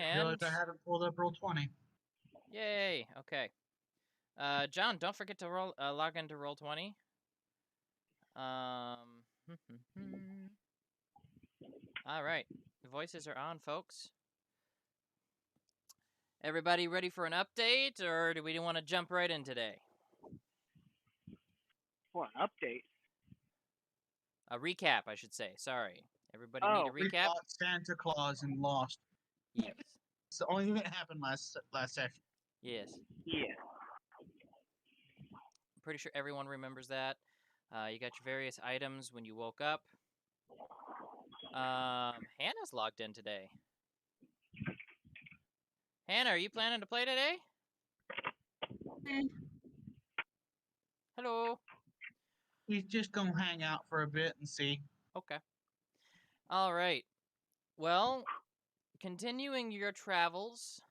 And I haven't pulled up roll 20. Yay! Okay. John, don't forget to log into Roll20. All right. The voices are on, folks. Everybody ready for an update, or do we want to jump right in today? What, an update? A recap, I should say. Sorry. Everybody need a We recap? fought Santa Claus and lost. Yes. It's the only thing that happened last session. Yes. Yeah. I'm pretty sure everyone remembers that. You got your various items when you woke up. Hannah's logged in today. Hannah, are you planning to play today? Hey. Hello. He's just gonna hang out for a bit and see. Okay. All right. Well, continuing your travels,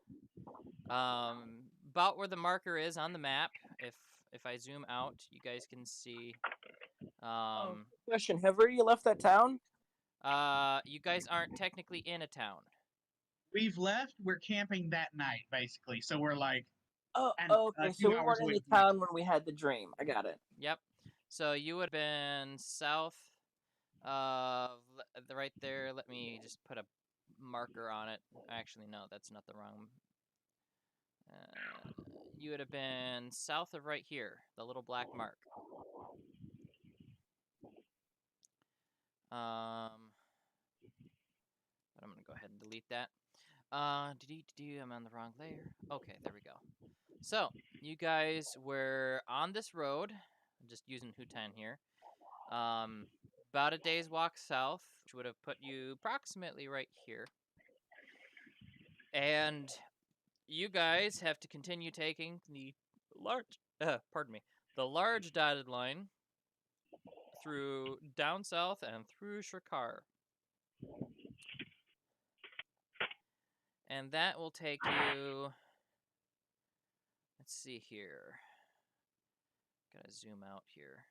about where the marker is on the map. If I zoom out, you guys can see. Question: have you left that town? You guys aren't technically in a town. We've left. We're camping that night, basically. So we're like. Okay. So we weren't in the town when we had the dream. I got it. Yep. So you would have been south of right there. Let me just put a marker on it. Actually, no, that's not the wrong. You would have been south of right here, the little black mark. But I'm gonna go ahead and delete that. I'm on the wrong layer. Okay, there we go. So you guys were on this road. I'm just using Hutan here. About a day's walk south, which would have put you approximately right here. And you guys have to continue taking the large dotted line through down south and through Shirkar. And that will take you, let's see here. Gotta zoom out here.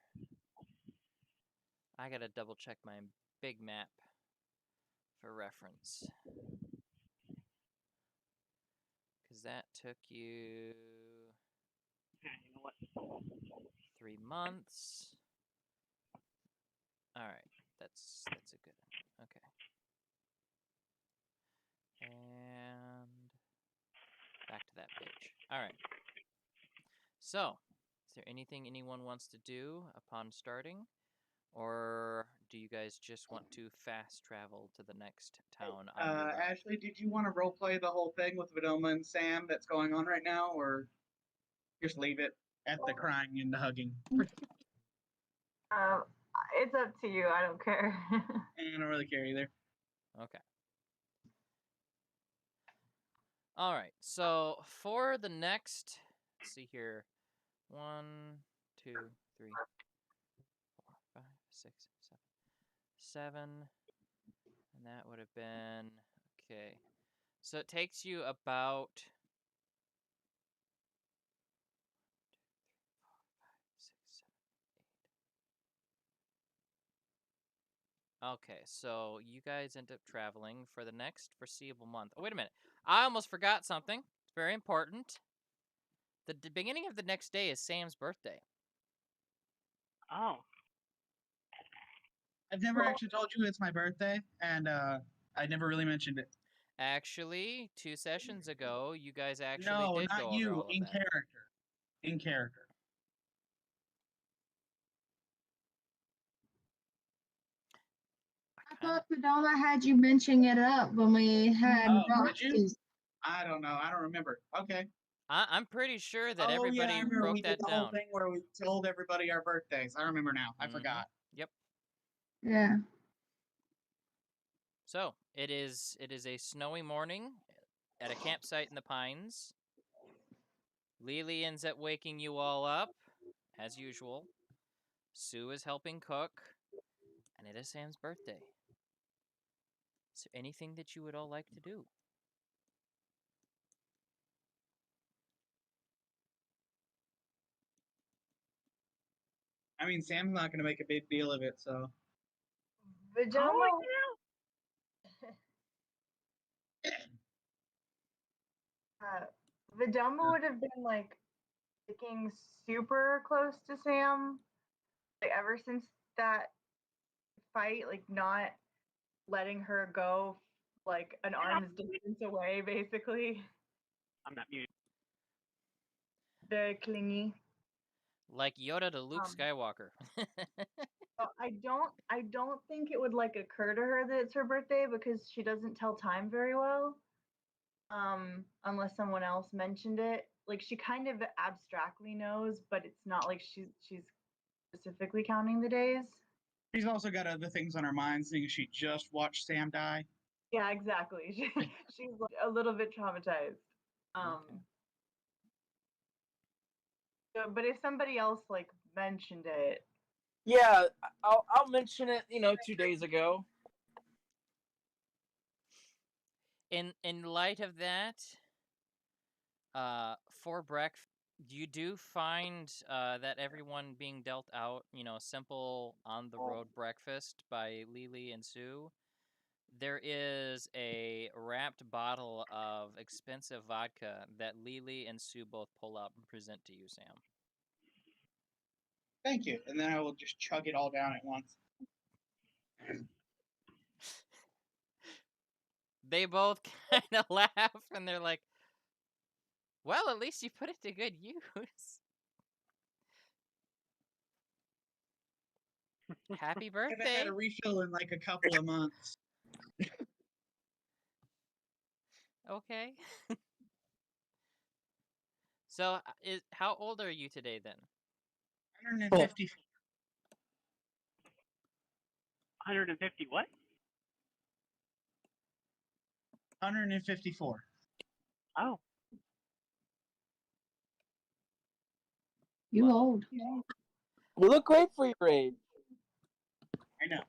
I gotta double check my big map for reference. Because that took you... You know what? 3 months. All right, that's a good one. Okay. And back to that page. All right. So, is there anything anyone wants to do upon starting? Or do you guys just want to fast travel to the next town on your route? Ashley, did you want to roleplay the whole thing with Vidoma and Sam that's going on right now, or just leave it at the crying and the hugging? It's up to you. I don't care. I don't really care either. Okay. All right. So for the next, let's see here, 1, 2, 3, 4, 5, 6, 7, 7, and that would have been okay. So it takes you about 8. Okay, so you guys end up traveling for the next foreseeable month. Oh, wait a minute. I almost forgot something. It's very important. The beginning of the next day is Sam's birthday. Oh. I've never actually told you it's my birthday, and I never really mentioned it. Actually, 2 sessions ago, you guys actually No, did not go you. over all of In that. character. In character. I thought Vidoma had you mentioning it up when we had Did you? I don't know. I don't remember. Okay. I'm pretty sure that everybody broke we that did the down. whole thing where we told everybody our birthdays. I remember now. I forgot. Yep. Yeah. So it is a snowy morning at a campsite in the pines. Lily ends up waking you all up, as usual. Sue is helping cook, and it is Sam's birthday. Is there anything that you would all like to do? I mean, Sam's not going to make a big deal of it, so. Vidoma. Vidoma would have been like sticking super close to Sam, like ever since that fight, like not letting her go like an arm's distance away, basically. I'm not muted. Very clingy. Like Yoda to Luke Skywalker. I don't think it would like occur to her that it's her birthday because she doesn't tell time very well. Unless someone else mentioned it. Like she kind of abstractly knows, but it's not like she's specifically counting the days. She's also got other things on her mind, seeing she just watched Sam die. Yeah, exactly. She's like a little bit traumatized. Okay. So, but if somebody else like mentioned it, Yeah, I'll mention it. 2 days ago. In light of that, for breakfast, you do find that everyone being dealt out, simple on the road breakfast by Lily and Sue. There is a wrapped bottle of expensive vodka that Lily and Sue both pull out and present to you, Sam. Thank you. And then I will just chug it all down at once. They both kind of laugh and they're like, well, at least you put it to good use. Happy I haven't birthday. had a refill in like a couple of months. Okay. So, how old are you today then? 150. 150 what? 154. Oh, You old. You look great for your age. I know.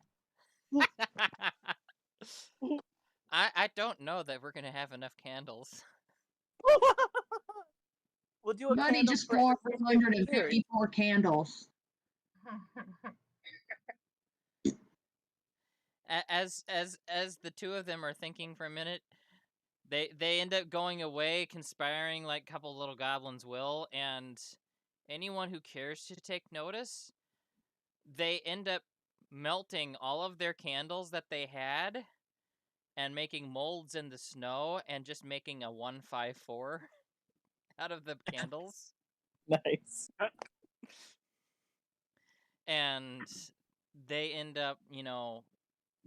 I don't know that we're gonna have enough candles. We'll do a Buddy candle just for bought every 454 candles. As the two of them are thinking for a minute, they end up going away, conspiring like a couple little goblins will, and anyone who cares to take notice, they end up melting all of their candles that they had and making molds in the snow and just making a 154 out of the candles. Nice. And they end up,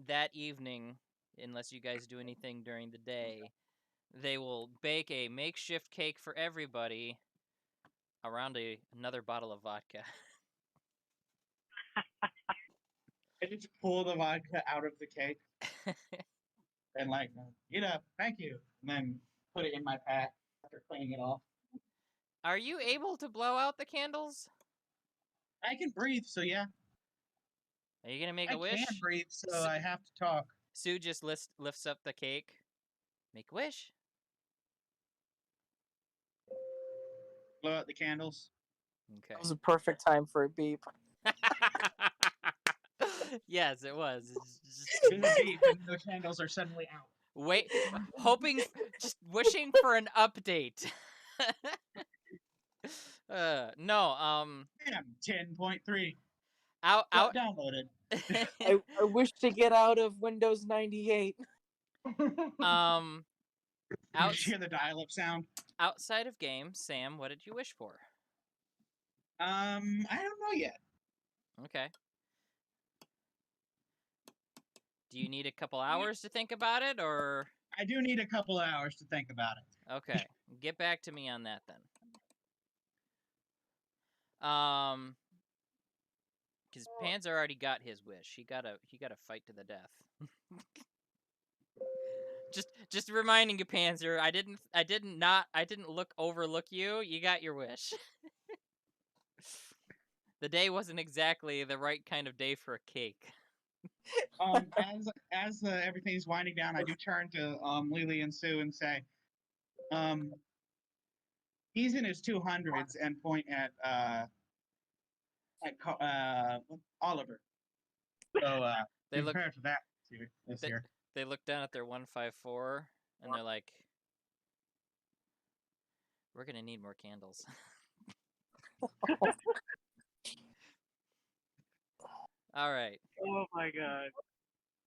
that evening, unless you guys do anything during the day, they will bake a makeshift cake for everybody around another bottle of vodka. I just pull the vodka out of the cake and like, thank you. And then put it in my pack after cleaning it off. Are you able to blow out the candles? I can breathe, so yeah. Are you gonna make I a wish? can't breathe, so I have to talk. Sue just lifts up the cake. Make a wish. Blow out the candles. Okay. That was a perfect time for a beep. Yes, it was. There's a beep, and the candles are suddenly out. Wait, just wishing for an update. No, Damn, 10.3. out. Downloaded. I wish to get out of Windows 98. You hear the dial-up sound? Outside of game, Sam, what did you wish for? I don't know yet. Okay. Do you need a couple hours to think about it, or? I do need a couple hours to think about it. Okay, get back to me on that then. Because Panzer already got his wish. He got a fight to the death. Just reminding you, Panzer. I didn't overlook you. You got your wish. The day wasn't exactly the right kind of day for a cake. As everything's winding down, I do turn to Lily and Sue and say, he's in his 200s, and point at Oliver. So They look prepared for that this year. They look down at their 154 and they're like, We're gonna need more candles. All right. Oh my god.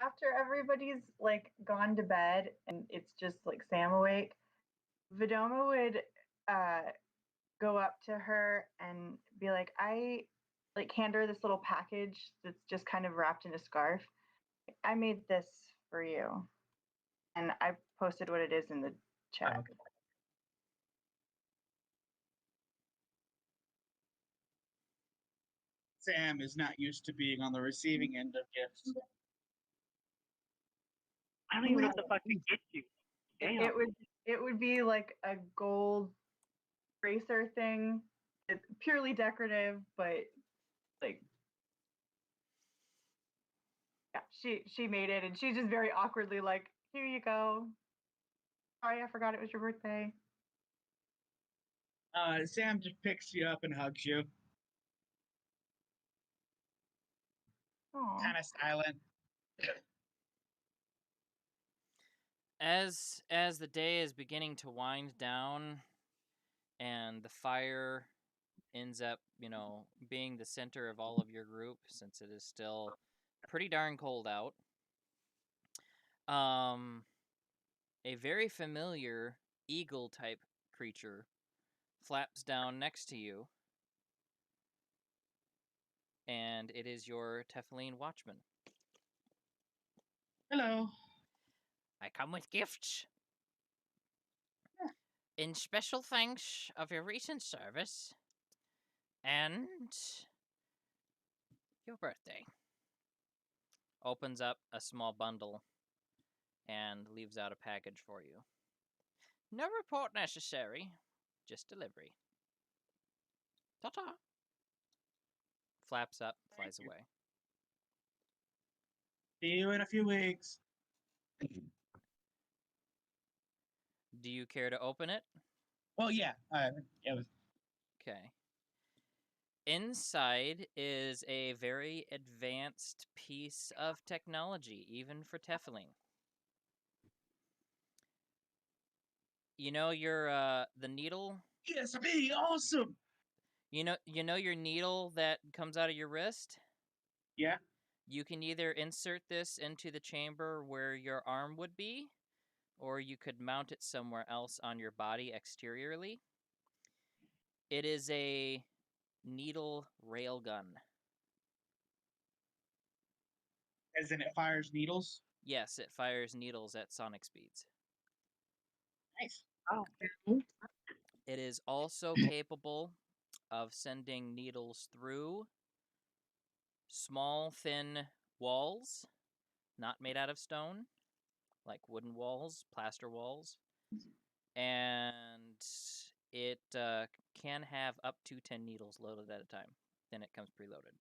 After everybody's like gone to bed and it's just like Sam awake, Vidoma would go up to her and be like, I like hand her this little package that's just kind of wrapped in a scarf. I made this for you. And I posted what it is in the chat. Okay. Sam is not used to being on the receiving end of gifts. I don't even know what the fuck to get you. Damn. It would be like a gold bracer thing. It's purely decorative, but like yeah, she made it and she's just very awkwardly like, here you go. Sorry, I forgot it was your birthday. Sam just picks you up and hugs you. Aw. Kind of silent. As the day is beginning to wind down and the fire ends up, being the center of all of your group since it is still pretty darn cold out. A very familiar eagle type creature flaps down next to you, and it is your Teflon watchman. Hello. I come with gifts. In special thanks of your recent service and your birthday. Opens up a small bundle and leaves out a package for you. No report necessary, just delivery. Ta-ta. Flaps up, flies away. See you in a few weeks. Do you care to open it? Well, yeah. It was. Okay. Inside is a very advanced piece of technology, even for Teflon. You know your the needle? Yes, me, awesome. You know your needle that comes out of your wrist? Yeah. You can either insert this into the chamber where your arm would be, or you could mount it somewhere else on your body exteriorly. It is a needle railgun. As in, it fires needles. Yes, it fires needles at sonic speeds. Nice. Oh. It is also capable of sending needles through small, thin walls, not made out of stone, like wooden walls, plaster walls. And it can have up to 10 needles loaded at a time. Then it comes preloaded.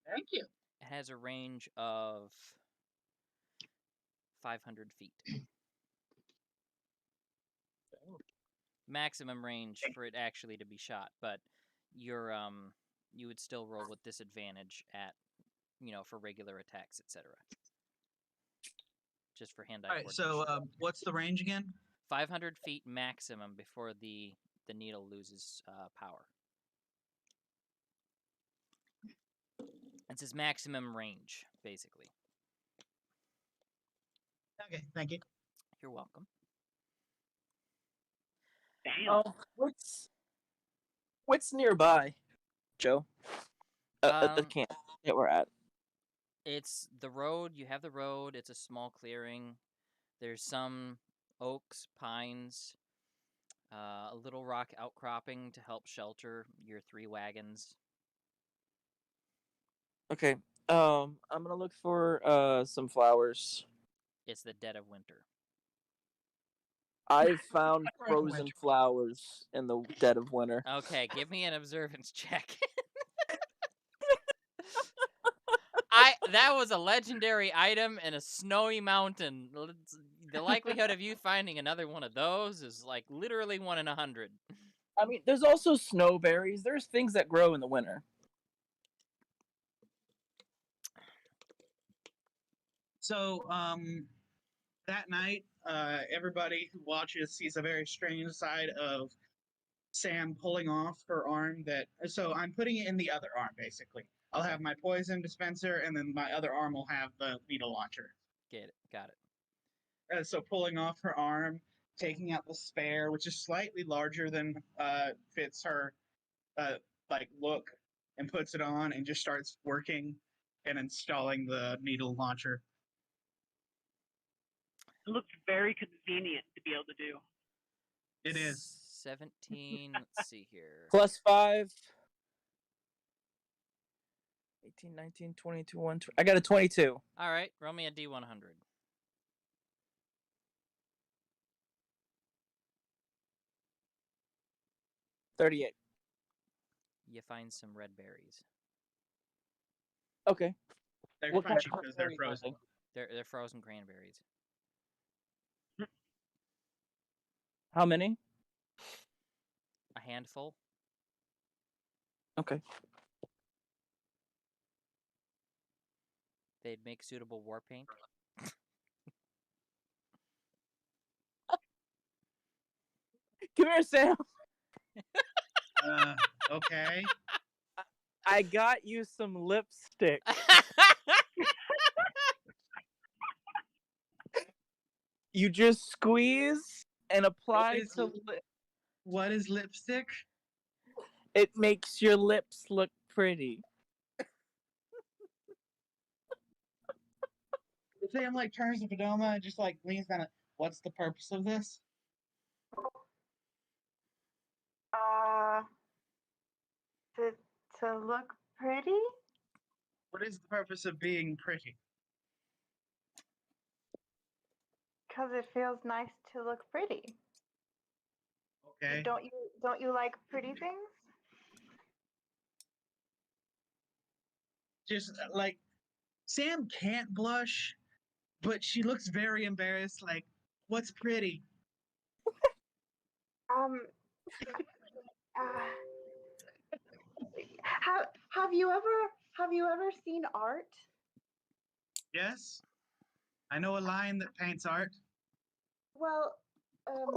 Thank you. It has a range of 500 feet. Maximum range for it actually to be shot, but you would still roll with disadvantage at, for regular attacks, etc. Just for hand-eye coordination. All right, so what's the range again? 500 feet maximum before the needle loses power. It's his maximum range, basically. Okay, thank you. You're welcome. Damn. What's nearby, Joe? At the camp that we're at. It's the road. You have the road. It's a small clearing. There's some oaks, pines, a little rock outcropping to help shelter your 3 wagons. Okay. I'm gonna look for some flowers. It's the dead of winter. I've found frozen flowers in the dead of winter. Okay, give me an observance check. That was a legendary item in a snowy mountain. The likelihood of you finding another one of those is like literally 1 in 100. I mean, there's also snowberries. There's things that grow in the winter. So, that night, everybody who watches sees a very strange side of Sam pulling off her arm. So I'm putting it in the other arm, basically. I'll have my poison dispenser, and then my other arm will have the needle launcher. Got it. So pulling off her arm, taking out the spare, which is slightly larger than fits her look, and puts it on and just starts working and installing the needle launcher. It looks very convenient to be able to do. It is. 17. Let's see here. Plus 5. 18, 19, 22, 1. I got a 22. All right, roll me a D100. 38. You find some red berries. Okay. They're What kind crunchy of because they're berries are frozen. They're frozen cranberries. How many? A handful. Okay. They'd make suitable war paint. Come here, Sam. Okay. I got you some lipstick. You just squeeze and apply is- to What is lipstick? it makes your lips look pretty. Sam turns to Padoma and just leans down. What's the purpose of this? To look pretty? What is the purpose of being pretty? Because it feels nice to look pretty. Okay. Don't you like pretty things? Just Sam can't blush, but she looks very embarrassed. What's pretty? Have you ever seen art? Yes. I know a line that paints art. Well, okay.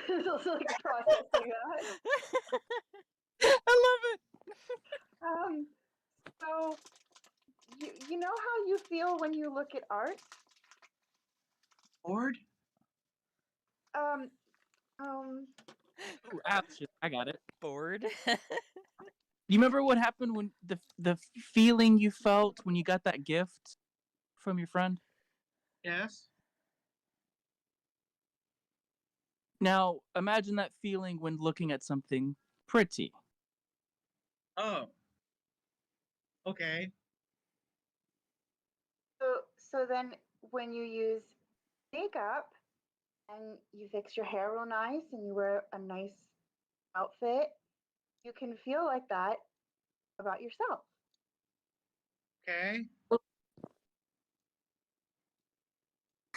It's processing that. I love it. So you know how you feel when you look at art? Bored? Ooh, ouch. I got it. Bored. You remember what happened when the feeling you felt when you got that gift from your friend? Yes. Now, imagine that feeling when looking at something pretty. Oh. Okay. So then when you use makeup and you fix your hair real nice and you wear a nice outfit, you can feel like that about yourself. Okay.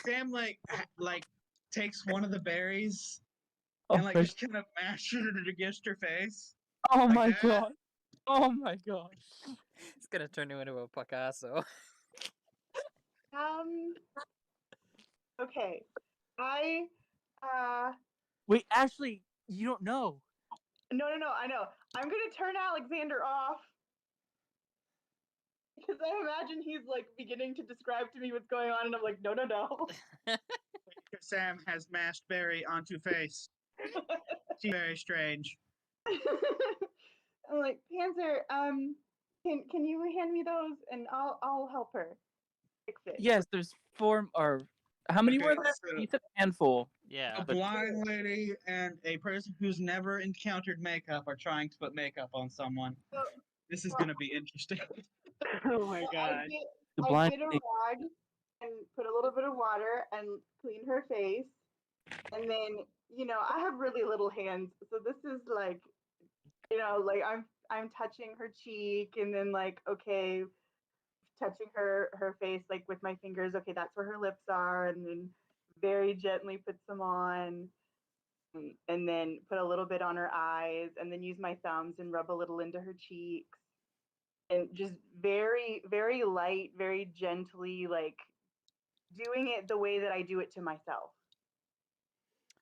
Sam takes one of the berries and just kind of mashes it against her face. Oh like my that. god. Oh my gosh. It's gonna turn you into a Picasso. Okay. Wait, Ashley, you don't know. No, I know. I'm gonna turn Alexander off. Because I imagine he's beginning to describe to me what's going on, and I'm like, no. Sam has mashed berry onto face. She's very strange. I'm like, Panzer, can you hand me those and I'll help her fix it. Yes, there's 4 or how many Okay, were there? so- You said a handful. Yeah. A blind lady and a person who's never encountered makeup are trying to put makeup on someone. This is going to be interesting. Oh my god. The I blind get a rag and put a little bit of water and clean her face. And then, I have really little hands. So this is I'm touching her cheek and then okay, touching her face with my fingers. Okay, that's where her lips are. And then very gently put some on. And then put a little bit on her eyes and then use my thumbs and rub a little into her cheeks. and just very, very light, very gently, like doing it the way that I do it to myself.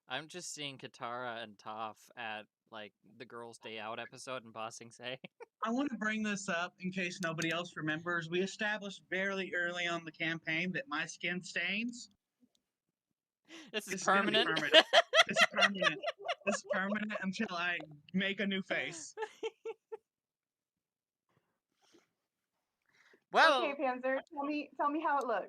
I'm just seeing Katara and Toph at like the Girls' Day Out episode in Bossing Say. I want to bring this up in case nobody else remembers. We established fairly early on the campaign that my skin stains. This is This is gonna be permanent. permanent. This is permanent. This is permanent until I make a new face. Well, Okay, Panzer, tell me how it looks.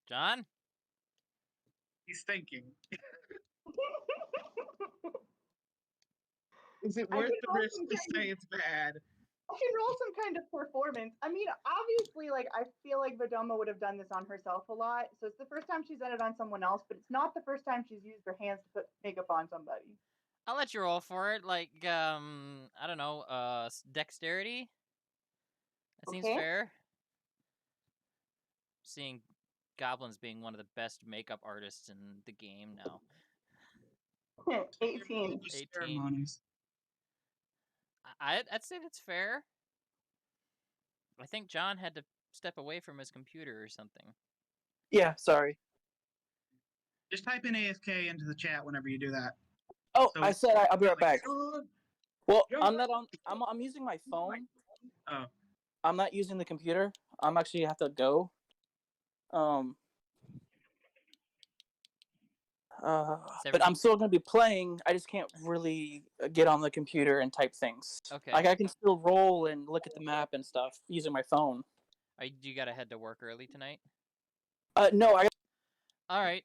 John, He's thinking. Is it I worth can the roll risk some to kind say it's bad? I can roll some kind of performance. I mean, obviously, like I feel like Vadoma would have done this on herself a lot, so it's the first time she's done it on someone else, but it's not the first time she's used her hands to put makeup on somebody. I'll let you roll for it. Like, I don't know, dexterity. That seems Okay. fair. Seeing goblins being one of the best makeup artists in the game now. 18. Just 18. ceremonies. I'd say that's fair. I think John had to step away from his computer or something. Yeah, sorry. Just type in AFK into the chat whenever you do that. Oh, So I said I'll be right back. John! Well, John! I'm not on. I'm using my phone. Oh. I'm not using the computer. I'm actually have to go. But I'm still gonna be playing. I just can't really get on the computer and type things. Okay. Like I can still roll and look at the map and stuff using my phone. You gotta head to work early tonight? No, I. All right.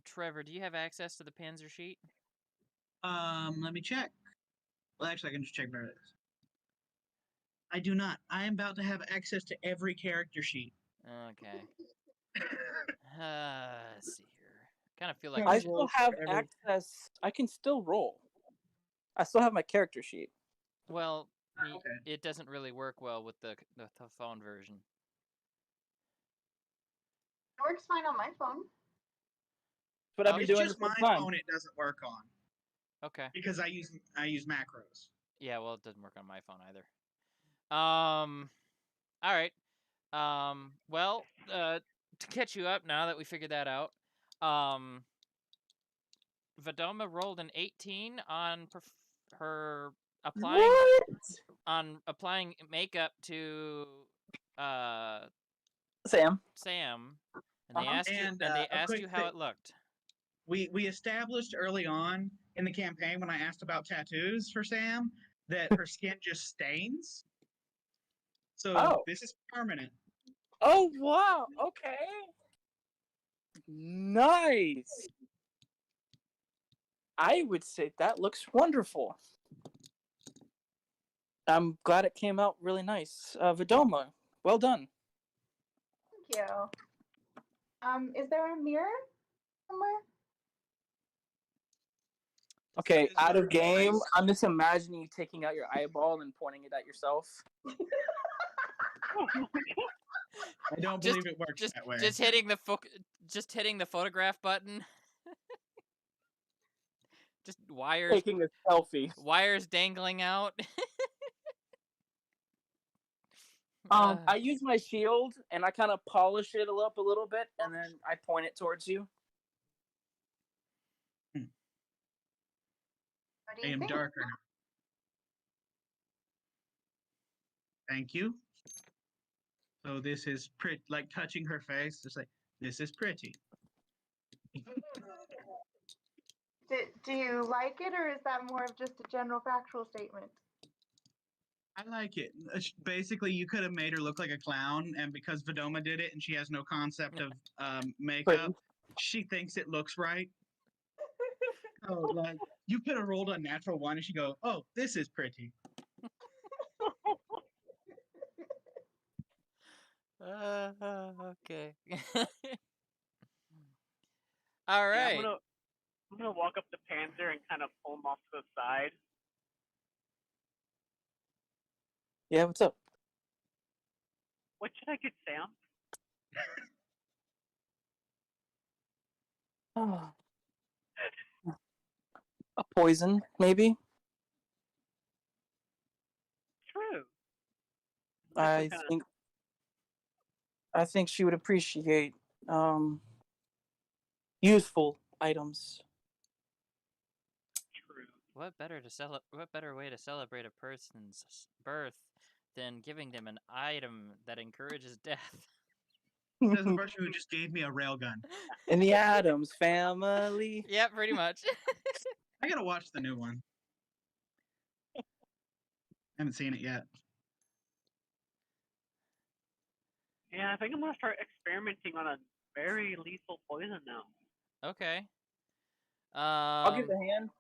Trevor, do you have access to the Panzer sheet? Let me check. Well, actually, I can just check where it is. I do not. I am about to have access to every character sheet. Okay. Let's see here. Kind of feel like I still have access. I can still roll. I still have my character sheet. well, Okay. it doesn't really work well with the phone version. It works fine on my phone. But I've been It's doing just this my for time. phone it doesn't work on Okay. because I use macros. Yeah, well, it doesn't work on my phone either. All right. Well, to catch you up now that we figured that out, Vadoma rolled an 18 on her applying applying makeup to Sam, and they asked you how it looked. We established early on in the campaign when I asked about tattoos for Sam that her skin just stains. So this is permanent. Oh wow! Okay. Nice. I would say that looks wonderful. I'm glad it came out really nice. Vadoma, well done. Thank you. Is there a mirror somewhere? Okay, out of game, I'm just imagining you taking out your eyeball and pointing it at yourself. I don't believe it works that way. Just hitting the photograph button. Just wires. Taking a selfie. Wires dangling out. I use my shield and I kind of polish it up a little bit, and then I point it towards you. What do I you am think? darker now. Thank you. So this is pretty, like touching her face. Just like, this is pretty. Do you like it, or is that more of just a general factual statement? I like it. Basically, you could have made her look like a clown, and because Vadoma did it and she has no concept of makeup, she thinks it looks right. Oh, like, you could have rolled a natural one and she go, oh, this is pretty. Okay. All right. Yeah, I'm gonna walk up to Panzer and kind of pull him off to the side. Yeah, what's up? What should I get, Sam? Oh. A poison, maybe. True. I Kinda, think. I think she would appreciate useful items. true. What better way to celebrate a person's birth than giving them an item that encourages death? Says the person who just gave me a railgun. In the Addams Family. Yeah, pretty much. I gotta watch the new one. Haven't seen it yet. Yeah, I think I'm gonna start experimenting on a very lethal poison now. Okay. I'll give a hand.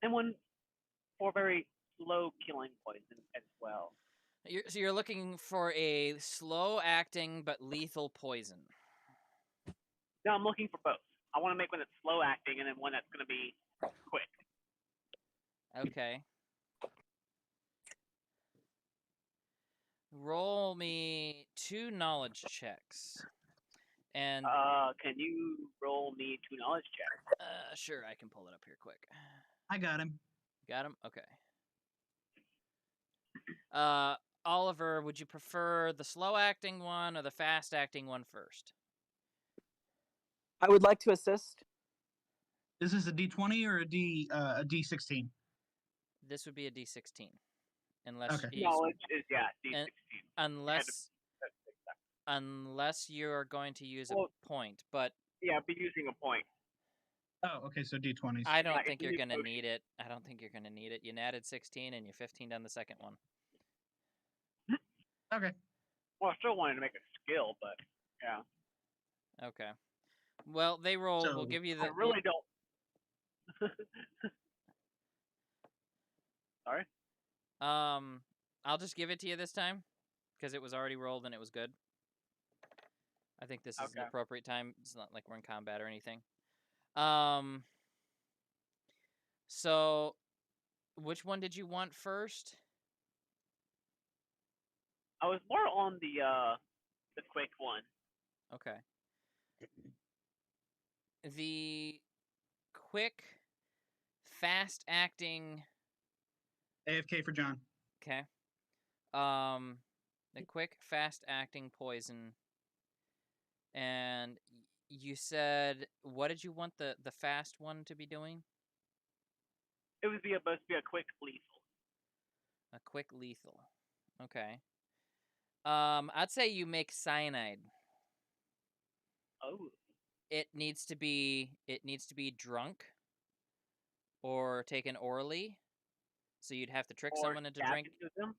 And one for very slow killing poison as well. So you're looking for a slow-acting but lethal poison. No, I'm looking for both. I want to make one that's slow acting and then one that's gonna be quick. Okay. Roll me 2 knowledge checks. And Can you roll me 2 knowledge checks? sure, I can pull it up here quick. I got him. Got him? Okay. Oliver, would you prefer the slow-acting one or the fast-acting one first? I would like to assist. Is this a D20 or a D16? This would be a D16. Unless Okay. he's, Knowledge is D16. unless you're going to use Well, a point, but yeah, I'll be using a point. Oh, okay, so D20s. I don't Like, think if you're you gonna push- need it. I don't think you're gonna need it. You added 16 and you're 15 on the second one. Okay. Well, I still wanted to make a skill, but yeah. Okay. Well, they roll. So, We'll give you I the. really don't. Sorry? I'll just give it to you this time because it was already rolled and it was good. I think this is an Okay. appropriate time. It's not like we're in combat or anything. So which one did you want first? I was more on the quick one. Okay. The quick, fast-acting. AFK for John. Okay. The quick, fast-acting poison. And you said, what did you want the fast one to be doing? It was supposed to be a quick lethal. A quick lethal. Okay. I'd say you make cyanide. Oh. It needs to be drunk or taken orally. So you'd have to trick Or someone into stab drink. into them.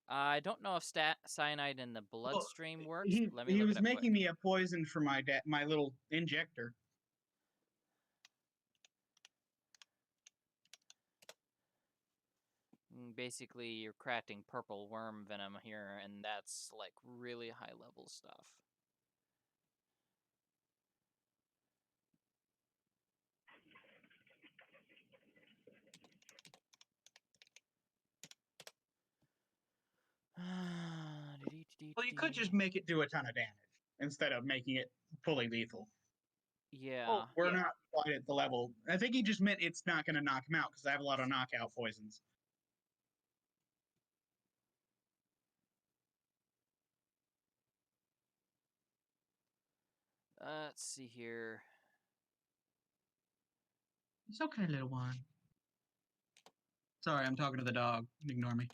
I don't know if cyanide in the bloodstream works. He, Let me he look was it up making quick. me a poison for my little injector. Basically, you're crafting purple worm venom here, and that's like really high level stuff. Well, you could just make it do a ton of damage instead of making it fully lethal. Yeah. Well, We're yeah. not quite at the level. I think he just meant it's not going to knock him out because I have a lot of knockout poisons. Let's see here. It's okay, little one. Sorry, I'm talking to the dog. Ignore me.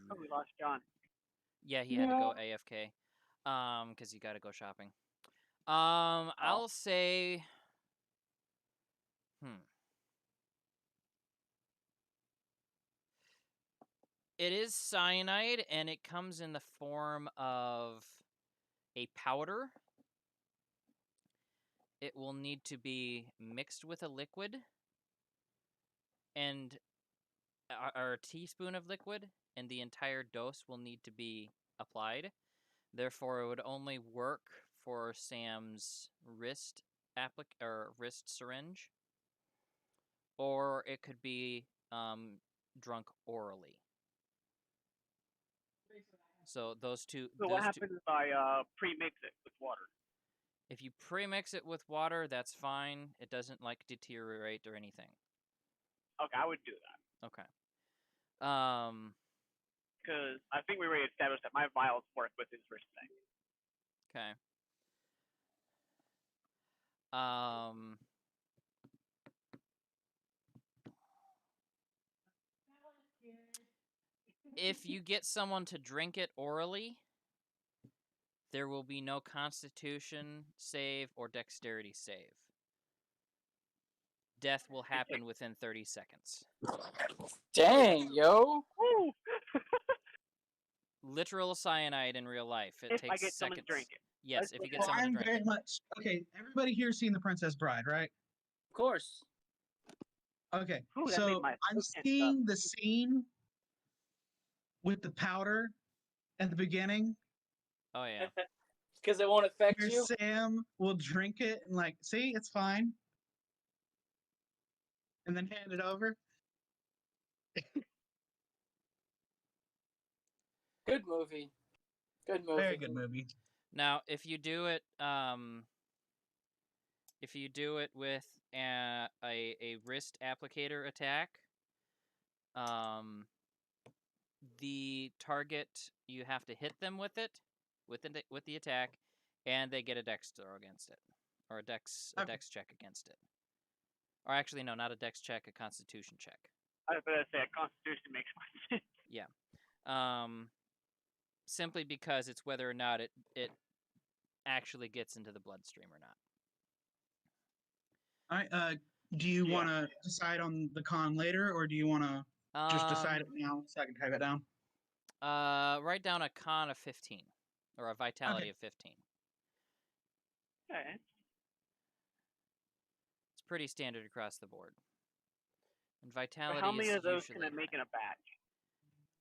Oh, we lost John. Yeah, he had to go AFK. Because he got to go shopping. I'll say. It is cyanide, and it comes in the form of a powder. It will need to be mixed with a liquid and or a teaspoon of liquid, and the entire dose will need to be applied. Therefore, it would only work for Sam's wrist wrist syringe, or it could be drunk orally. So those two. So what happens if I pre-mix it with water? If you pre-mix it with water, that's fine. It doesn't like deteriorate or anything. Okay, I would do that. Okay. Because I think we already established that my vials work with his wrist thing. Okay. If you get someone to drink it orally, there will be no Constitution save or Dexterity save. Death will happen within 30 seconds. Dang, yo. Woo! Literal cyanide in real life. It If takes I get someone seconds. to drink it. Yes, if you get Well, someone to I'm drink very it. much okay. Everybody here's seen The Princess Bride, right? Of course. Okay, Ooh, that made so my I'm skin seeing the scene with the powder at the beginning Oh yeah. Because it won't affect where you. Sam will drink it and like, see, it's fine, and then hand it over. Good movie. Good movie. Very good movie. Now, if you do it with a wrist applicator attack, the target, you have to hit them with it, with the attack, and they get a dex throw against it, or a dex check against it. Or actually, no, not a dex check, a Constitution check. I was going to say, a Constitution makes more sense. Yeah. Simply because it's whether or not it actually gets into the bloodstream or not. All right. Do you want to decide on the con later, or do you want to just decide it now so I can type it down? Write down a con of 15, or a vitality of 15. Okay. It's pretty standard across the board. And vitality But how many is of those usually can I make in a batch?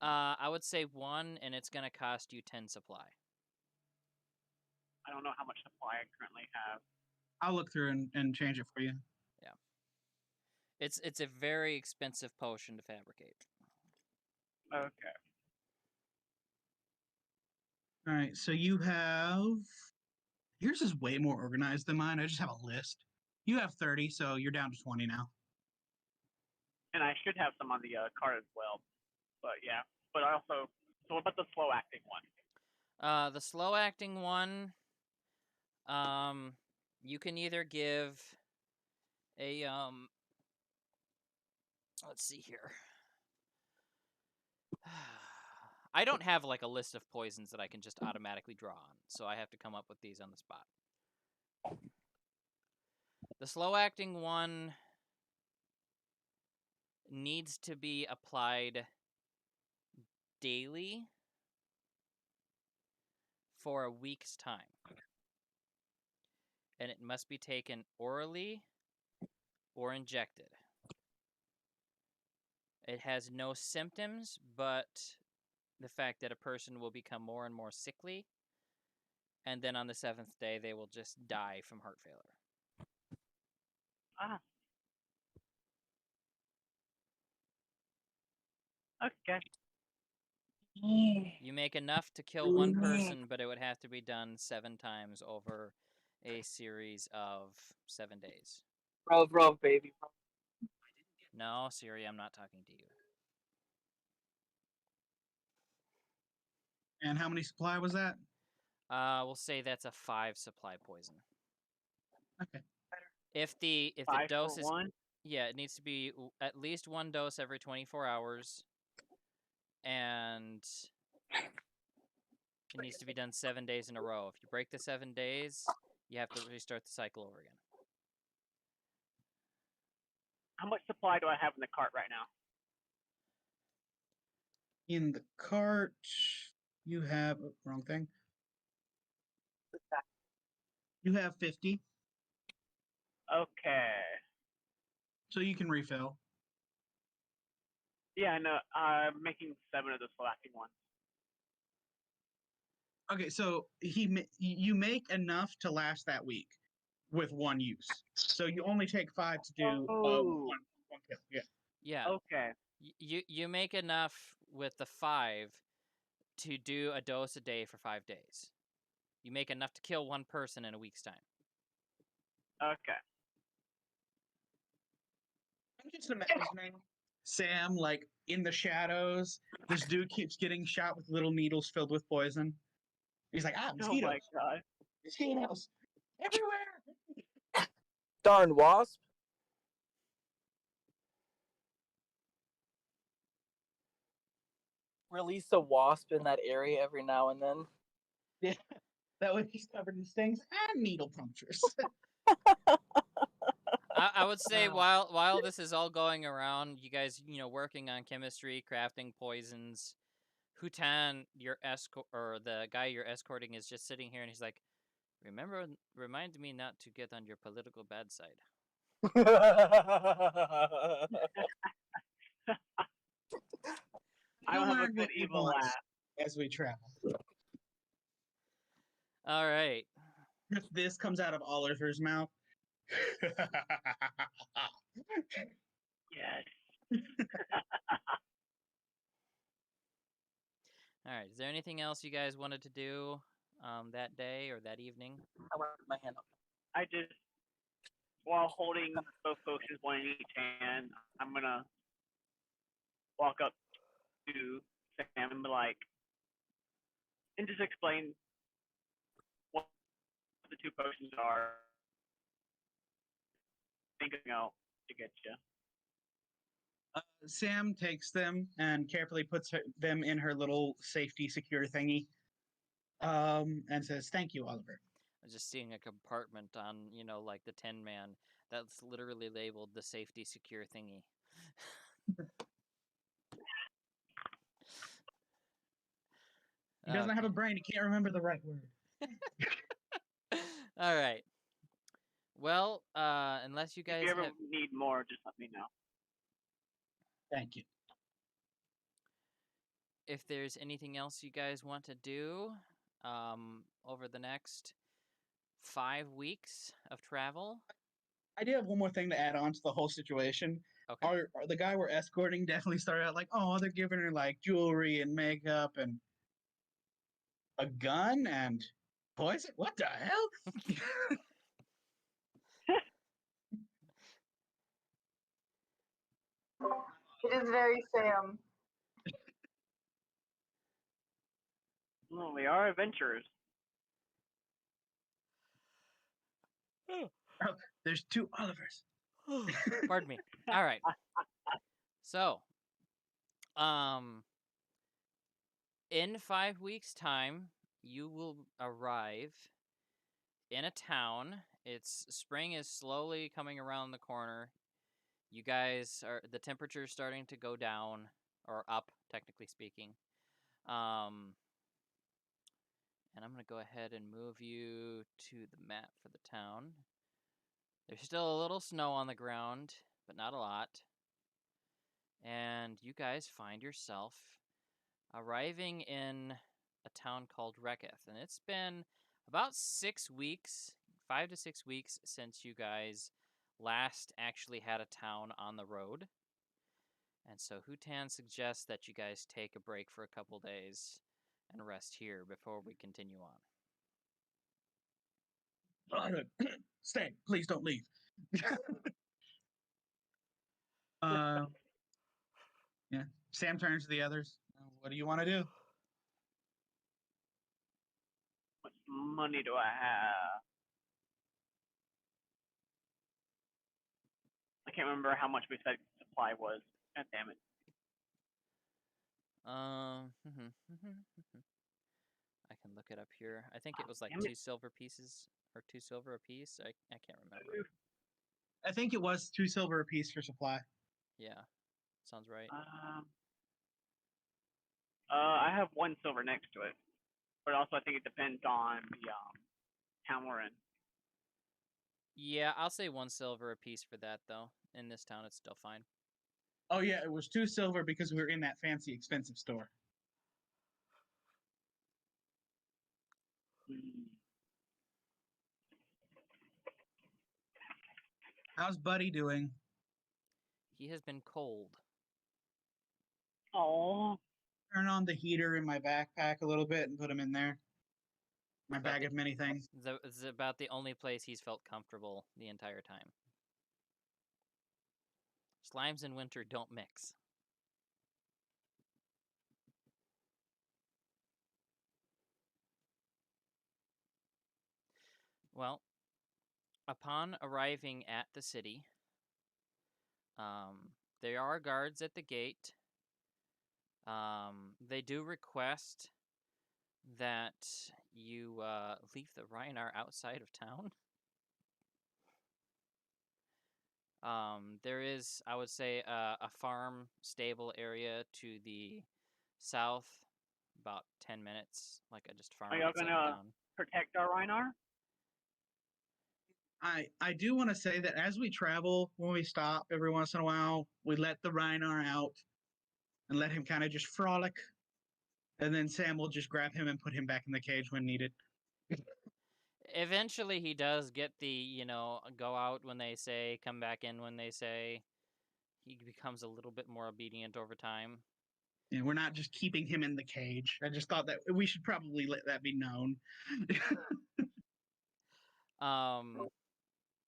I would say 1, and it's going to cost you 10 supply. I don't know how much supply I currently have. I'll look through and change it for you. Yeah. It's a very expensive potion to fabricate. Okay. All right, so you have. Yours is way more organized than mine. I just have a list. You have 30, so you're down to 20 now. And I should have some on the card as well. But yeah. But I also. So what about the slow acting one? The slow acting one, you can either give a let's see here. I don't have like a list of poisons that I can just automatically draw on, so I have to come up with these on the spot. The slow acting one needs to be applied daily for a week's time. And it must be taken orally or injected. It has no symptoms, but the fact that a person will become more and more sickly, and then on the 7th day, they will just die from heart failure. Ah. Okay. You make enough to kill one person, but it would have to be done 7 times over a series of 7 days. Rub, baby. No, Siri, I'm not talking to you. And how many supply was that? We'll say that's a 5 supply poison. Okay. If the 5 dose for is one? yeah, it needs to be at least 1 dose every 24 hours, and it needs to be done 7 days in a row. If you break the 7 days, you have to restart the cycle over again. How much supply do I have in the cart right now? In the cart, you have wrong thing. You have 50, Okay. so you can refill. Yeah, no, I'm making 7 of the slow acting ones. Okay, so you make enough to last that week with one use. So you only take 5 to do Oh. one kill. Yeah. Yeah. Okay. You make enough with the 5 to do a dose a day for 5 days. You make enough to kill one person in a week's time. Okay. I'm just imagining Sam like in the shadows. This dude keeps getting shot with little needles filled with poison. He's like, Oh mosquitoes, my god. mosquitoes, everywhere. Darn wasp. Release a wasp in that area every now and then. Yeah, that way he's covered in stings and needle punctures. I would say while this is all going around, you guys, working on chemistry, crafting poisons. Hutan, your or the guy you're escorting, is just sitting here, and he's like, remind me not to get on your political bad side. I don't have a good evil laugh. As we travel. All right. This comes out of Oliver's mouth. Yes. All right. Is there anything else you guys wanted to do that day or that evening? I want my hand up. I just, while holding both potions, one in each hand, I'm gonna walk up to Sam and be like, and just explain what the 2 potions are. Thinking out to get you. Sam takes them and carefully puts them in her little safety secure thingy, and says, "Thank you, Oliver." I was just seeing a compartment on, like the Tin Man that's literally labeled the safety secure thingy. He doesn't have a brain. He can't remember the right word. All right. Well, unless you guys if you ever need more, just let me know. Thank you. If there's anything else you guys want to do over the next 5 weeks of travel. I do have one more thing to add on to the whole situation. Okay. The guy we're escorting definitely started out like, oh, they're giving her like jewelry and makeup and a gun and poison. What the hell? It is very Sam. Well, we are adventurers. Oh, there's 2 Olivers. Pardon me. All right. So, in 5 weeks' time, you will arrive in a town. Spring is slowly coming around the corner. You guys the temperature's starting to go down or up, technically speaking. And I'm going to go ahead and move you to the map for the town. There's still a little snow on the ground, but not a lot. And you guys find yourself arriving in a town called Rekath. And it's been about 6 weeks, 5 to 6 weeks, since you guys last actually had a town on the road. And so Hutan suggests that you guys take a break for a couple days and rest here before we continue on. Stay. Please don't leave. Yeah. Sam turns to the others. What do you want to do? What money do I have? I can't remember how much we said supply was. God damn it. I can look it up here. I think it was like 2 silver pieces or 2 silver a piece. I can't remember. I think it was 2 silver a piece for supply. Yeah, sounds right. I have 1 silver next to it, but also I think it depends on the town we're in. Yeah, I'll say 1 silver a piece for that though. In this town, it's still fine. Oh yeah, it was 2 silver because we were in that fancy, expensive store. How's Buddy doing? He has been cold. Oh, Turn on the heater in my backpack a little bit and put him in there. My About bag the- of many things. It's about the only place he's felt comfortable the entire time. Slimes in winter don't mix. Well, upon arriving at the city, there are guards at the gate. They do request that you leave the Reinar outside of town. There is, I would say, a farm stable area to the south, about 10 minutes, like a just farm are y'all outside of gonna town. protect our Reinar? I do want to say that as we travel, when we stop every once in a while, we let the Reinar out and let him kind of just frolic. And then Sam will just grab him and put him back in the cage when needed. Eventually, he does get the, go out when they say, come back in when they say. He becomes a little bit more obedient over time. Yeah, we're not just keeping him in the cage. I just thought that we should probably let that be known.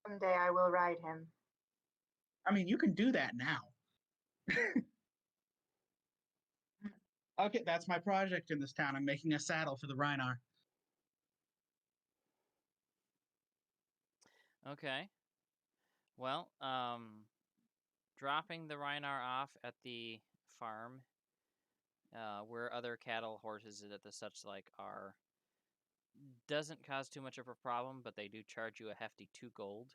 Someday I will ride him. I mean, you can do that now. Okay, that's my project in this town. I'm making a saddle for the Reinar. Okay. Well, dropping the Reinar off at the farm, where other cattle, horses, and the such like are, doesn't cause too much of a problem, but they do charge you a hefty 2 gold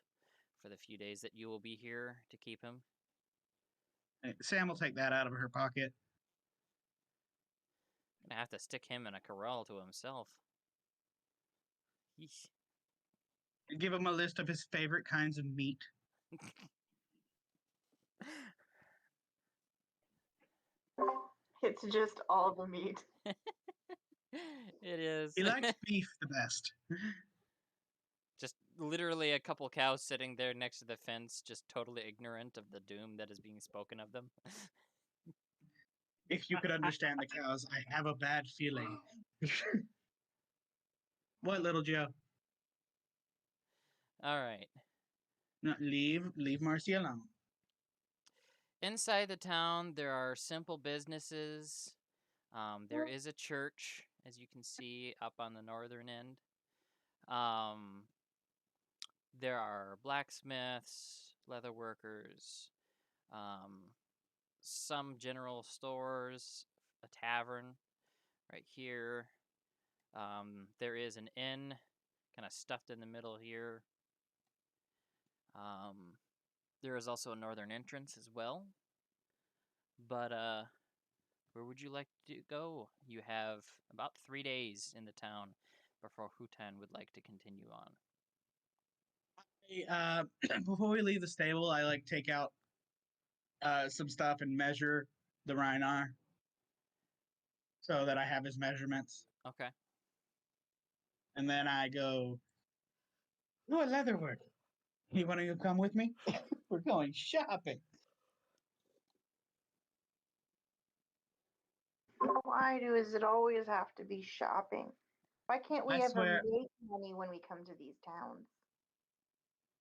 for the few days that you will be here to keep him. Sam will take that out of her pocket. Gonna have to stick him in a corral to himself. Yeesh. Give him a list of his favorite kinds of meat. It's just all the meat. It is. He likes beef the best. Just literally a couple cows sitting there next to the fence, just totally ignorant of the doom that is being spoken of them. If you could understand the cows, I have a bad feeling. What, little Joe? All right. No, leave Marcy alone. Inside the town, there are simple businesses. There is a church, as you can see up on the northern end. There are blacksmiths, leather workers, some general stores, a tavern right here. There is an inn kind of stuffed in the middle here. There is also a northern entrance as well. But where would you like to go? You have about 3 days in the town before Hutan would like to continue on. Before we leave the stable, I take out some stuff and measure the Reinar so that I have his measurements. Okay. And then I go, oh, Leatherwork. You want to come with me? We're going shopping. Why does it always have to be shopping? Why can't we I ever swear. make money when we come to these towns?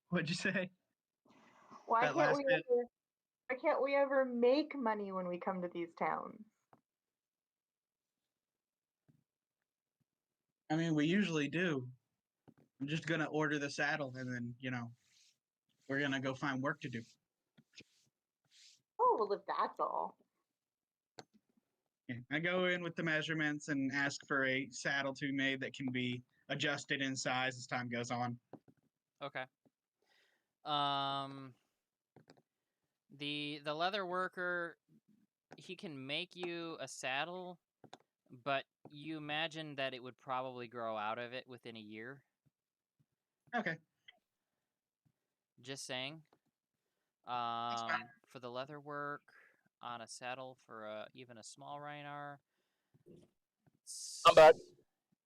What'd you say? Why That can't last we bit. ever? Why can't we ever make money when we come to these towns? I mean, we usually do. I'm just going to order the saddle and then, we're going to go find work to do. Oh, well, if that's all. Yeah, I go in with the measurements and ask for a saddle to be made that can be adjusted in size as time goes on. Okay. The leather worker, he can make you a saddle, but you imagine that it would probably grow out of it within a year. Okay. Just saying. fine. For the leather work, on a saddle for even a small Rhinar. I'm back.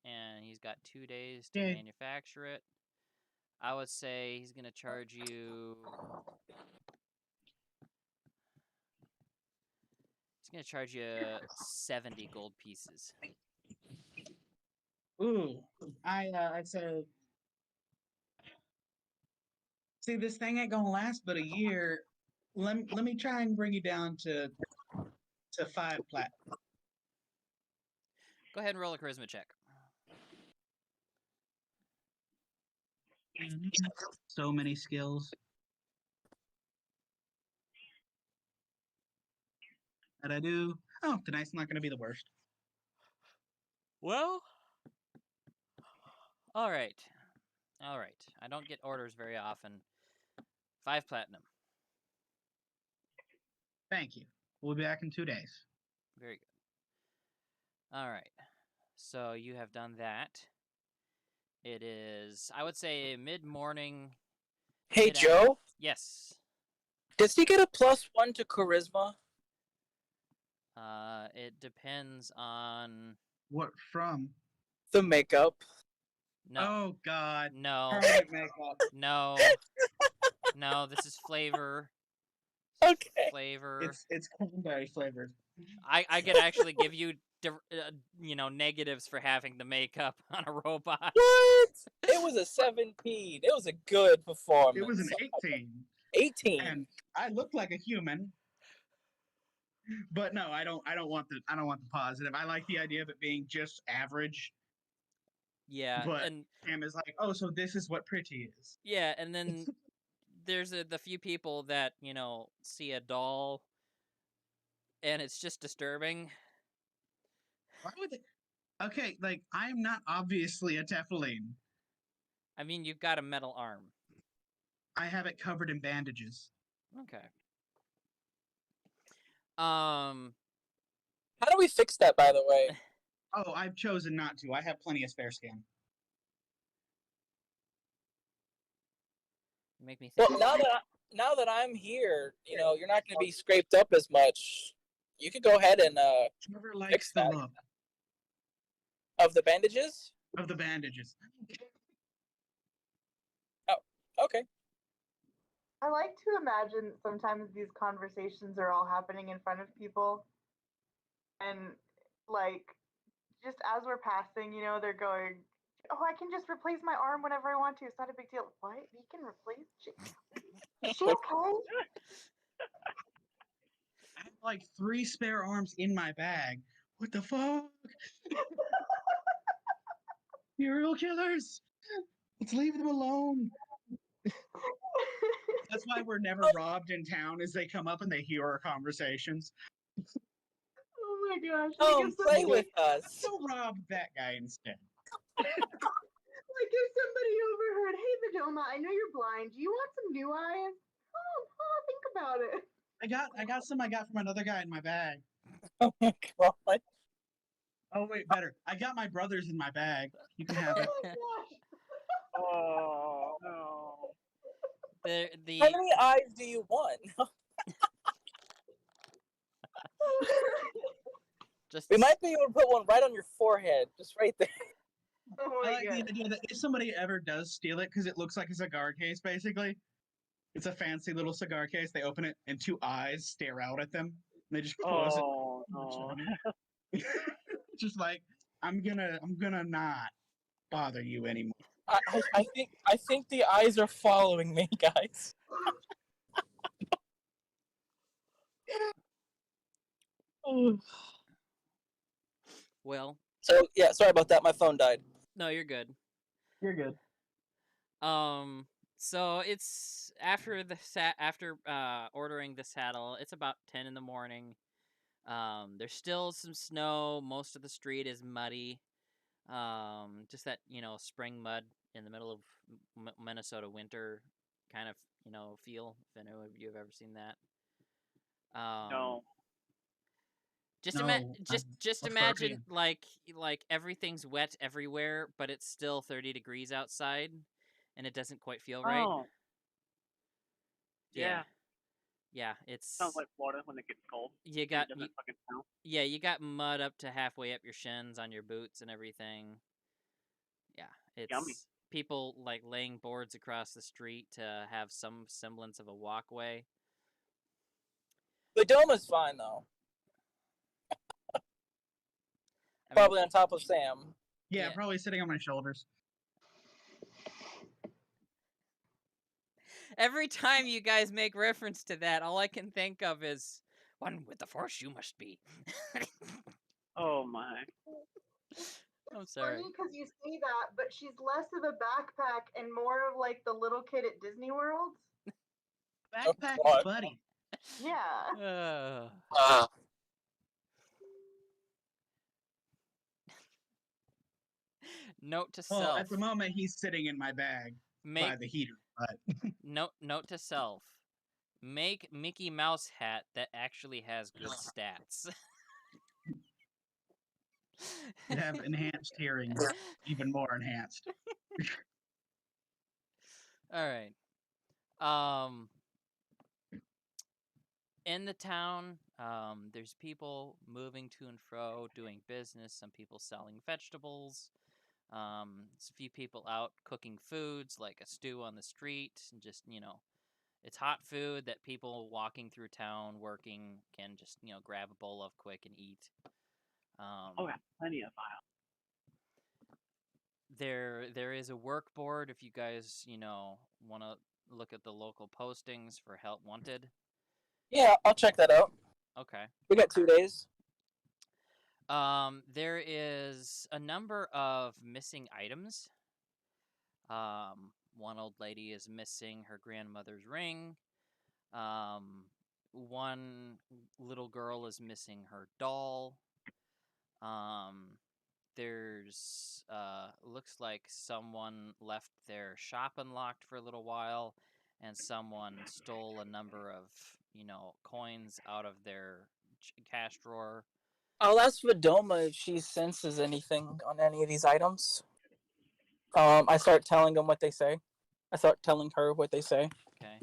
And he's got 2 days to Yay. manufacture it. I would say he's gonna charge you. He's gonna charge you 70 gold pieces. Ooh, I'd say. See, this thing ain't gonna last but a year. Let me try and bring you down to 5 plat. Go ahead and roll a charisma check. So many skills. That I do. Oh, tonight's not gonna be the worst. Well, all right. I don't get orders very often. 5 platinum. Thank you. We'll be back in 2 days. Very good. All right. So you have done that. It is, I would say, mid-morning. Hey, mid-af- Joe, Yes. does he get a +1 to charisma? It depends on. What from? The makeup. No. Oh God. No. Permanent makeup. No. No. This is flavor. Okay. Flavor. It's cranberry flavored. I could actually give you, negatives for having the makeup on a robot. What? It was a 17. It was a good performance. It was an 18. 18. And I looked like a human. But no, I don't want the positive. I like the idea of it being just average. Yeah, But and Cam is like, oh, so this is what pretty is. yeah, and then there's the few people that see a doll, and it's just disturbing. Why would they? Okay, like I'm not obviously a Teflon. I mean, you've got a metal arm. I have it covered in bandages. Okay. How do we fix that, by the way? Oh, I've chosen not to. I have plenty of spare skin. Make me think. Well, now that I'm here, you're not going to be scraped up as much. You could go ahead and Trevor likes fix the that. look Of the bandages. of the bandages. Okay. I like to imagine sometimes these conversations are all happening in front of people. And, like, just as we're passing, they're going, oh, I can just replace my arm whenever I want to. It's not a big deal. What? You can replace? Is she okay? I have like 3 spare arms in my bag. What the fuck? Serial killers! Let's leave them alone. That's why we're never robbed in town, is they come up and they hear our conversations. Oh my gosh. Come play with us. Go rob that guy instead. Like if somebody overheard, hey Vidoma, I know you're blind. Do you want some new eyes? Oh, think about it. I got some I got from another guy in my bag. Oh my god. Oh wait, better. I got my brother's in my bag. You can have it. Oh my gosh. Oh no. How many eyes do you want? Just We might be able to put one right on your forehead, just right there. Oh I my like the god. idea that if somebody ever does steal it, because it looks like a cigar case, basically. It's a fancy little cigar case. They open it and 2 eyes stare out at them. And they just close Oh no. it. Just like, I'm gonna not bother you anymore. I think the eyes are following me, guys. well, So yeah, sorry about that. My phone died. no, you're good. You're good. So it's after ordering the saddle, it's about 10 in the morning. There's still some snow. Most of the street is muddy. Just that spring mud in the middle of Minnesota winter kind of feel. If any of you have ever seen that. No. Just No, just I'm imagine scorpion. like everything's wet everywhere, but it's still 30 degrees outside, and it doesn't quite feel right. Oh. Yeah. Yeah, it's Sounds like Florida when it gets cold. you And got it doesn't fucking snow. yeah, you got mud up to halfway up your shins on your boots and everything. Yeah, it's Yummy. people like laying boards across the street to have some semblance of a walkway. The dome is fine though. I mean, Probably on top of Sam. Yeah, Yeah. probably sitting on my shoulders. every time you guys make reference to that, all I can think of is one with the force you must be. Oh my. I'm sorry. Funny because you say that, but she's less of a backpack and more of like the little kid at Disney World. Backpack God. buddy. Yeah. Note to Well, self. at the moment, he's sitting in my bag by Make the heater. But note to self. Make Mickey Mouse hat that actually has good stats. you have enhanced hearing, even more enhanced. All right. In the town, there's people moving to and fro, doing business. Some people selling vegetables. There's a few people out cooking foods like a stew on the street, and just it's hot food that people walking through town working can just grab a bowl of quick and eat. Oh, yeah, plenty of file. There is a work board if you guys want to look at the local postings for help wanted. Yeah, I'll check that out. Okay. We got 2 days. There is a number of missing items. One old lady is missing her grandmother's ring. One little girl is missing her doll. There's looks like someone left their shop unlocked for a little while, and someone stole a number of coins out of their cash drawer. I'll ask Vidoma if she senses anything on any of these items. I start telling them what they say. I start telling her what they say. Okay.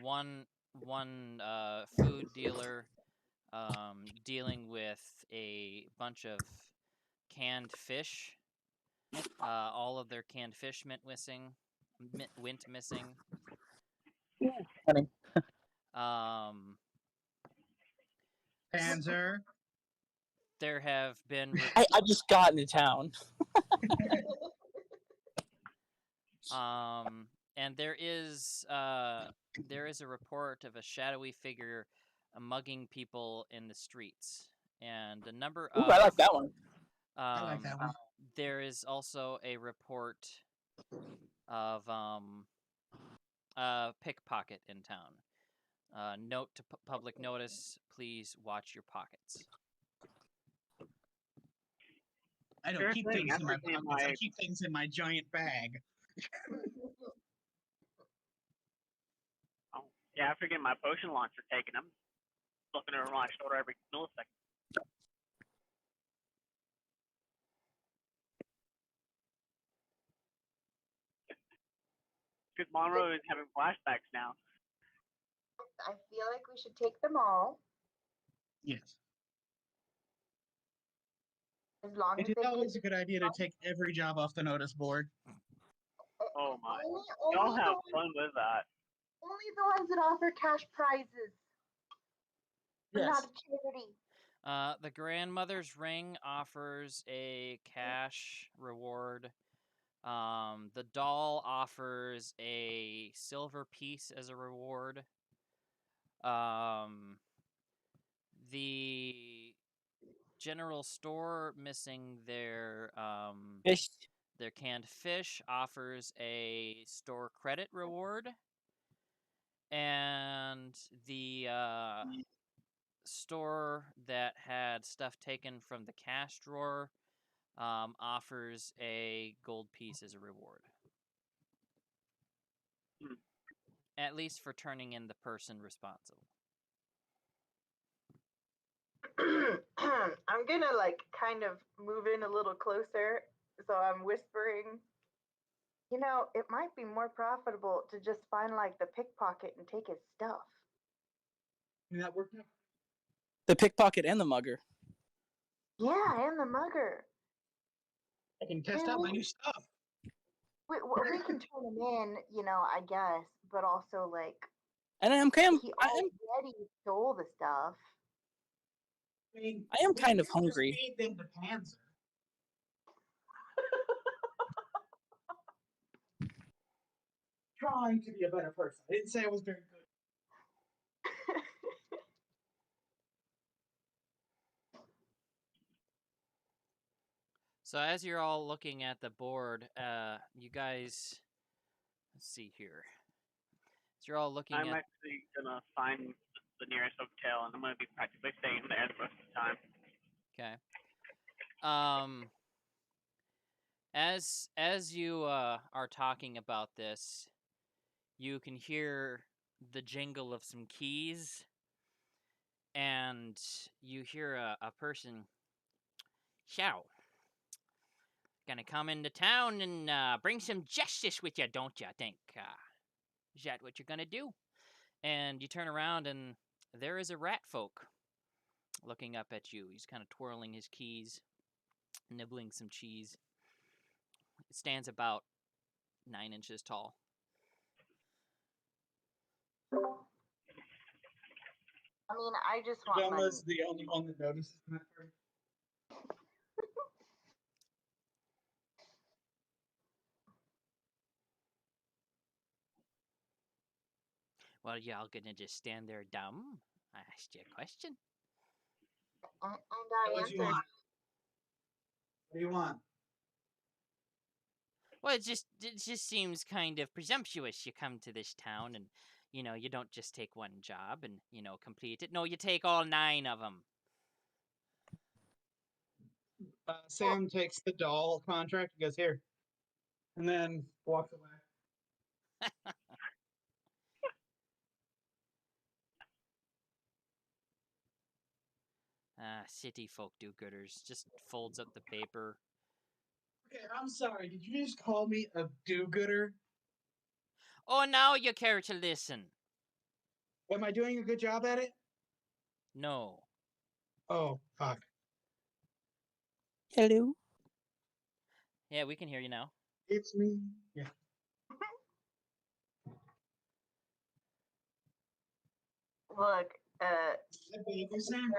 One food dealer dealing with a bunch of canned fish. All of their canned fish went missing. Honey. Panzer. There have been I just got into town. and there is a report of a shadowy figure mugging people in the streets, and a number Ooh, of I like that one. I like that one. There is also a report of pickpocket in town. Note to public notice: please watch your pockets. I don't Sure keep thing, things in my after getting pockets. I my- keep things in my giant bag. Oh, yeah, after getting my potion launcher taken, I'm looking over my shoulder every millisecond. Because Monroe is having flashbacks now. I feel like we should take them all Yes. as long It as is they always a good idea to take every job off the notice board. Oh my. Only, Y'all only, have the, fun with that. only the ones that offer cash prizes. We're not Yes. a charity. The grandmother's ring offers a cash reward. The doll offers a silver piece as a reward. The general store missing their Fish. their canned fish offers a store credit reward. And the store that had stuff taken from the cash drawer offers a gold piece as a reward. Hmm. At least for turning in the person responsible. I'm gonna like kind of move in a little closer, so I'm whispering. You know, it might be more profitable to just find like the pickpocket and take his stuff. I mean, that worked out. The pickpocket and the mugger. Yeah, and the mugger. I can test out my new stuff. We can turn him in, you know, I guess, but also like And he already stole the stuff. I mean, I am we kind of can't just hungry. feed them to Panzer. Trying to be a better person. I didn't say I was very good. So as you're all looking at the board, you guys, let's see here. As you're all looking I'm at, actually gonna find the nearest hotel, and I'm gonna be practically staying there the rest of the time. okay. As you are talking about this, you can hear the jingle of some keys, and you hear a person shout, "Gonna come into town and bring some justice with you, don't you think? Is that what you're gonna do?" And you turn around, and there is a rat folk looking up at you. He's kind of twirling his keys, nibbling some cheese. It stands about 9 inches tall. I mean, I just want money. Velma's the only one that notices that part. Well, y'all gonna just stand there dumb? I asked you a question. And What I do you answered. want? What do you want? Well, it just seems kind of presumptuous. You come to this town and, you don't just take one job and, complete it. No, you take all 9 of them. Sam takes the doll contract and goes, "Here," and then walks away. City folk do-gooders. Just folds up the paper. Okay, I'm sorry. Did you just call me a do-gooder? Oh, now you care to listen. Am I doing a good job at it? No. Oh, fuck. Hello. Yeah, we can hear you now. It's me. Yeah. Look, Sam?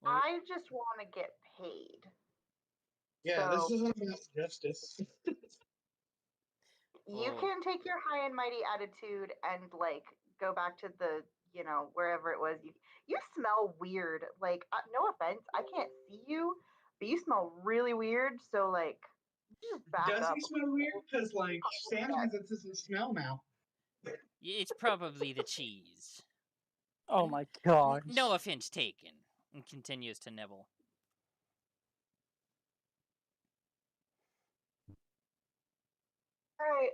I just want to get paid. Yeah, So- this isn't about justice. You Oh. can take your high and mighty attitude and like go back to the, wherever it was. You smell weird. Like, no offense, I can't see you, but you smell really weird. So like, just back Does up. he smell weird? Because, like, Sam has a sense of smell now. It's probably the cheese. Oh my god. No offense taken. And continues to nibble. All right,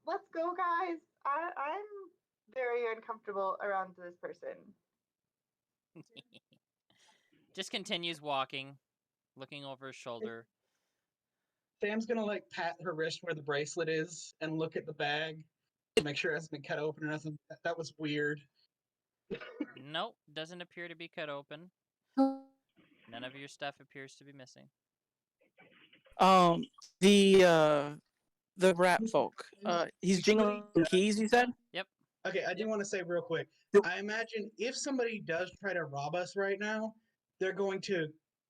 let's go, guys. I'm very uncomfortable around this person. Just continues walking, looking over his shoulder. Sam's gonna, like, pat her wrist where the bracelet is and look at the bag to make sure it hasn't been cut open or nothing. That was weird. Nope, doesn't appear to be cut open. None of your stuff appears to be missing. The rat folk. He's jingling keys, you said? Okay, I do want to say real quick. I imagine if somebody does try to rob us right now, they're going to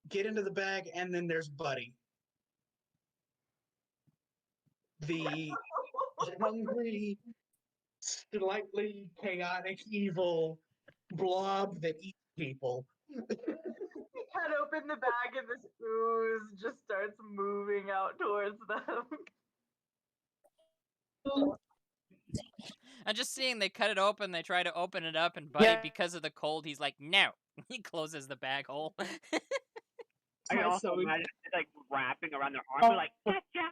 get into the bag, and then there's Buddy. The hungry, slightly chaotic, evil blob that eats people. Cut open the bag and this ooze just starts moving out towards them. I'm just seeing they cut it open, they try to open it up, and Buddy, Yeah. because of the cold, he's like, no. He closes the bag hole. I can also imagine it's like wrapping around their arm, like, gotcha.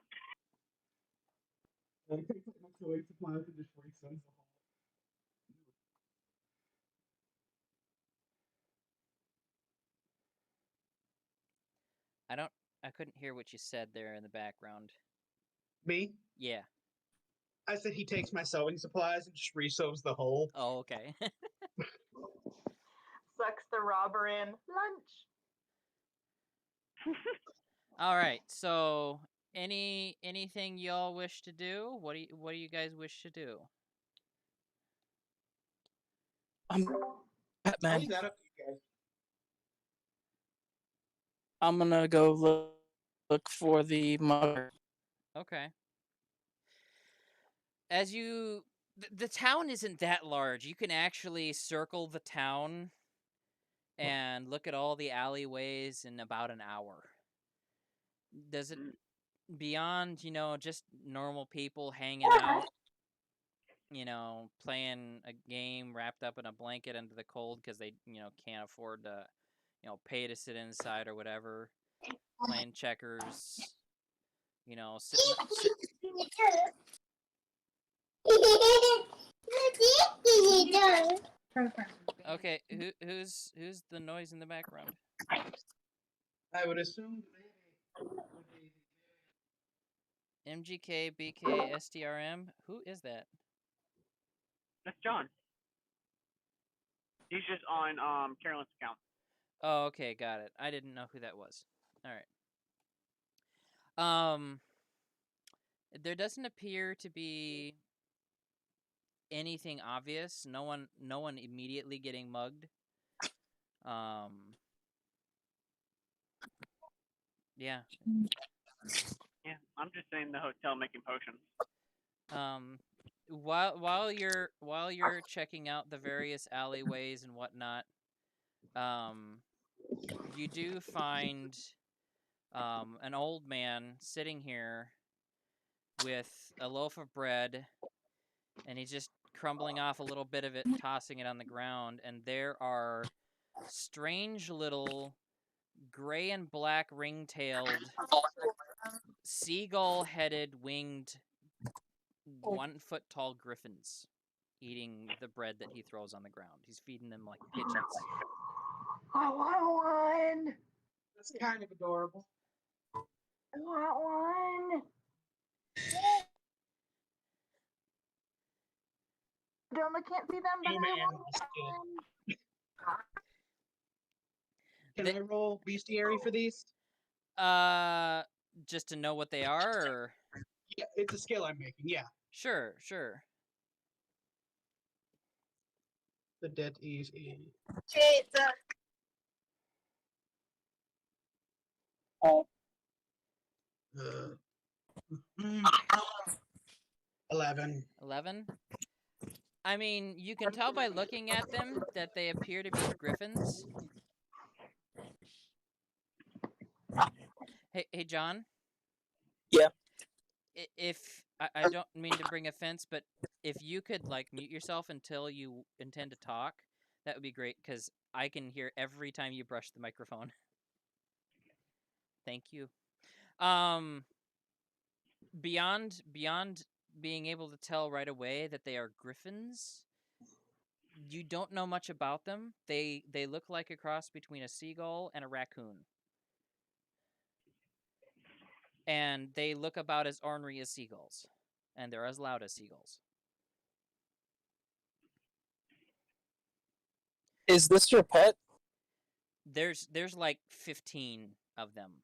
I I couldn't hear what you said there in the background. Me? Yeah. I said he takes my sewing supplies and just resews the hole. Oh, okay. Sucks the robber in. Lunch. All right. So, anything y'all wish to do? What do you guys wish to do? I'm I'll Batman. leave that up to you guys. I'm gonna go look for the mother. Okay. As you the town isn't that large. You can actually circle the town and look at all the alleyways in about an hour. Does it beyond, just normal people hanging out, playing a game wrapped up in a blanket under the cold because they, can't afford to, pay to sit inside or whatever, playing checkers, sitting. Okay, who's the noise in the background? I would assume MGK, BK, STRM. Who is that? That's John. He's just on Carolyn's account. Oh, okay, got it. I didn't know who that was. All right. There doesn't appear to be anything obvious. No one immediately getting mugged. Yeah. Yeah, I'm just in the hotel making potions. While you're checking out the various alleyways and whatnot, you do find an old man sitting here with a loaf of bread, and he's just crumbling off a little bit of it and tossing it on the ground, and there are strange little gray and black ring-tailed, seagull-headed, winged, 1 foot tall griffins eating the bread that he throws on the ground. He's feeding them like pigeons. I want one. that's kind of adorable. I want one. Doma can't see them, but Human I want animal skill. one. Can They- I roll bestiary for these? Just to know what they are, or? Yeah, it's a skill I'm making. Yeah. Sure. The debt is Jesus. mm, 11. 11? I mean, you can tell by looking at them that they appear to be griffins. Hey, John? Yeah. If I don't mean to bring offense, but if you could, mute yourself until you intend to talk, that would be great, because I can hear every time you brush the microphone. Thank you. Beyond being able to tell right away that they are griffins, you don't know much about them. They look like a cross between a seagull and a raccoon. And they look about as ornery as seagulls. And they're as loud as seagulls. Is this your pet? There's like 15 of them.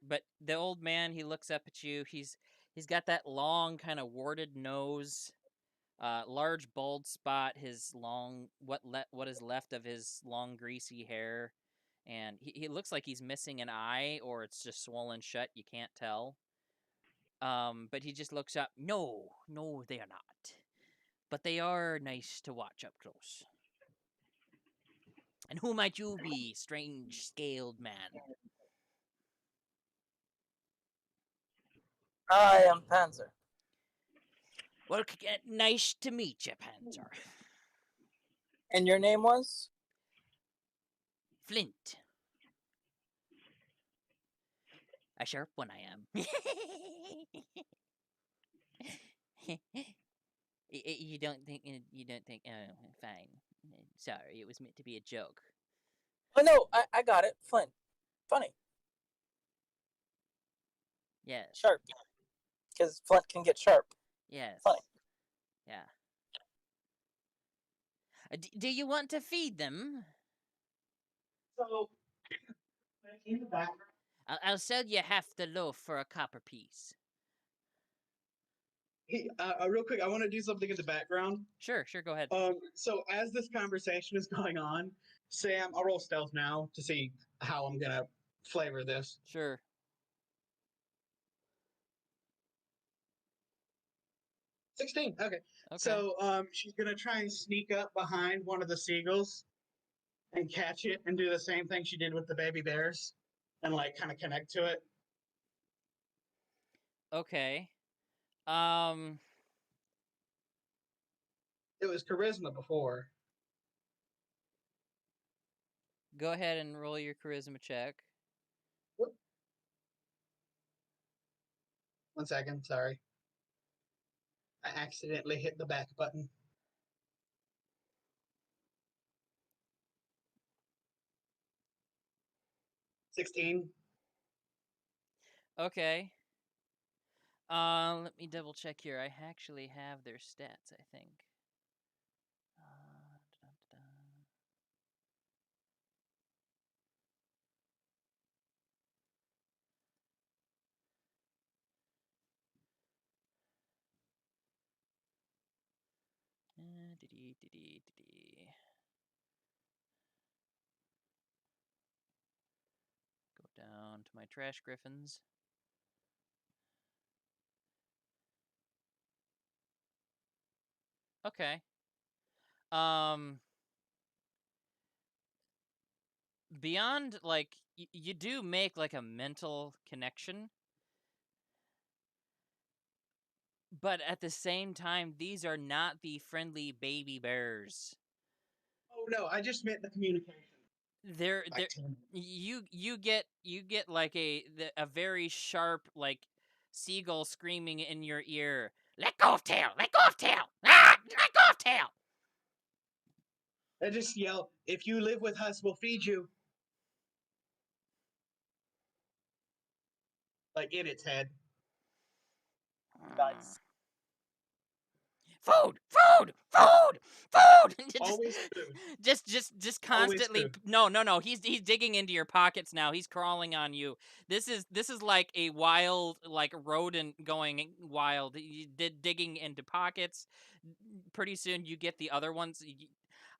But the old man, he looks up at you. He's got that long kind of warted nose, large bald spot, his long what is left of his long greasy hair, and he looks like he's missing an eye, or it's just swollen shut. You can't tell. But he just looks up. No, they are not. But they are nice to watch up close. And who might you be, strange scaled man? I am Panzer. Well, nice to meet you, Panzer. And your name was? Flint. A sharp one I am. You don't think? Oh, fine. Sorry, it was meant to be a joke. Oh no, I got it. Flint. Funny. Yes. Sharp. Because Flint can get sharp. Yes. Funny. Yeah. Do you want to feed them? So, in the background, I'll sell you half the loaf for a copper piece. real quick, I want to do something in the background. Sure, go ahead. So as this conversation is going on, Sam, I'll roll stealth now to see how I'm gonna flavor this. Sure. 16. Okay. Okay. So she's gonna try and sneak up behind one of the seagulls and catch it and do the same thing she did with the baby bears and like kind of connect to it. Okay. It was charisma before. Go ahead and roll your charisma check. Whoop. 1 second, sorry. I accidentally hit the back button. $16. Okay. Let me double check here. I actually have their stats, I think. Go down to my trash griffins. Okay. Beyond, like, you do make, like, a mental connection. But at the same time, these are not the friendly baby bears. Oh no, I just meant the communication. They're you get like a very sharp, like, seagull screaming in your ear. Let go of tail! Let go of tail! Ah! Let go of tail! I just yell, if you live with us, we'll feed you. Like in its head. Nice. Food! Food! Food! Food! Always food. Just constantly. Food. No. He's digging into your pockets now. He's crawling on you. This is like a wild, like, rodent going wild. Digging into pockets. Pretty soon you get the other ones.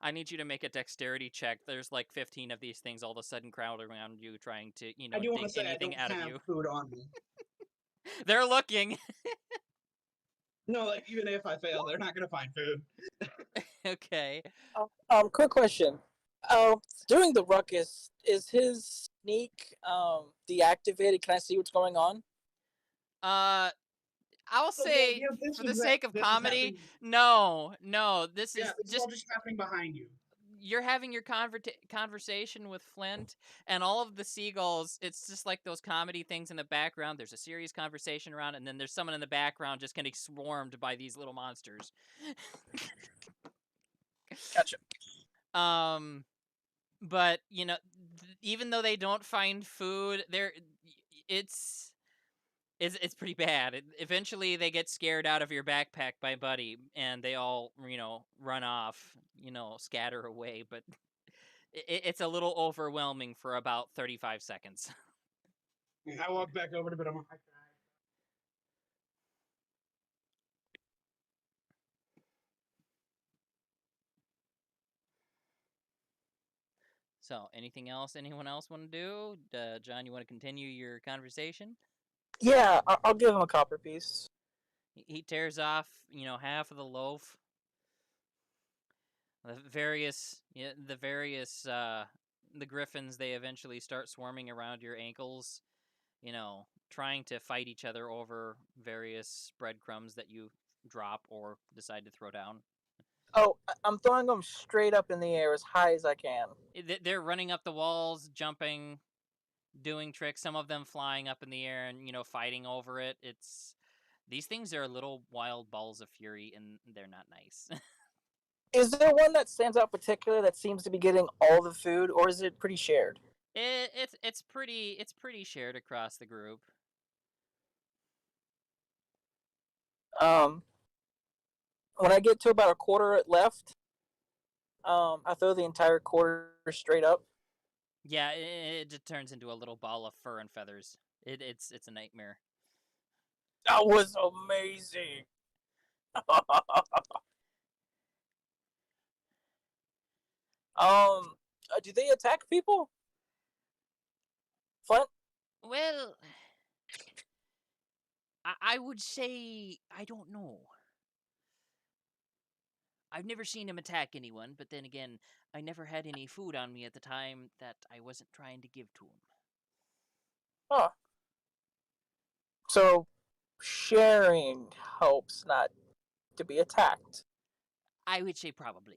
I need you to make a dexterity check. There's like 15 of these things all of a sudden crowd around you, trying to I do want to dig say anything I out don't of have you. food on me. They're looking. No, like even if I fail, they're not gonna find food. Okay. Quick question. During the ruckus, is his sneak deactivated? Can I see what's going on? I'll say, for the sake of comedy, no. This is this is all just happening behind you. You're having your conversation with Flint, and all of the seagulls. It's just like those comedy things in the background. There's a serious conversation around, and then there's someone in the background just getting swarmed by these little monsters. Gotcha. But even though they don't find food, it's pretty bad. Eventually, they get scared out of your backpack by Buddy, and they all, run off, scatter away. But it's a little overwhelming for about 35 seconds. I walk back over to it. I'm like, So, anything else anyone else want to do? John, you want to continue your conversation? Yeah, I'll give him a copper piece. He tears off, half of the loaf. The griffins, they eventually start swarming around your ankles, trying to fight each other over various breadcrumbs that you drop or decide to throw down. Oh, I'm throwing them straight up in the air as high as I can. They're running up the walls, jumping, doing tricks, some of them flying up in the air and, fighting over it. These things are little wild balls of fury, and they're not nice. Is there one that stands out particular that seems to be getting all the food, or is it pretty shared? It's pretty shared across the group. When I get to about a quarter left, I throw the entire quarter straight up. Yeah, it just turns into a little ball of fur and feathers. It's a nightmare. That was amazing. Do they attack people? Flint? Well, I would say I don't know. I've never seen him attack anyone, but then again, I never had any food on me at the time that I wasn't trying to give to him. Huh. So, sharing helps not to be attacked. I would say probably.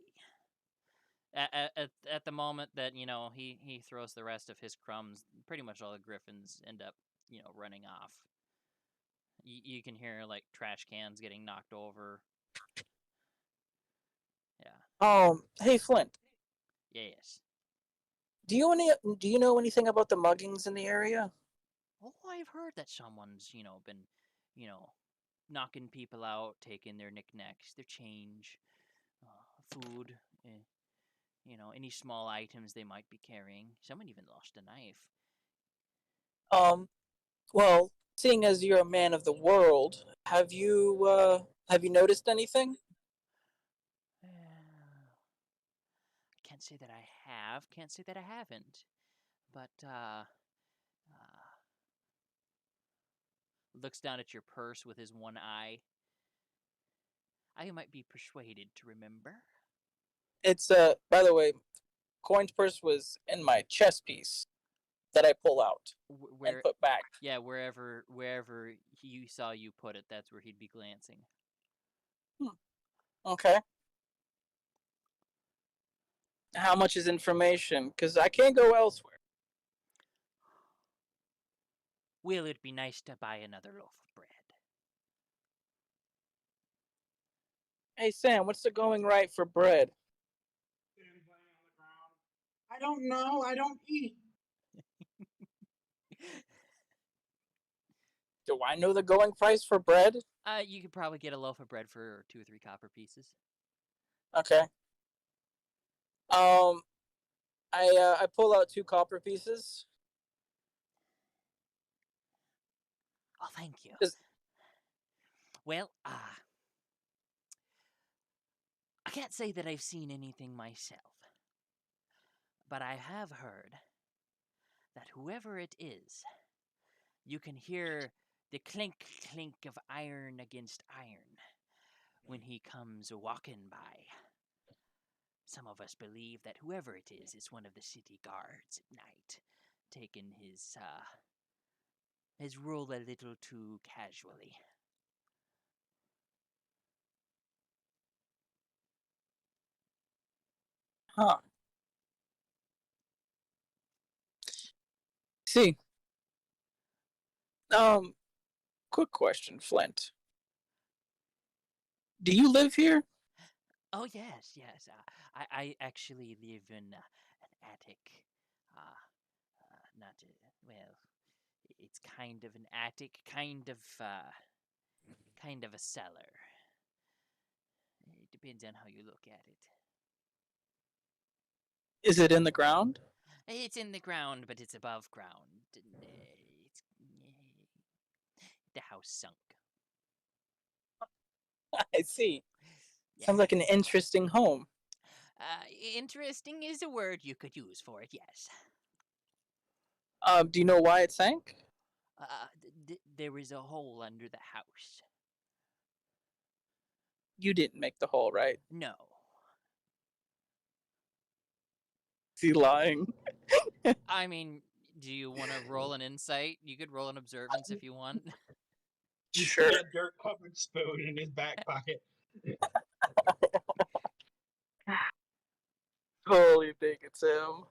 At the moment that he throws the rest of his crumbs, pretty much all the griffins end up running off. You can hear like trash cans getting knocked over. Yeah. Hey Flint, Yes. do you know anything about the muggings in the area? Oh, I've heard that someone's been knocking people out, taking their knickknacks, their change, food, any small items they might be carrying. Someone even lost a knife. Well, seeing as you're a man of the world, have you noticed anything? Can't say that I have. Can't say that I haven't. But looks down at your purse with his one eye. I might be persuaded to remember. It's by the way, coin's purse was in my chess piece that I pull out and put back. Yeah, wherever he saw you put it, that's where he'd be glancing. Okay. How much is information? Because I can't go elsewhere. Well, it'd be nice to buy another loaf of bread. Hey Sam, what's the going right for bread? I don't know. I don't eat. Do I know the going price for bread? You could probably get a loaf of bread for 2 or 3 copper pieces. Okay. I pull out 2 copper pieces. Oh, thank you. Just... Well, I can't say that I've seen anything myself, but I have heard that whoever it is, you can hear the clink clink of iron against iron when he comes walking by. Some of us believe that whoever it is one of the city guards at night, taking his role a little too casually. Huh. See. Quick question, Flint. Do you live here? Oh, yes. I actually live in an attic. Not, well, it's kind of an attic, kind of a cellar. It depends on how you look at it. Is it in the ground? It's in the ground, but it's above ground. The house sunk. I see. Yeah. Sounds like an interesting home. Interesting is a word you could use for it, yes. Do you know why it sank? There is a hole under the house. You didn't make the hole, right? No. Is he lying? I mean, do you want to roll an insight? You could roll an observance if you want. Sure. A dirt covered spoon in his back pocket. Totally think it's him.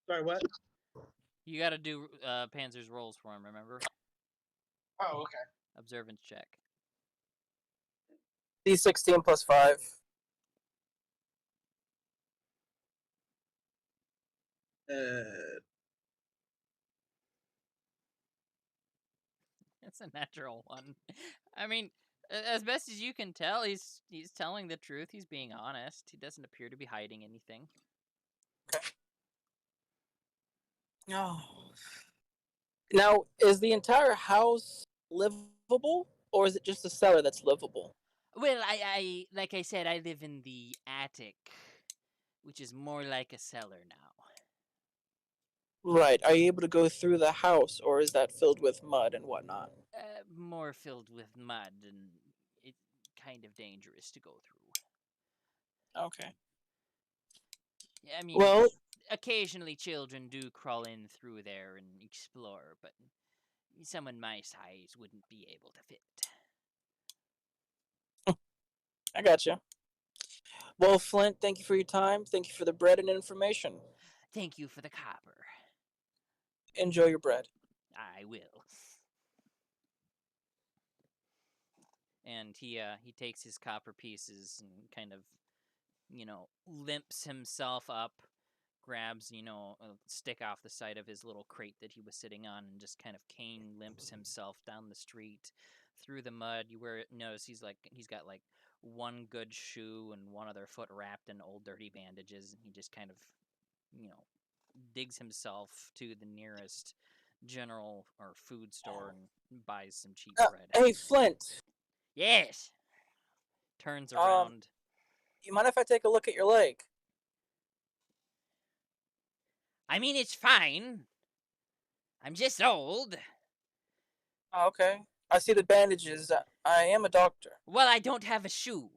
Sorry, what? You got to do Panzer's rolls for him, remember? Oh, okay. Observance check. D16 plus 5. It's a natural one. I mean, as best as you can tell, he's telling the truth. He's being honest. He doesn't appear to be hiding anything. Oh. Now, is the entire house livable, or is it just the cellar that's livable? Well, I like I said, I live in the attic, which is more like a cellar now. Right. Are you able to go through the house, or is that filled with mud and whatnot? More filled with mud, and it's kind of dangerous to go through. Okay. I mean, Well, occasionally children do crawl in through there and explore, but someone my size wouldn't be able to fit. I gotcha. Well, Flint, thank you for your time. Thank you for the bread and information. Thank you for the copper. Enjoy your bread. I will. And he takes his copper pieces and kind of, limps himself up, grabs, a stick off the side of his little crate that he was sitting on, and just kind of cane limps himself down the street through the mud. You notice he's got like one good shoe and one other foot wrapped in old dirty bandages, and he just kind of, digs himself to the nearest general or food store and buys some cheap bread. Hey, Flint. Yes. Turns around. You mind if I take a look at your leg? I mean, it's fine. I'm just old. Oh, okay. I see the bandages. I am a doctor. Well, I don't have a shoe.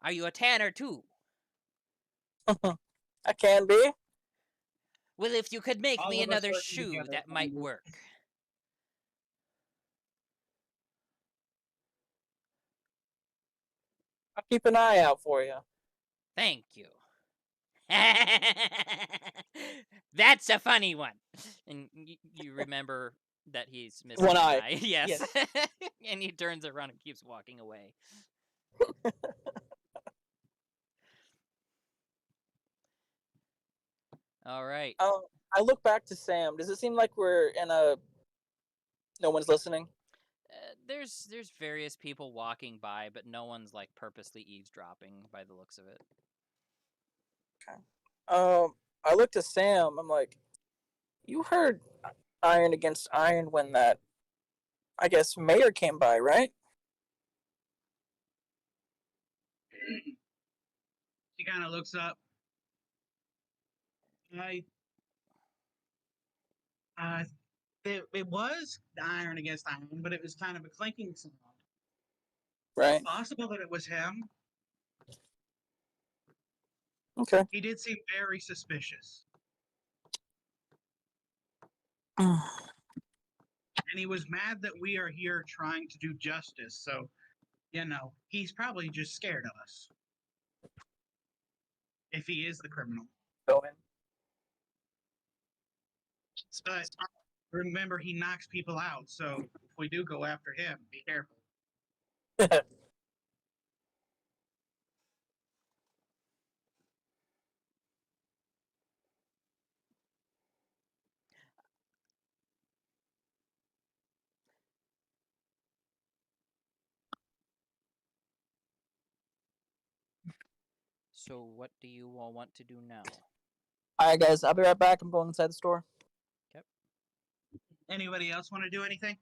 Are you a tanner too? I can be. Well, if you could make All me of us another working shoe, together, that might Andrew. work. I'll keep an eye out for you. Thank you. That's a funny one. And you remember that he's missing One an eye. eye. Yes. Yes. And he turns around and keeps walking away. All right. I look back to Sam. Does it seem like we're in a... No one's listening? There's various people walking by, but no one's like purposely eavesdropping by the looks of it. I look to Sam. I'm like, you heard Iron Against Iron when that, I guess, mayor came by, right? She kind of looks up. It was iron against iron, but it was kind of a clinking sound. Right. It's possible that it was him. Okay. He did seem very suspicious. And he was mad that we are here trying to do justice. So, he's probably just scared of us. If he is the criminal. Go in. But remember, he knocks people out. So if we do go after him, be careful. So what do you all want to do now? Alright, guys. I'll be right back. I'm going inside the store. Okay. Anybody else want to do anything?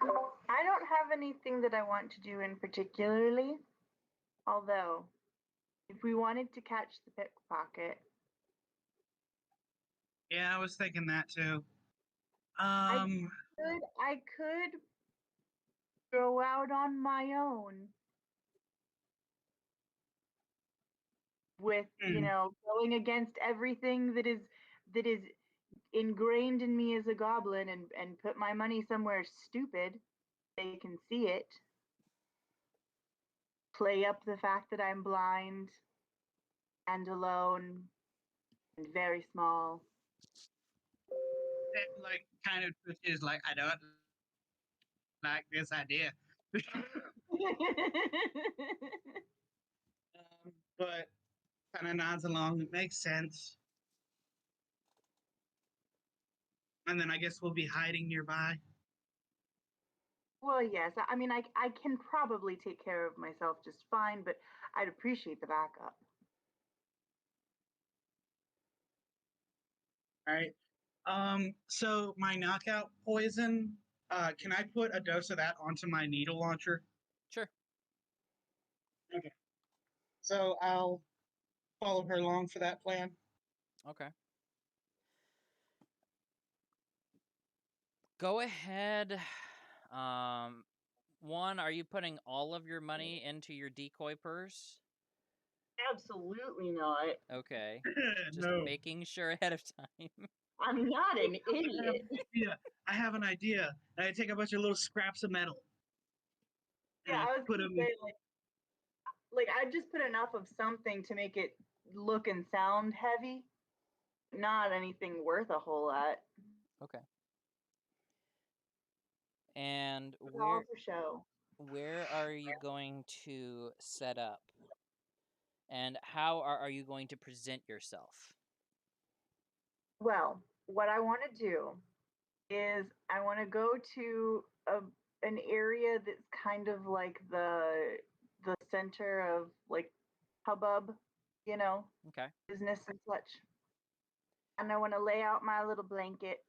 I don't have anything that I want to do in particularly. Although, if we wanted to catch the pickpocket, Yeah, I was thinking that too. I could go out on my own with, going against everything that is ingrained in me as a goblin and put my money somewhere stupid. They can see it. Play up the fact that I'm blind and alone. and very small. It, like kind of twitches, like I don't like this idea. But kind of nods along. It makes sense. And then I guess we'll be hiding nearby. Well, yes. I mean, I can probably take care of myself just fine, but I'd appreciate the backup. All right. So my knockout poison, can I put a dose of that onto my needle launcher? Sure. Okay. So I'll follow her along for that plan. Okay. Go ahead. One, are you putting all of your money into your decoy purse? Absolutely not. Okay. Just No. making sure ahead of time. I'm not an idiot. I have an idea. I take a bunch of little scraps of metal. And Yeah, I was put gonna them. say like I'd just put enough of something to make it look and sound heavy, not anything worth a whole lot. Okay. And But all for show. where are you going to set up? And how are you going to present yourself? Well, what I want to do is I want to go to an area that's kind of like the center of like hubbub, you know, Okay. business and such. And I want to lay out my little blanket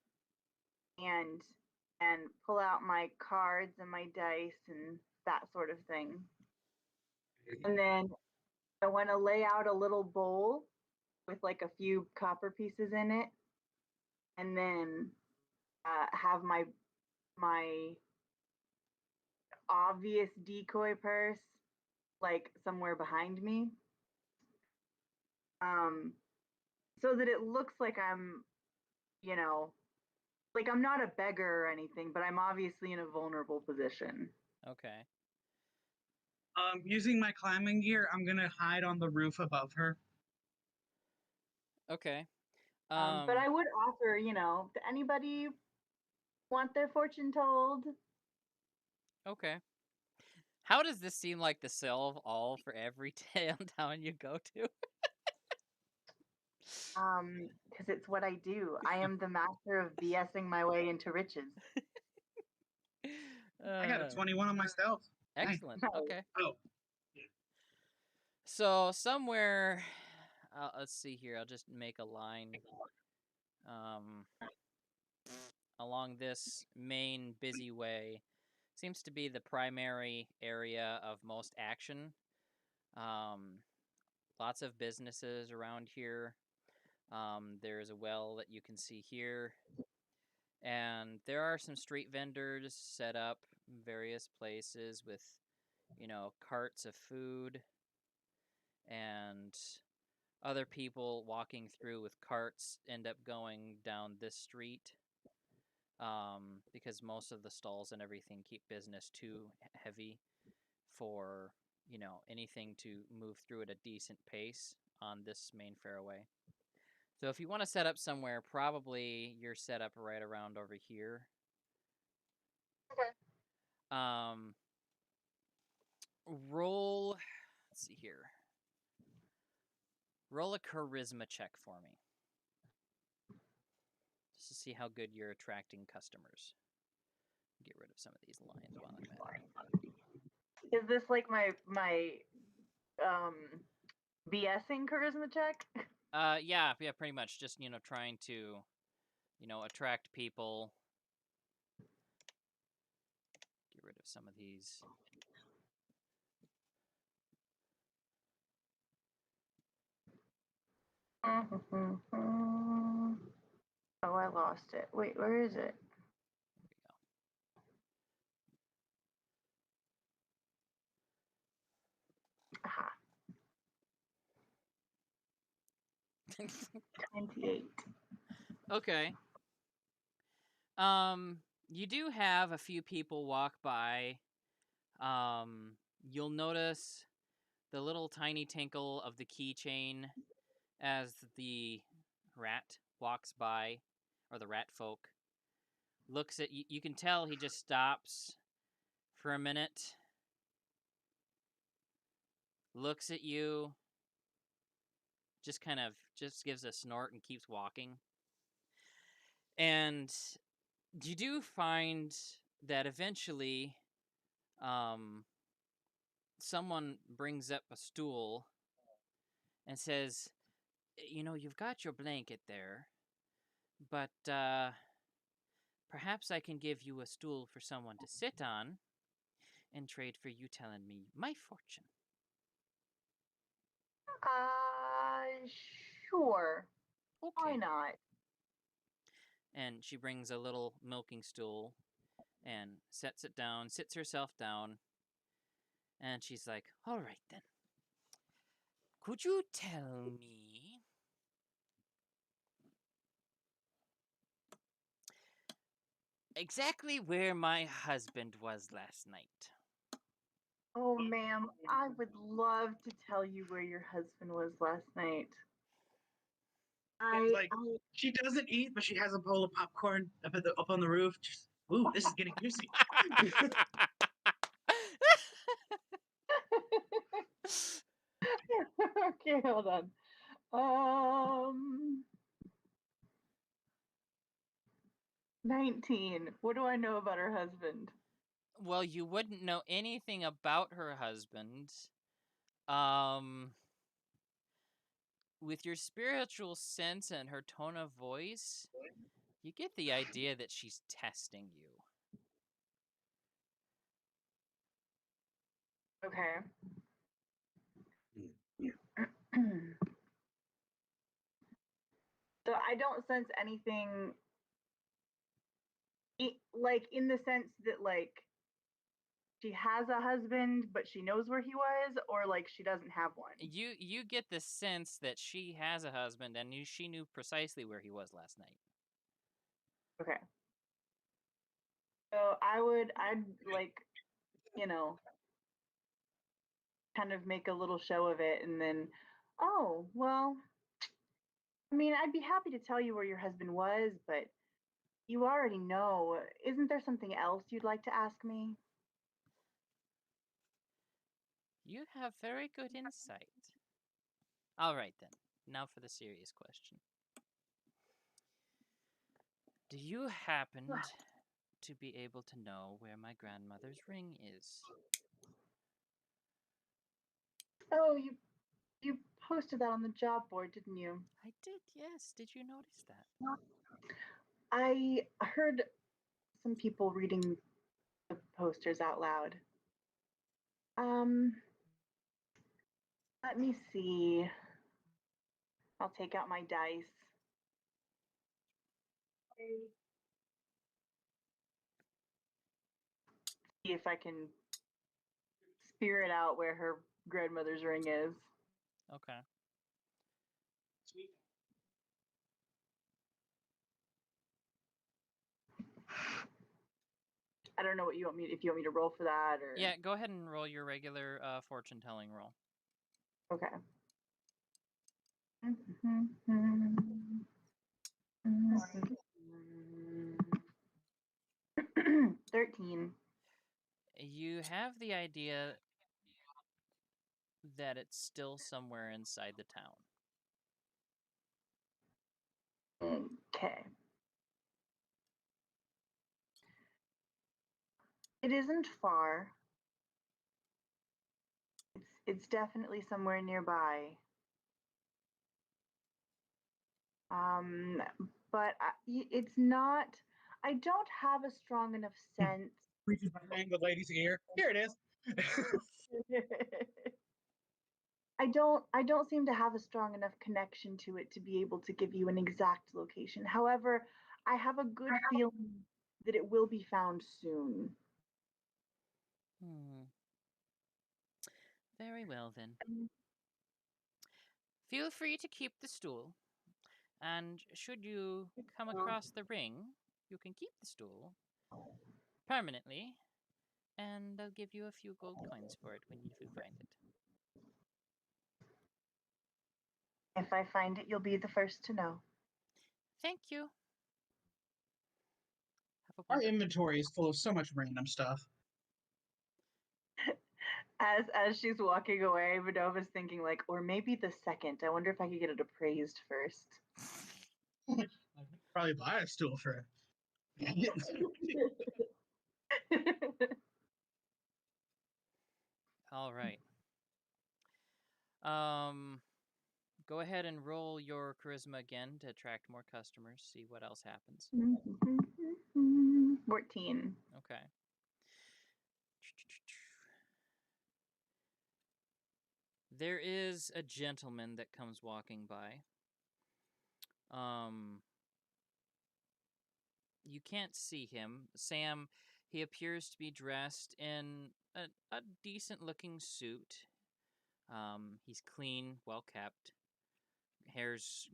and pull out my cards and my dice and that sort of thing. And then I want to lay out a little bowl with like a few copper pieces in it, and then have my obvious decoy purse like somewhere behind me, so that it looks like I'm, you know, like I'm not a beggar or anything, but I'm obviously in a vulnerable position. Okay. Using my climbing gear, I'm gonna hide on the roof above her. Okay. But I would offer, you know, to anybody want their fortune told. Okay. How does this seem like the sell of all for every town you go to? Because it's what I do. I am the master of BSing my way into riches. I got a 21 on my stealth. Excellent. Nice. Okay. Oh. So somewhere, let's see here. I'll just make a line along this main busy way. Seems to be the primary area of most action. Lots of businesses around here. There's a well that you can see here. And there are some street vendors set up in various places with, carts of food and other people walking through with carts end up going down this street because most of the stalls and everything keep business too heavy for, anything to move through at a decent pace on this main fairway. So if you want to set up somewhere, probably you're set up right around over here. Okay. Roll, let's see here. Roll a charisma check for me. Just to see how good you're attracting customers. Get rid of some of these lines while I'm at it. Is this like my BSing charisma check? Yeah, pretty much. Just, trying to, attract people. Get rid of some of these. Oh, I lost it. Wait, where is it? Aha. 28. Okay. You do have a few people walk by. You'll notice the little tiny tinkle of the keychain as the rat walks by, or the rat folk, looks at you. You can tell he just stops for a minute, looks at you, just gives a snort and keeps walking. And you do find that eventually someone brings up a stool and says, you've got your blanket there, but perhaps I can give you a stool for someone to sit on in trade for you telling me my fortune. Sure. Why Okay. not? And she brings a little milking stool and sits herself down, and she's like, all right then. Could you tell me exactly where my husband was last night? Oh, ma'am, I would love to tell you where your husband was last night. She doesn't eat, but she has a bowl of popcorn up on the roof. Just, ooh, this is getting juicy. Okay, hold on. 19. What do I know about her husband? Well, you wouldn't know anything about her husband. With your spiritual sense and her tone of voice, you get the idea that she's testing you. Okay. So I don't sense anything, like in the sense that like she has a husband, but she knows where he was, or like she doesn't have one. You get the sense that she has a husband and she knew precisely where he was last night. Okay. So I'd like, kind of make a little show of it, and then, oh, well, I mean, I'd be happy to tell you where your husband was, but you already know. Isn't there something else you'd like to ask me? You have very good insight. All right, then. Now for the serious question. Do you happen to be able to know where my grandmother's ring is? Oh, you posted that on the job board, didn't you? I did, yes. Did you notice that? I heard some people reading the posters out loud. Let me see. I'll take out my dice. See if I can spirit out where her grandmother's ring is. Okay. I don't know what you want me if you want me to roll for that or Yeah, go ahead and roll your regular fortune telling roll. Okay. 13. You have the idea that it's still somewhere inside the town. Okay. It isn't far. It's definitely somewhere nearby. But it's not. I don't have a strong enough sense. Reaches behind the lady's ear. Here it is. I don't seem to have a strong enough connection to it to be able to give you an exact location. However, I have a good feeling that it will be found soon. Very well, then. Feel free to keep the stool, and should you come across the ring, you can keep the stool permanently, and I'll give you a few gold coins for it when you find it. If I find it, you'll be the first to know. Thank you. Have a Our wonderful. inventory is full of so much random stuff. As she's walking away, Vidova's thinking like, or maybe the second. I wonder if I could get it appraised first. Probably buy a stool for it. All right. Go ahead and roll your charisma again to attract more customers. See what else happens. 14. Okay. There is a gentleman that comes walking by. You can't see him. Sam, he appears to be dressed in a decent looking suit. He's clean, well kept. Hair's,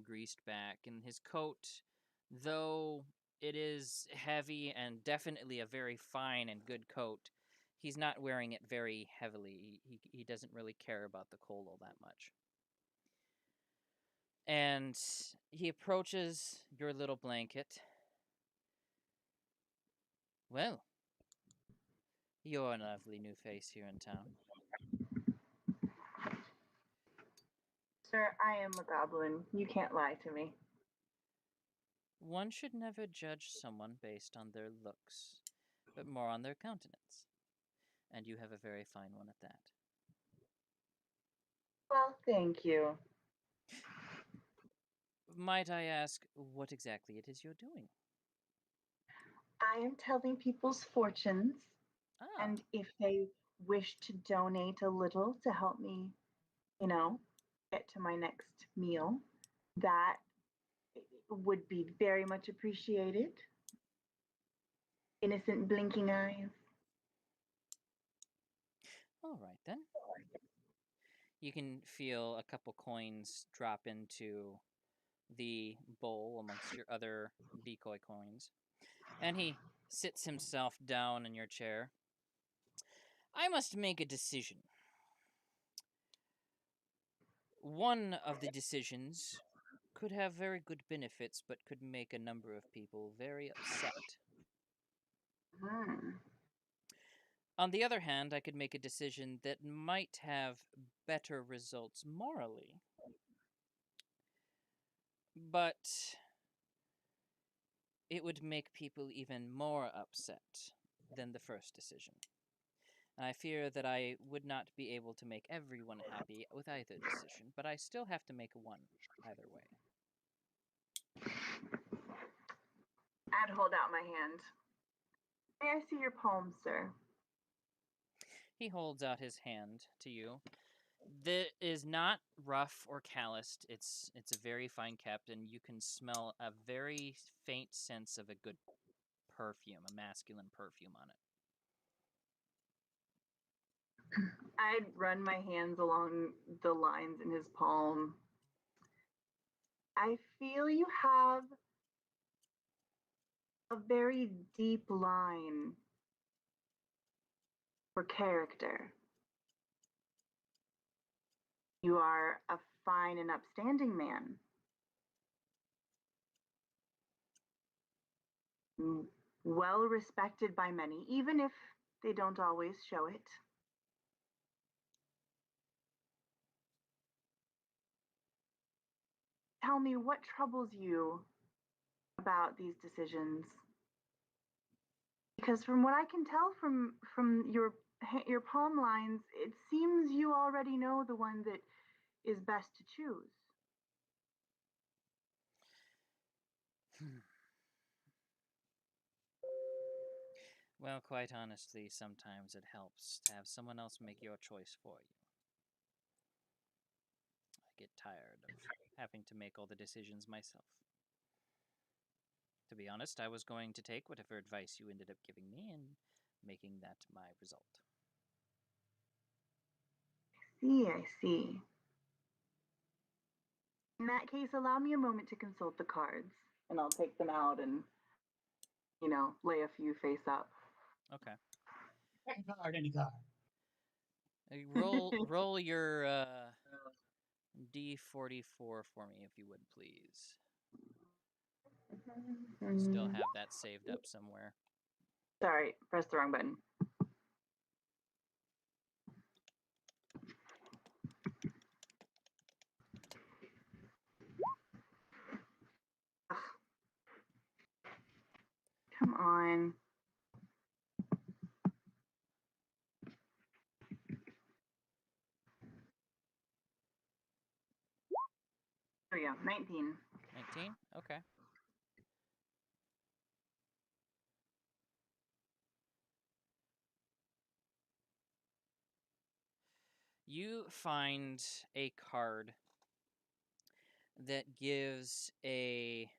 greased back. And his coat, though it is heavy and definitely a very fine and good coat, he's not wearing it very heavily. He doesn't really care about the cold all that much. And he approaches your little blanket. Well, you're a lovely new face here in town. Sir, I am a goblin. You can't lie to me. One should never judge someone based on their looks, but more on their countenance. And you have a very fine one at that. Well, thank you. Might I ask what exactly it is you're doing? I am telling people's fortunes, and if they wish to donate a little to help me, get to my next meal, that would be very much appreciated. Innocent blinking eyes. All right, then. You can feel a couple coins drop into the bowl amongst your other decoy coins. And he sits himself down in your chair. I must make a decision. One of the decisions could have very good benefits, but could make a number of people very upset. On the other hand, I could make a decision that might have better results morally, but it would make people even more upset than the first decision. And I fear that I would not be able to make everyone happy with either decision, but I still have to make one either way. I'd hold out my hand. May I see your palm, sir? He holds out his hand to you. That is not rough or calloused. It's a very fine kept, and you can smell a very faint sense of a good perfume, a masculine perfume on it. I'd run my hands along the lines in his palm. I feel you have a very deep line for character. You are a fine and upstanding man. Well respected by many, even if they don't always show it. Tell me, what troubles you about these decisions? Because from what I can tell from your palm lines, it seems you already know the one that is best to choose. Well, quite honestly, sometimes it helps to have someone else make your choice for you. I get tired of having to make all the decisions myself. To be honest, I was going to take whatever advice you ended up giving me and making that my result. I see. In that case, allow me a moment to consult the cards, and I'll take them out and, lay a few face up. Okay. Any card. Roll your D44 for me, if you would, please. You still have that saved up somewhere. Sorry, pressed the wrong button. Ugh. Come on. There we go. 19. 19? Okay. You find a card that gives a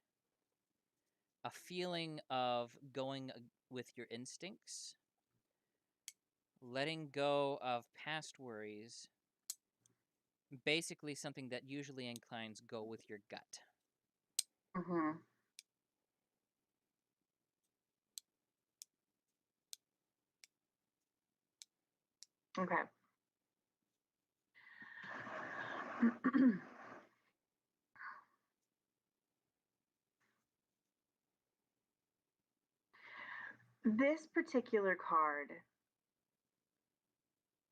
feeling of going with your instincts, letting go of past worries, basically something that usually inclines go with your gut. Mm-hmm. Okay. This particular card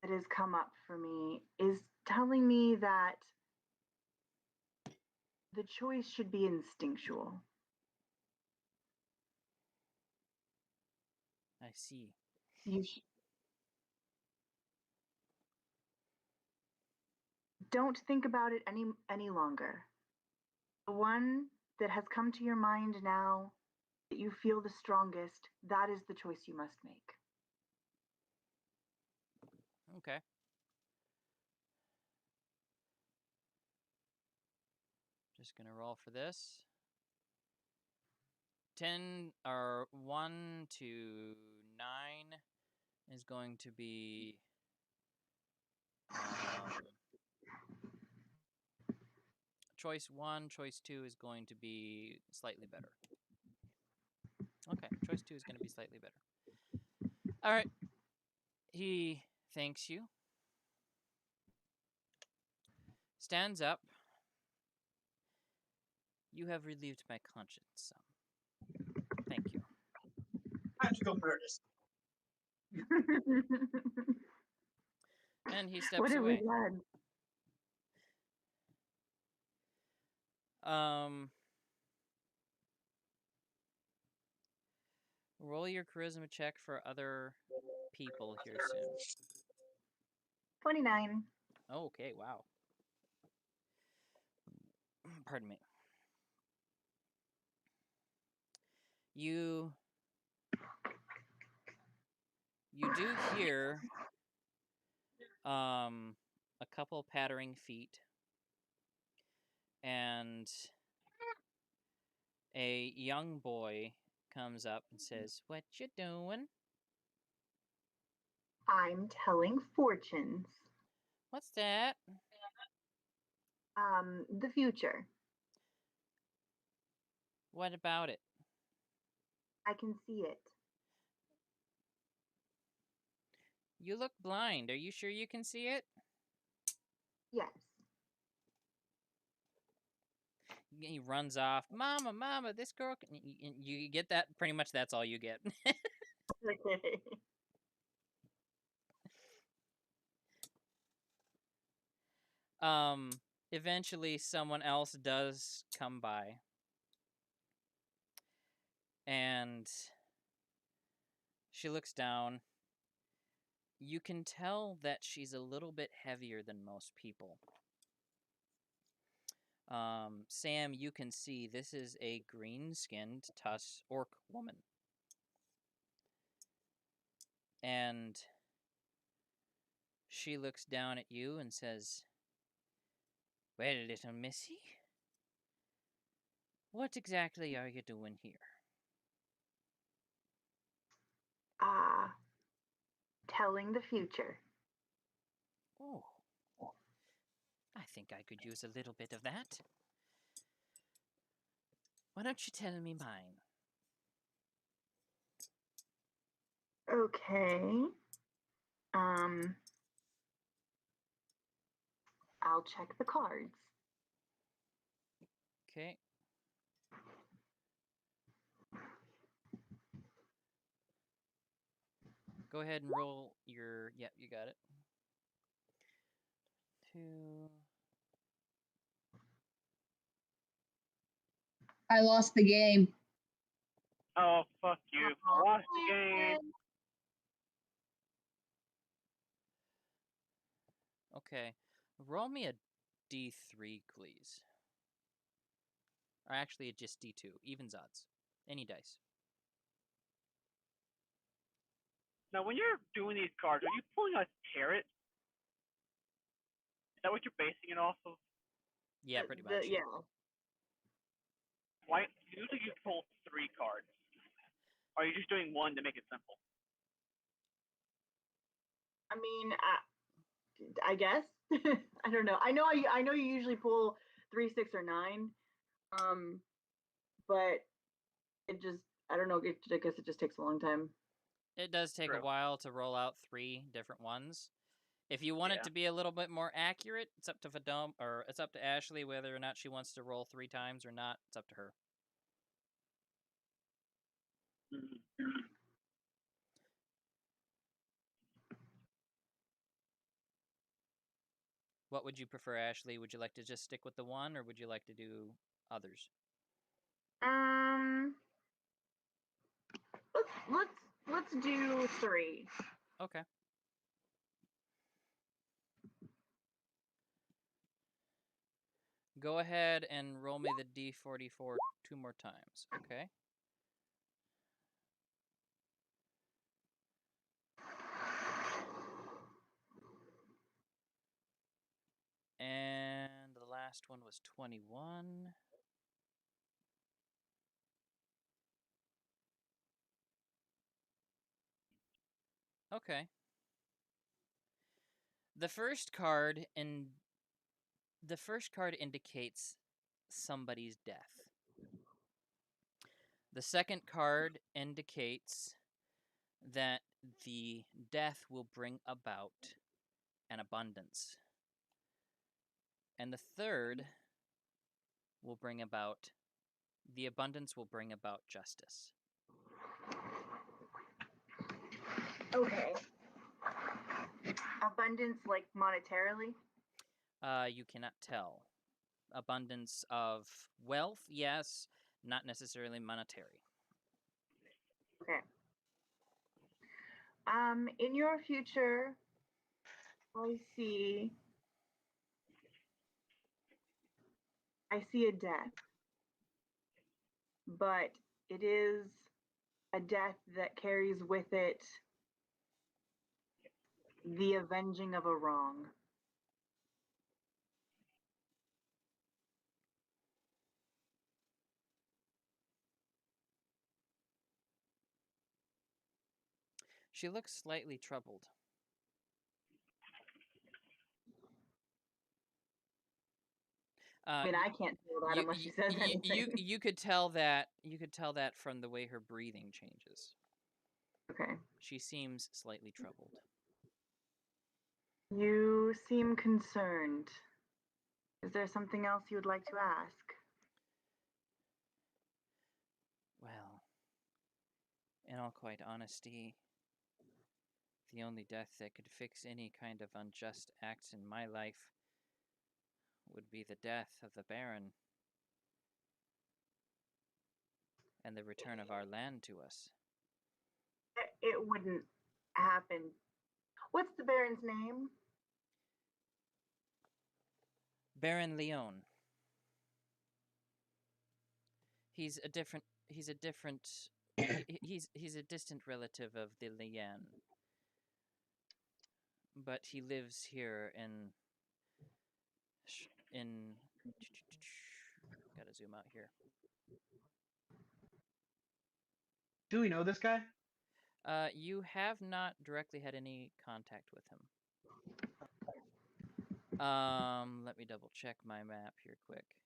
that has come up for me is telling me that the choice should be instinctual. I see. You don't think about it any longer. The one that has come to your mind now, that you feel the strongest, that is the choice you must make. Okay. Just gonna roll for this. 10 or 1 to 9 is going to be choice 1, choice 2 is going to be slightly better. Okay, choice 2 is going to be slightly better. All right. He thanks you. Stands up. You have relieved my conscience some. Thank you. Magical murders. And he What steps have we away. done? Roll your charisma check for other people here soon. 29. Okay, wow. Pardon me. You do hear a couple pattering feet and a young boy comes up and says, "What you doing?" I'm telling fortunes. What's that? The future. What about it? I can see it. You look blind. Are you sure you can see it? Yes. He runs off. Mama, mama, this girl. You get that? Pretty much that's all you get. Eventually someone else does come by. And she looks down. You can tell that she's a little bit heavier than most people. Sam, you can see this is a green-skinned Tuss orc woman. And she looks down at you and says, "Well, little missy, what exactly are you doing here?" Telling the future. Oh, I think I could use a little bit of that. Why don't you tell me mine? Okay. I'll check the cards. Okay. Go ahead and roll your. Yep, you got it. 2. I lost the game. Oh, fuck you. I lost the game. Okay. Roll me a D3, please. Or actually, just D2. Evens odds. Any dice. Now, when you're doing these cards, are you pulling a carrot? Is that what you're basing it off of? Yeah, pretty much. Yeah. Why? Usually you pull 3 cards. Or are you just doing 1 to make it simple? I mean, I guess. I don't know. I know you usually pull 3, 6, or 9. But it just, I don't know. I guess it just takes a long time. It does take a True. while to roll out 3 different ones. If you want it to be a little bit more accurate, it's up to it's up to Ashley whether or not she wants to roll 3 times or not. It's up to her. What would you prefer, Ashley? Would you like to just stick with the 1, or would you like to do others? Let's do 3. Okay. Go ahead and roll me the D44 2 more times. Okay. And the last one was 21. Okay. The first card indicates somebody's death. The second card indicates that the death will bring about an abundance. And the third will bring about, the abundance will bring about justice. Okay. Abundance, like monetarily? You cannot tell. Abundance of wealth, yes, not necessarily monetary. Okay. In your future, I see a death, but it is a death that carries with it the avenging of a wrong. She looks slightly troubled. I mean, I can't tell that unless she says anything. You could tell that from the way her breathing changes. Okay. She seems slightly troubled. You seem concerned. Is there something else you would like to ask? Well, in all quite honesty, the only death that could fix any kind of unjust acts in my life would be the death of the Baron and the return of our land to us. It wouldn't happen. What's the Baron's name? Baron Leon. He's a distant relative of the Lian. But he lives here in gotta zoom out here. Do we know this guy? You have not directly had any contact with him. Let me double check my map here quick.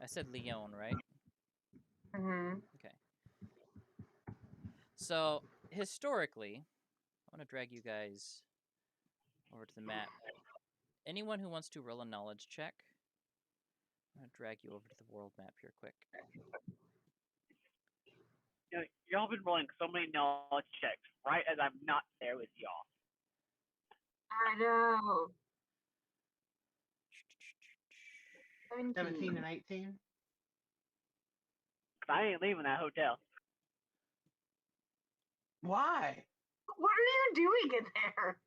I said Leon, right? Mm-hmm. Okay. So, historically, I want to drag you guys over to the map. Anyone who wants to roll a knowledge check, I'm going to drag you over to the world map here quick. Y'all been rolling so many knowledge checks right as I'm not there with y'all. I know. 17 and 18. 'Cause I ain't leaving that hotel. Why? What are you doing in there?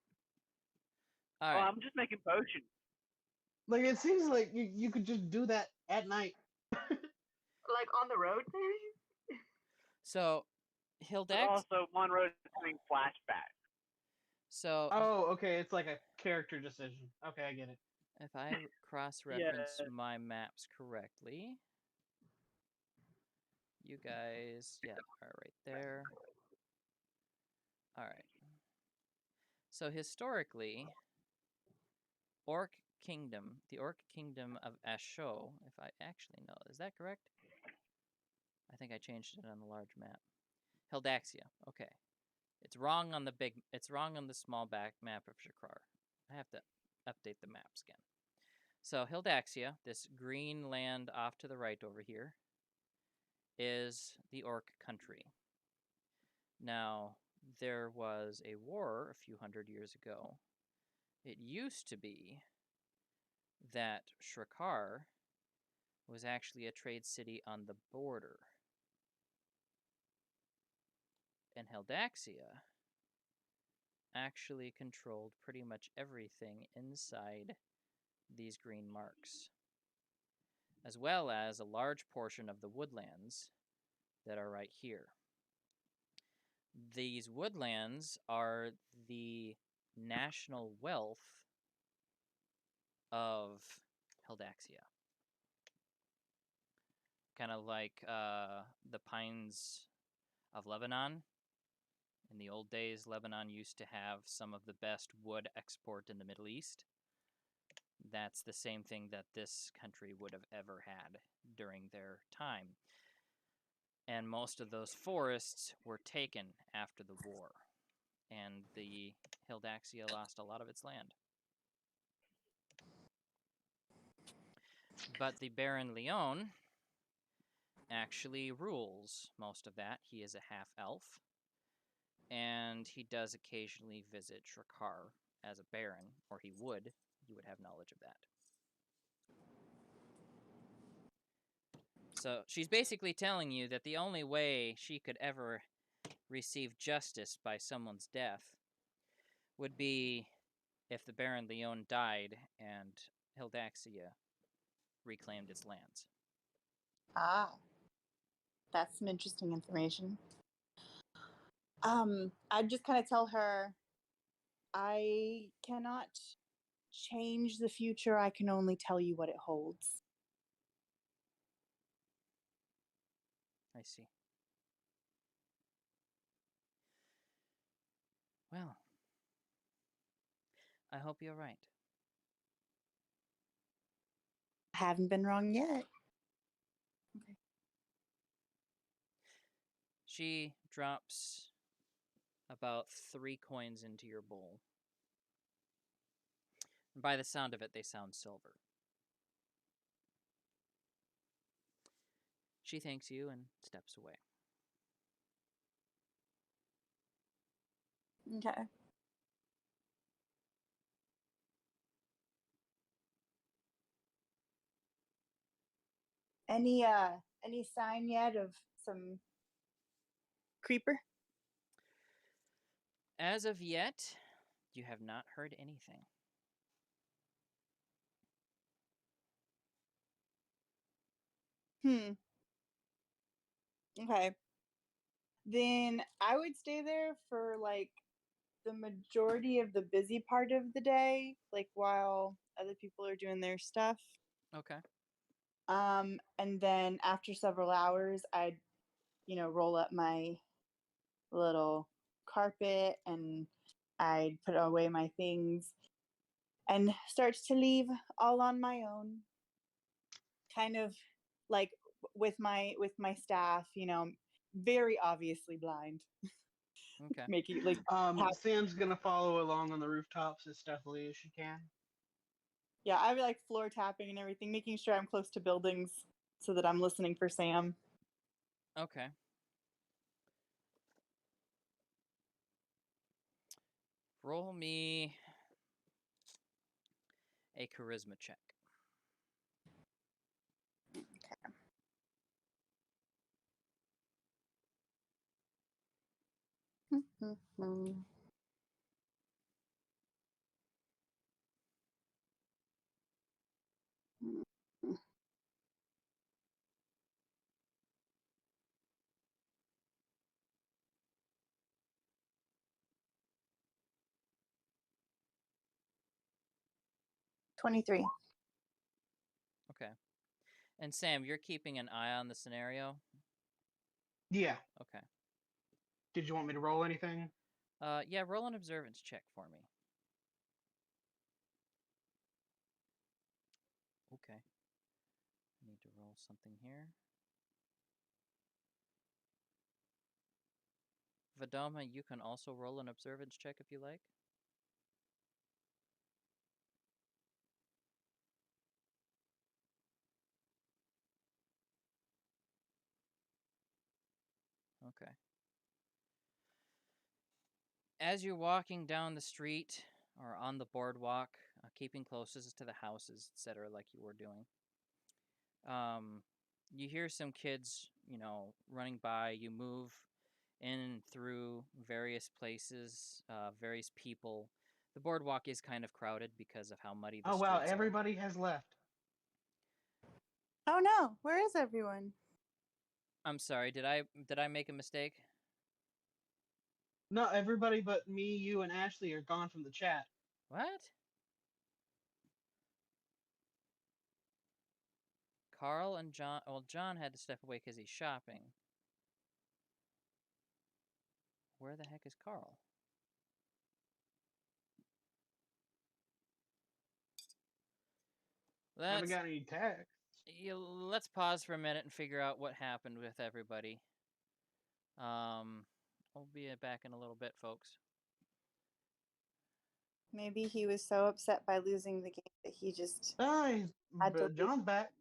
All Well, right. I'm just making potions. Like, it seems like you could just do that at night. Like on the road, maybe? So, But Hildax. also, Monroe's doing flashbacks. So, Oh, okay. It's like a character decision. Okay, I get it. if I cross-reference my maps correctly, you guys, yeah, are right there. All right. So historically, the Orc Kingdom of Asho, if I actually know, is that correct? I think I changed it on the large map. Hildaxia. Okay. It's wrong on the small back map of Shakrar. I have to update the maps again. So Hildaxia, this green land off to the right over here, is the Orc country. Now, there was a war a few hundred years ago. It used to be that Shrakar was actually a trade city on the border. And Hildaxia actually controlled pretty much everything inside these green marks, as well as a large portion of the woodlands that are right here. These woodlands are the national wealth of Hildaxia. Kind of like the pines of Lebanon. In the old days, Lebanon used to have some of the best wood export in the Middle East. That's the same thing that this country would have ever had during their time. And most of those forests were taken after the war. And the Hildaxia lost a lot of its land. But the Baron Leon actually rules most of that. He is a half-elf. And he does occasionally visit Shrakar as a baron, or he would. You would have knowledge of that. So she's basically telling you that the only way she could ever receive justice by someone's death would be if the Baron Leon died and Hildaxia reclaimed its lands. Ah, that's some interesting information. I'd just kind of tell her, I cannot change the future. I can only tell you what it holds. I see. Well, I hope you're right. I haven't been wrong yet. Okay. She drops about 3 coins into your bowl. And by the sound of it, they sound silver. She thanks you and steps away. Okay. Any sign yet of some creeper? As of yet, you have not heard anything. Okay. Then I would stay there for like the majority of the busy part of the day, like while other people are doing their stuff. Okay. And then after several hours, I'd, roll up my little carpet and I'd put away my things and start to leave all on my own. Kind of like with my staff, very obviously blind. Okay. Making like Sam's gonna follow along on the rooftops as stealthily as she can. yeah, I like floor tapping and everything, making sure I'm close to buildings so that I'm listening for Sam. Okay. Roll me a charisma check. Mhm. 23. Okay. And Sam, you're keeping an eye on the scenario? Yeah. Okay. Did you want me to roll anything? Yeah, roll an observance check for me. Okay. I need to roll something here. Vadoma, you can also roll an observance check if you like. Okay. As you're walking down the street or on the boardwalk, keeping closest to the houses, etc., like you were doing, you hear some kids, running by. You move in through various places, various people. The boardwalk is kind of crowded because of how muddy the Oh wow, streets are. everybody has left. Oh no, where is everyone? I'm sorry, did I make a mistake? No, everybody but me, you, and Ashley are gone from the chat. What? Carl and John. Well, John had to step away because he's shopping. Where the heck is Carl? Haven't got any texts. Let's pause for a minute and figure out what happened with everybody. We'll be back in a little bit, folks. Maybe he was so upset by losing the game that he just had to leave. John's back.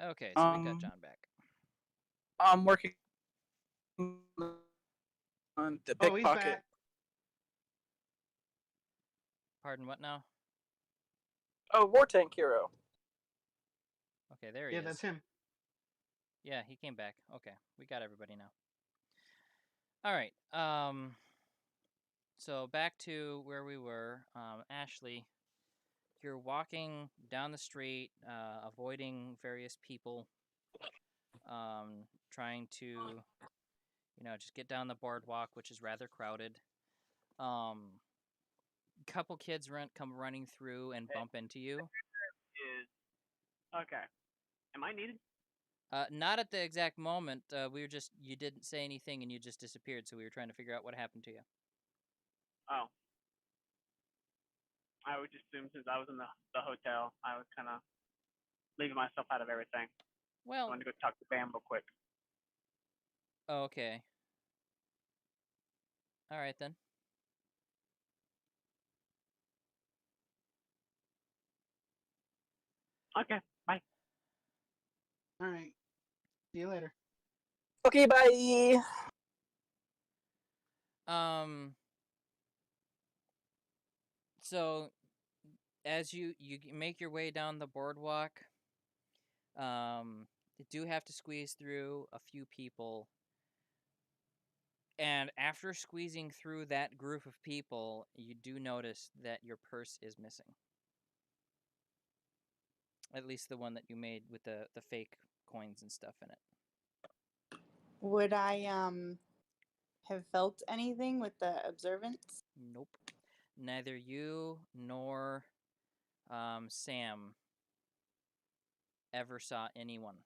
Okay, so we got John back. I'm working on the Oh, he's pickpocket. back. Pardon, what now? Oh, War Tank Hero. Okay, there he Yeah, is. that's him. Yeah, he came back. Okay, we got everybody now. All right. So back to where we were. Ashley, you're walking down the street, avoiding various people, trying to, just get down the boardwalk, which is rather crowded. Couple kids come running through and bump into you. Okay. Am I needed? Not at the exact moment. You didn't say anything and you just disappeared, so we were trying to figure out what happened to you. Oh. I would just assume since I was in the hotel, I was kind of leaving myself out of everything. I Well, wanted to go talk to Bam real quick. okay. All right then. Okay, bye. All right. See you later. Okay, bye. So as you make your way down the boardwalk, you do have to squeeze through a few people. And after squeezing through that group of people, you do notice that your purse is missing. At least the one that you made with the fake coins and stuff in it. Would I have felt anything with the observance? Nope. Neither you nor Sam ever saw anyone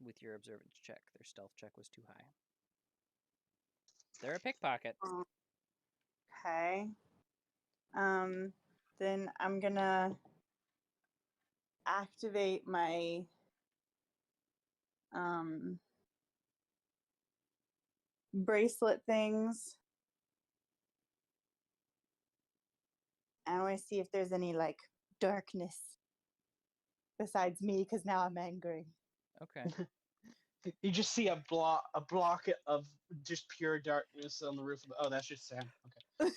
with your observance check. Their stealth check was too high. They're a pickpocket. Okay. Then I'm gonna activate my bracelet things. I want to see if there's any like darkness besides me, because now I'm angry. Okay. You just see a block of just pure darkness on the roof. Oh, that's just Sam. Okay.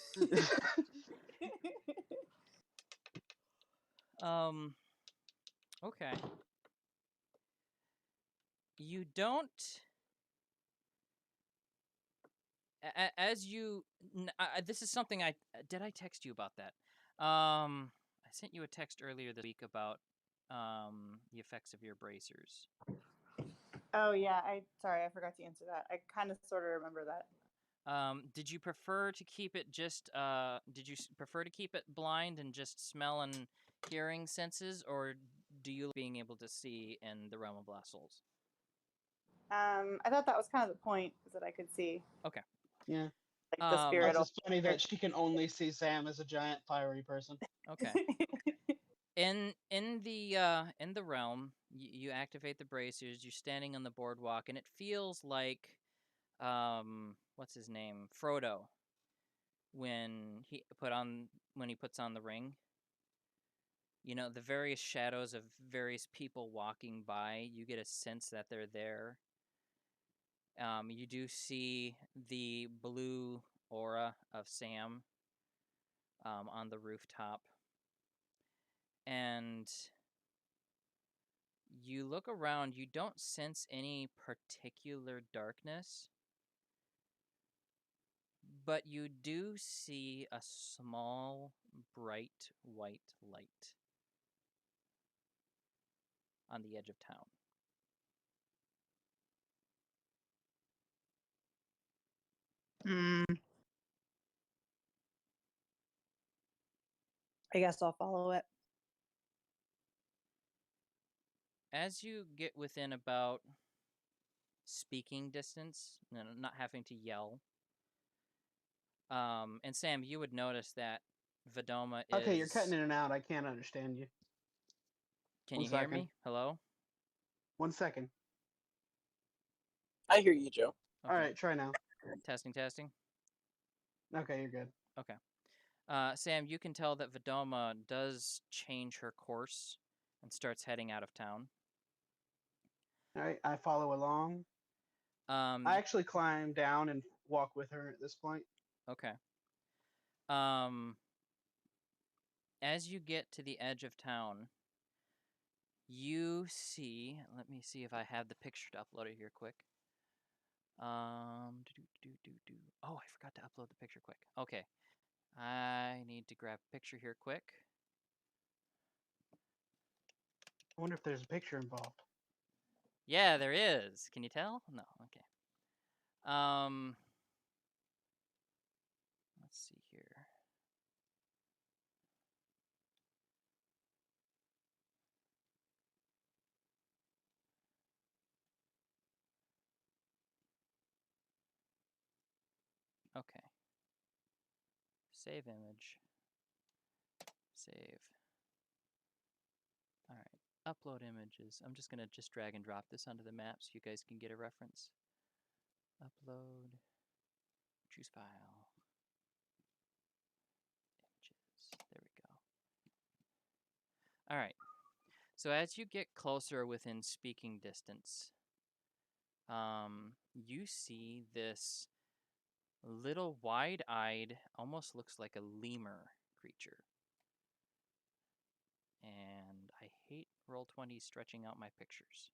Okay. You don't. As you, this is something I text you about that. I sent you a text earlier this week about the effects of your bracers. Oh yeah, sorry, I forgot to answer that. I kind of sort of remember that. Did you prefer to keep it just? Did you prefer to keep it blind and just smell and hearing senses, or do you like being able to see in the realm of lost souls? I thought that was kind of the point, is that I could see. Okay. Yeah. Like the spirit. It's funny that she can only see Sam as a giant fiery person. Okay. In the realm, you activate the bracers. You're standing on the boardwalk, and it feels like, what's his name, Frodo, when he puts on the ring. The various shadows of various people walking by. You get a sense that they're there. You do see the blue aura of Sam on the rooftop. And you look around, you don't sense any particular darkness, but you do see a small, bright white light on the edge of town. I guess I'll follow it. As you get within about speaking distance, not having to yell, and Sam, you would notice that Vidoma is... Okay, you're cutting in and out. I can't understand you. Can you hear me? Hello? 1 second. I hear you, Joe. Okay. All right, try now. Testing. Okay, you're good. Okay. Sam, you can tell that Vidoma does change her course and starts heading out of town. All right, I follow along. Um, I actually climb down and walk with her at this point. okay. As you get to the edge of town, you see. Let me see if I have the picture to upload it here quick. Oh, I forgot to upload the picture quick. Okay, I need to grab a picture here quick. I wonder if there's a picture involved. Yeah, there is. Can you tell? No. Okay. Let's see here. Okay. Save image. Save. All right. Upload images. I'm just gonna drag and drop this onto the map so you guys can get a reference. Upload. Choose file. Images. There we go. All right. So as you get closer within speaking distance, you see this little wide-eyed, almost looks like a lemur creature. And I hate Roll20 stretching out my pictures.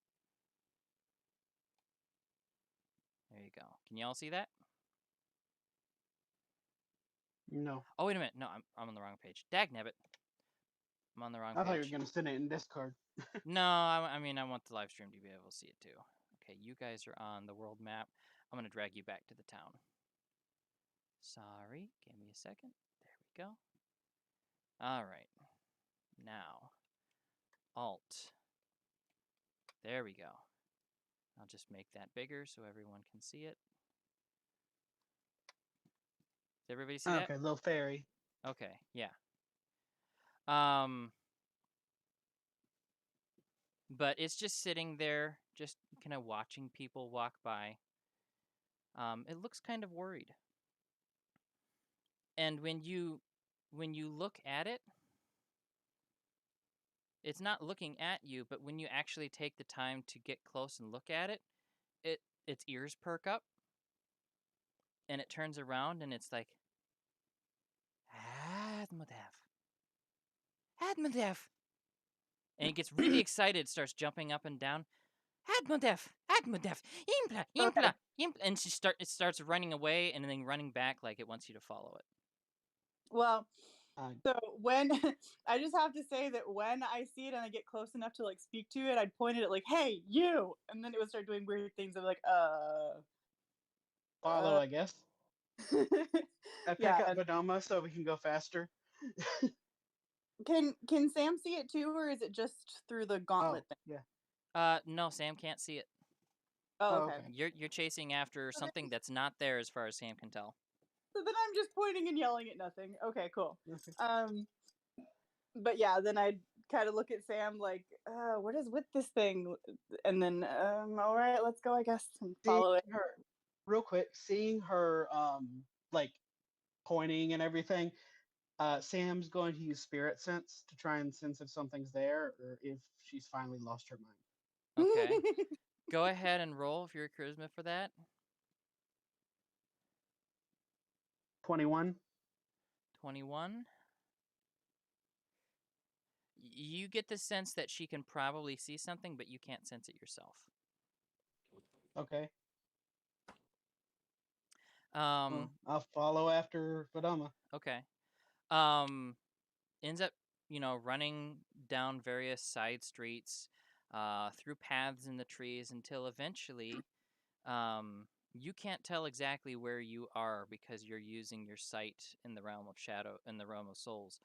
There you go. Can y'all see that? No. Oh, wait a minute. No, I'm on the wrong page. Dagnabbit. I'm on the wrong I thought you were page. going to send it in Discord. No, I mean, I want the live stream to be able to see it too. Okay, you guys are on the world map. I'm going to drag you back to the town. Sorry, give me a second. There we go. All right. Now, Alt. There we go. I'll just make that bigger so everyone can see it. Does everybody see that? Okay, little fairy. Okay, yeah. But it's just sitting there, just kind of watching people walk by. It looks kind of worried. And when you look at it, it's not looking at you, but when you actually take the time to get close and look at it, its ears perk up. And it turns around and it's like, Admodef. And it gets really excited, starts jumping up and down. Admodef, Impla, Okay. and it starts running away and then running back like it wants you to follow it. Well, Uh, so when I just have to say that when I see it and I get close enough to like speak to it, I'd point at it like, "Hey, you!" and then it would start doing weird things. I'm like, follow, I guess. I pick yeah. up Bodoma so we can go faster. Can Sam see it too, or is it just through the gauntlet thing? Yeah. No, Sam can't see it. Oh, Oh, okay. okay. You're chasing after something that's not there as far as Sam can tell. So then I'm just pointing and yelling at nothing. Okay, cool. Okay. But yeah, then I'd kind of look at Sam like, what is with this thing? And then, all right, let's go, I guess, and follow it. Her, real quick, seeing her like pointing and everything, Sam's going to use spirit sense to try and sense if something's there or if she's finally lost her mind. Okay. Go ahead and roll if you're a charisma for that. 21. 21. You get the sense that she can probably see something, but you can't sense it yourself. Okay. Um, I'll follow after Bodoma. okay. Ends up, running down various side streets, through paths in the trees until eventually, you can't tell exactly where you are because you're using your sight in the realm of shadow, in the realm of souls.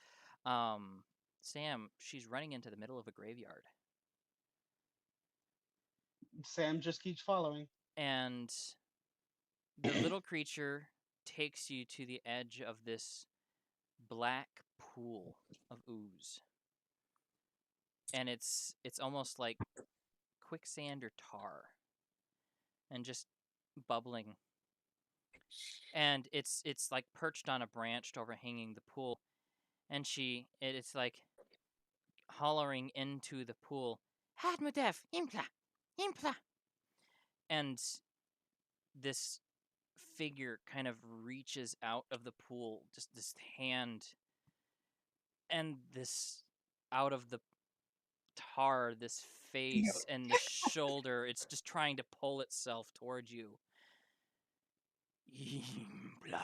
Sam, she's running into the middle of a graveyard. Sam just keeps following. And the little creature takes you to the edge of this black pool of ooze. And it's almost like quicksand or tar. And just bubbling. And it's like perched on a branch overhanging the pool. And it's like hollering into the pool. Hadmodef, Impla, Impla. And this figure kind of reaches out of the pool, just this hand, and this out of the tar, this face and the shoulder, it's just trying to pull itself towards you. Impla.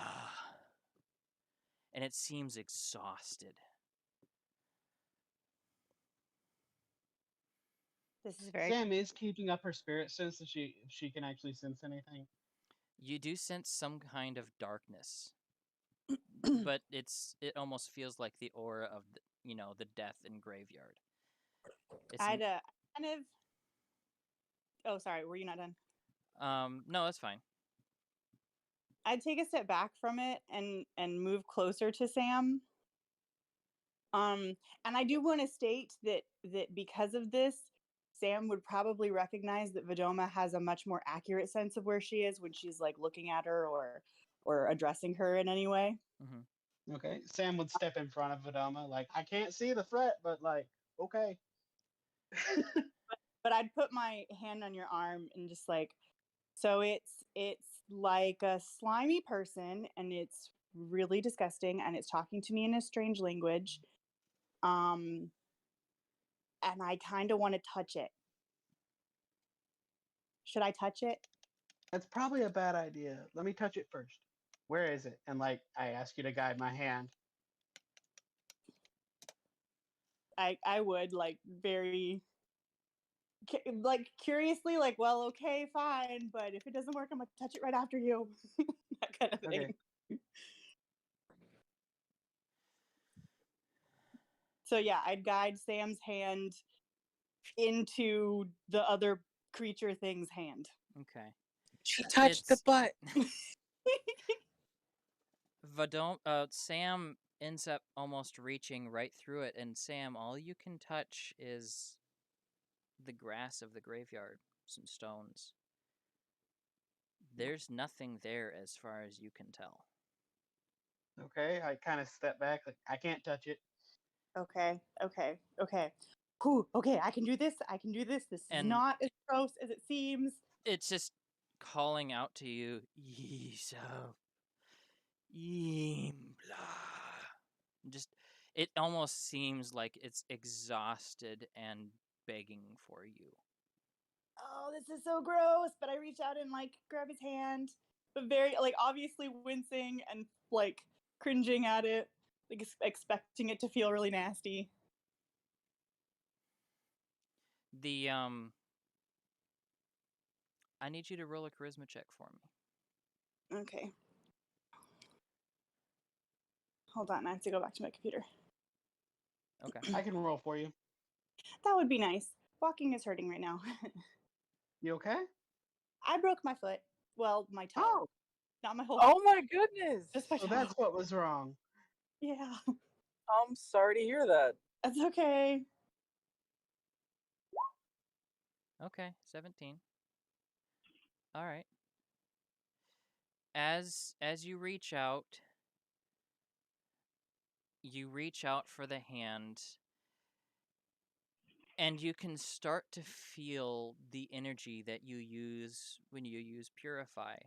And it seems exhausted. This is very. Sam is keeping up her spirit sense if she can actually sense anything. You do sense some kind of darkness, but it almost feels like the aura of the death and graveyard. It's I'd kind of. Oh, sorry. Were you not done? no, that's fine. I'd take a step back from it and move closer to Sam. And I do want to state that because of this, Sam would probably recognize that Vidoma has a much more accurate sense of where she is when she's like looking at her or addressing her in any way. Mm-hmm. Okay. Sam would step in front of Vidoma, like, I can't see the threat, but like, okay. But I'd put my hand on your arm and just like, so it's like a slimy person and it's really disgusting and it's talking to me in a strange language. And I kind of want to touch it. Should I touch it? That's probably a bad idea. Let me touch it first. Where is it? And like, I ask you to guide my hand. I would like very like curiously like, well, okay, fine, but if it doesn't work, I'm gonna touch it right after you. That kind of thing. Okay. So yeah, I'd guide Sam's hand into the other creature thing's hand. Okay. She touched the butt. Sam ends up almost reaching right through it, and Sam, all you can touch is the grass of the graveyard, some stones. There's nothing there as far as you can tell. Okay. I kind of step back, like, I can't touch it. Okay. Whew, okay, I can do this. This is And- not as gross as it seems. It's just calling out to you, Yisa, Yimbla. Just, it almost seems like it's exhausted and begging for you. Oh, this is so gross. But I reach out and like grab his hand, but very like obviously wincing and like cringing at it, like expecting it to feel really nasty. I need you to roll a charisma check for me. Okay. Hold on, I have to go back to my computer. Okay. I can roll for you. That would be nice. Walking is hurting right now. You okay? I broke my foot. Well, my toe. Oh, Not my whole Oh my goodness. just my so toe. that's what was wrong. Yeah. I'm sorry to hear that. That's okay. Okay, 17. All right. As you reach out for the hand, and you can start to feel the energy that you use when you use Purify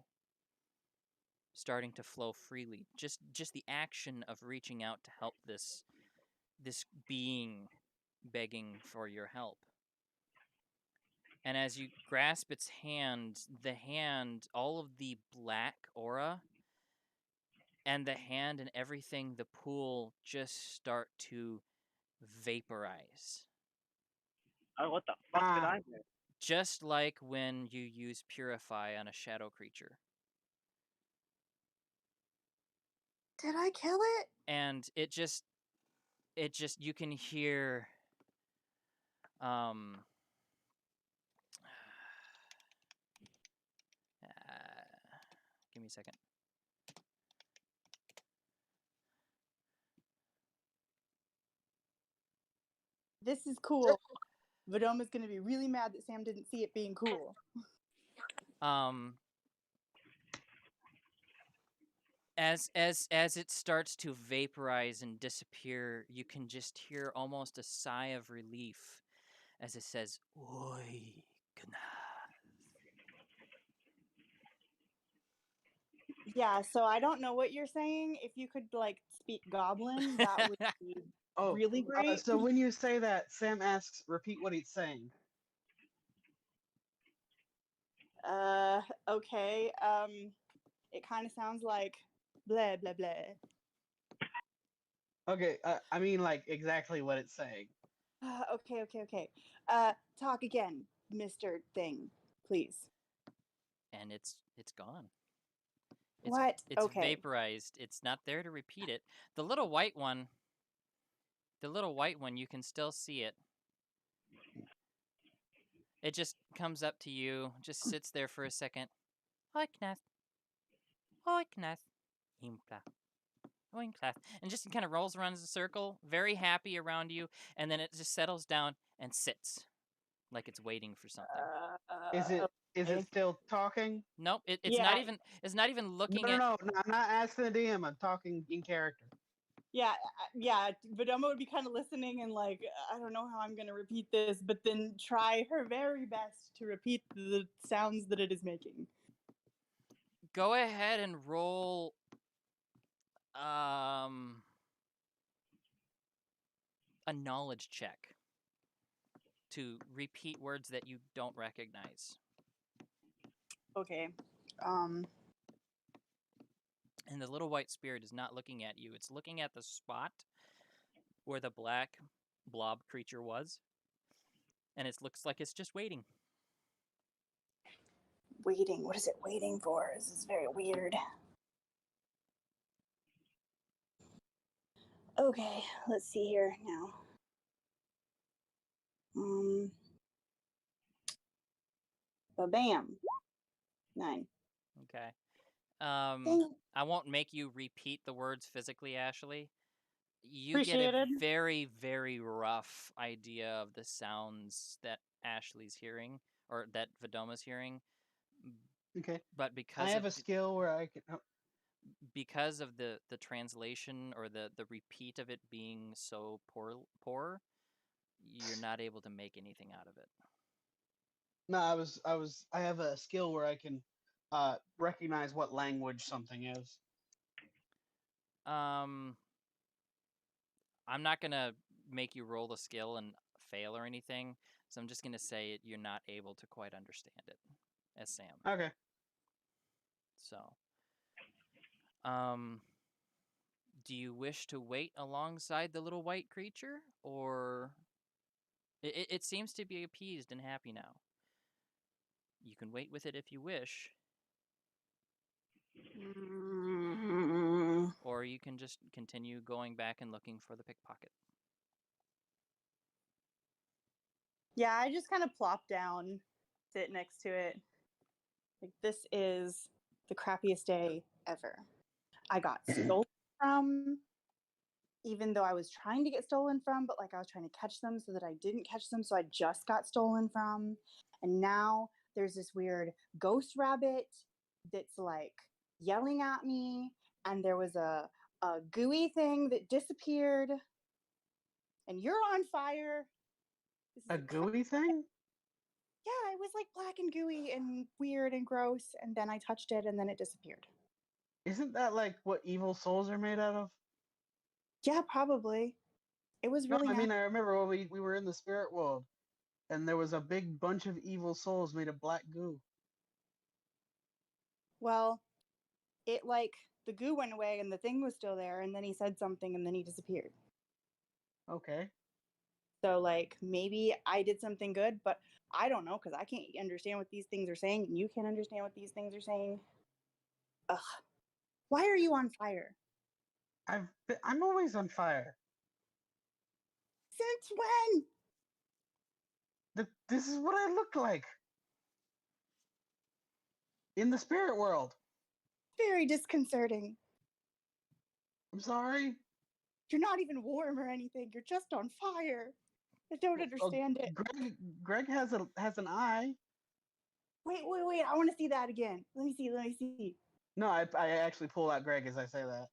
starting to flow freely. Just the action of reaching out to help this being begging for your help. And as you grasp its hand, all of the black aura and the hand and everything, the pool just start to vaporize. Oh, what the fuck did I do? Just like when you use Purify on a shadow creature. Did I kill it? And it just you can hear give me a second. This is cool. Vidoma's gonna be really mad that Sam didn't see it being cool. As it starts to vaporize and disappear, you can just hear almost a sigh of relief as it says, Oi, God. Yeah, so I don't know what you're saying. If you could like speak Goblin, that would be Oh, really great. so when you say that, Sam asks, repeat what he's saying. Okay. It kind of sounds like blah blah blah. Okay, I mean like exactly what it's saying. Okay. Talk again, Mr. Thing, please. And it's gone. What? It's Okay. vaporized. It's not there to repeat it. The little white one, you can still see it. It just comes up to you, just sits there for a second. Oiknath. Impla. Oinknath. And just kind of rolls around in a circle, very happy around you, and then it just settles down and sits like it's waiting for something. Is Okay. it still talking? Nope, it's Yeah. not even looking at. No, I'm not asking the DM. I'm talking in character. Yeah. Vidoma would be kind of listening and like, I don't know how I'm going to repeat this, but then try her very best to repeat the sounds that it is making. Go ahead and roll a knowledge check to repeat words that you don't recognize. Okay. And the little white spirit is not looking at you. It's looking at the spot where the black blob creature was. And it looks like it's just waiting. Waiting. What is it waiting for? This is very weird. Okay, let's see here now. Bam. 9. Okay. Dang. I won't make you repeat the words physically, Ashley. You Appreciated. get a very, very rough idea of the sounds that Ashley's hearing, or that Vidoma's hearing. Okay. But because I have a skill where I can. because of the translation or the repeat of it being so poor, you're not able to make anything out of it. No, I have a skill where I can recognize what language something is. I'm not gonna make you roll the skill and fail or anything, so I'm just gonna say you're not able to quite understand it as Sam. Okay. So, do you wish to wait alongside the little white creature, or it seems to be appeased and happy now? You can wait with it if you wish, or you can just continue going back and looking for the pickpocket. Yeah, I just kind of plop down, sit next to it. Like, this is the crappiest day ever. I got stolen from, even though I was trying to get stolen from, but like I was trying to catch them so that I didn't catch them, so I just got stolen from. And now there's this weird ghost rabbit that's like yelling at me, and there was a gooey thing that disappeared, and you're on fire. A gooey thing? Yeah, it was like black and gooey and weird and gross, and then I touched it and then it disappeared. Isn't that like what evil souls are made out of? Yeah, probably. It was No, really I mean nasty. I remember when we were in the spirit world, and there was a big bunch of evil souls made of black goo. Well, it like the goo went away and the thing was still there, and then he said something and then he disappeared. Okay. So like maybe I did something good, but I don't know because I can't understand what these things are saying, and you can't understand what these things are saying. Ugh. Why are you on fire? I'm always on fire. Since when? This is what I look like in the spirit world. Very disconcerting. I'm sorry. You're not even warm or anything. You're just on fire. I don't understand it. Greg has an eye. Wait. I want to see that again. Let me see. No, I actually pull out Greg as I say that.